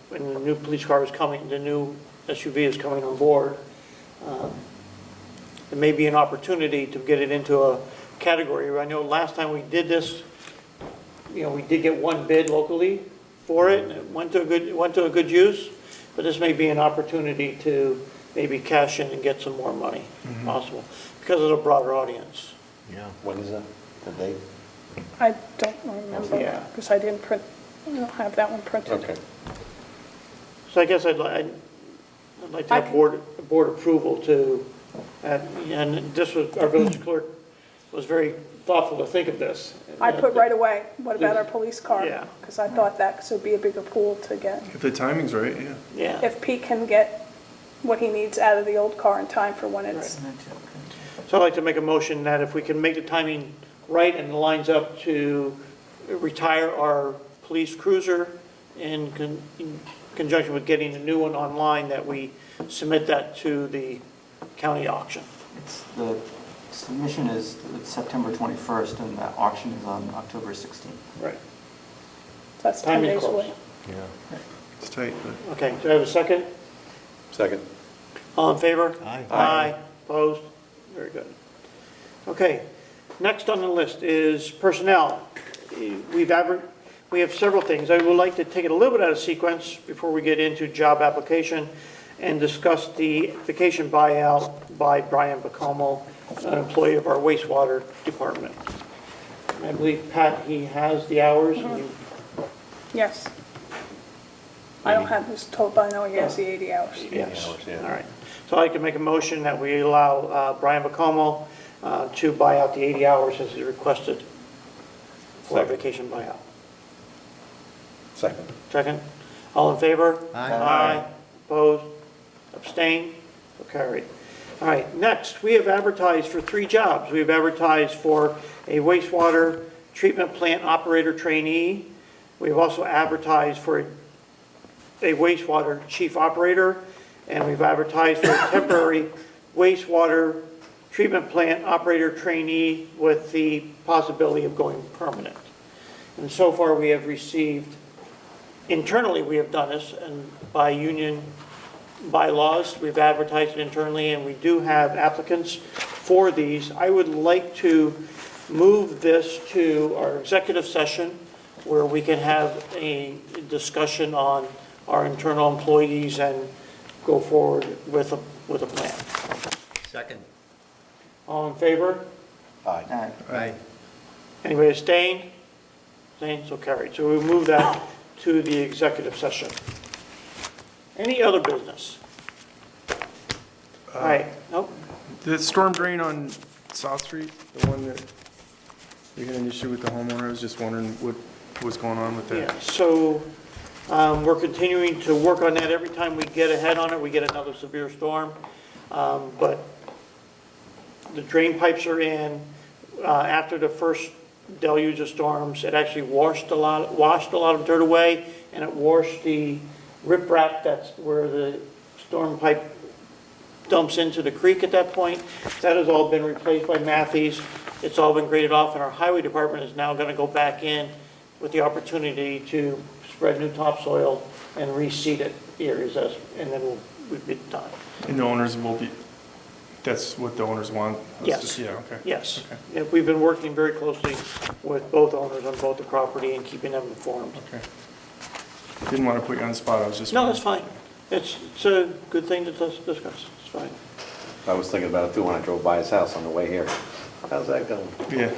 When the new police car is coming, the new SUV is coming on board. It may be an opportunity to get it into a category. I know last time we did this, we did get one bid locally for it, and it went to a good use, but this may be an opportunity to maybe cash in and get some more money, possible, because of the broader audience. Yeah. When is that, the date? I don't remember, Yeah. because I don't have that one printed. Okay. So I guess I'd like to have board approval to, and this was, our village clerk was very thoughtful to think of this. I put right away, what about our police car? Yeah. Because I thought that, because it would be a bigger pool to get. If the timing's right, yeah. Yeah. If Pete can get what he needs out of the old car in time for when it's, So I'd like to make a motion that if we can make the timing right and it lines up to retire our police cruiser in conjunction with getting a new one online, that we submit that to the county auction. The submission is September 21st, and the auction is on October 16th. Right. that's 10 Timing days close. away. Yeah. It's tight, but. Okay, do I have a second? Second. All in favor? Aye. Aye. Opposed? Very good. Okay, next on the list is personnel. We have several things. I would like to take it a little bit out of sequence before we get into job application and discuss the vacation buyout by Brian Bacomo, an employee of our wastewater department. I believe, Pat, he has the hours. Yes. I don't have this total, but I know he has the 80 hours. Yes, hours, yeah. all right. So I'd like to make a motion that we allow Brian Bacomo to buy out the 80 hours as he requested. for our Second. vacation buyout. Second. Second? All in favor? Aye. Aye. Opposed? Abstained? So carried. All right, next, we have advertised for 3 jobs. We have advertised for a wastewater treatment plant operator trainee. We've also advertised for a wastewater chief operator, and we've advertised for a temporary wastewater treatment plant operator trainee with the possibility of going permanent. And so far, we have received, internally, we have done this, and by union bylaws, we've advertised it internally, and we do have applicants for these. I would like to move this to our executive session, where we can have a discussion on our internal employees and go forward with a plan. Second. All in favor? Aye. Aye. Anybody abstain? Abstain, so carried. So we move that to the executive session. Any other business? All right, nope. The storm drain on South Street, the one that you had an issue with the homeowner, I was just wondering what was going on with that. Yeah, so we're continuing to work on that. Every time we get ahead on it, we get another severe storm. But the drain pipes are in. After the first deluge of storms, it actually washed a lot of dirt away, and it washed the riprap that's where the storm pipe dumps into the creek at that point. That has all been replaced by Matthews. It's all been graded off, and our highway department is now going to go back in with the opportunity to spread new topsoil and reseed it areas, and then we'll be done. And the owners will be, that's what the owners want? Yes. Yeah, okay. Yes. Okay. Yeah, we've been working very closely with both owners on both the property and keeping them informed. Okay. Didn't want to put you on the spot, I was just. No, that's fine. It's a good thing to discuss. It's fine. I was thinking about it too when I drove by his house on the way here. How's that going? Yeah.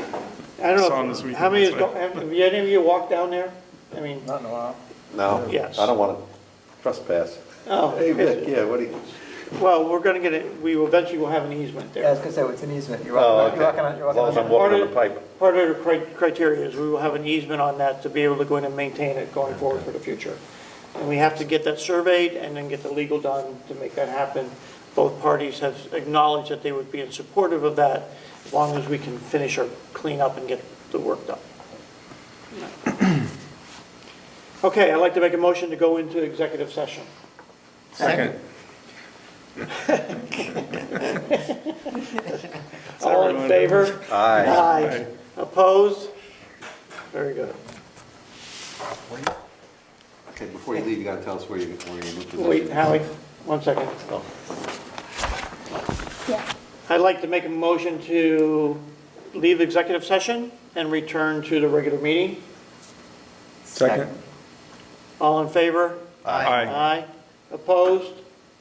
I don't Saw him know, this weekend, how many, that's why. have any of you walked down there? I mean, Not in a while. No? Yes. I don't want to trespass. oh, Hey, Vic, yeah, what do you? well, we're gonna get it, we will eventually will have an easement Yeah, I was there. gonna say, it's an easement. You're Oh, walking, okay. you're walking on, you're As long as walking I'm on. walking on the pipe. Part of the criteria is we will have an easement on that to be able to go in and maintain it going forward for the future. And we have to get that surveyed and then get the legal done to make that happen. Both parties have acknowledged that they would be in supportive of that, as long as we can finish our cleanup and get the work done. Okay, I'd like to make a motion to go into executive session. Second. All in favor? Aye. Aye. Opposed? Very good. Okay, before you leave, you got to tell us where your new position. Wait, Howie, 1 second. Oh. I'd like to make a motion to leave executive session and return to the regular meeting. Second. All in favor? Aye. Aye. Opposed?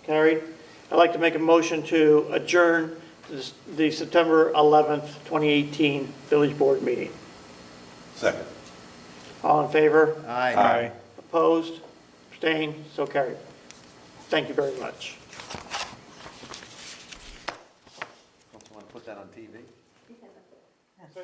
Carried. I'd like to make a motion to adjourn the September 11th, 2018 Village Board meeting. Second. All in favor? Aye. Opposed? Abstained? So carried. Thank you very much. Don't you want to put that on TV? So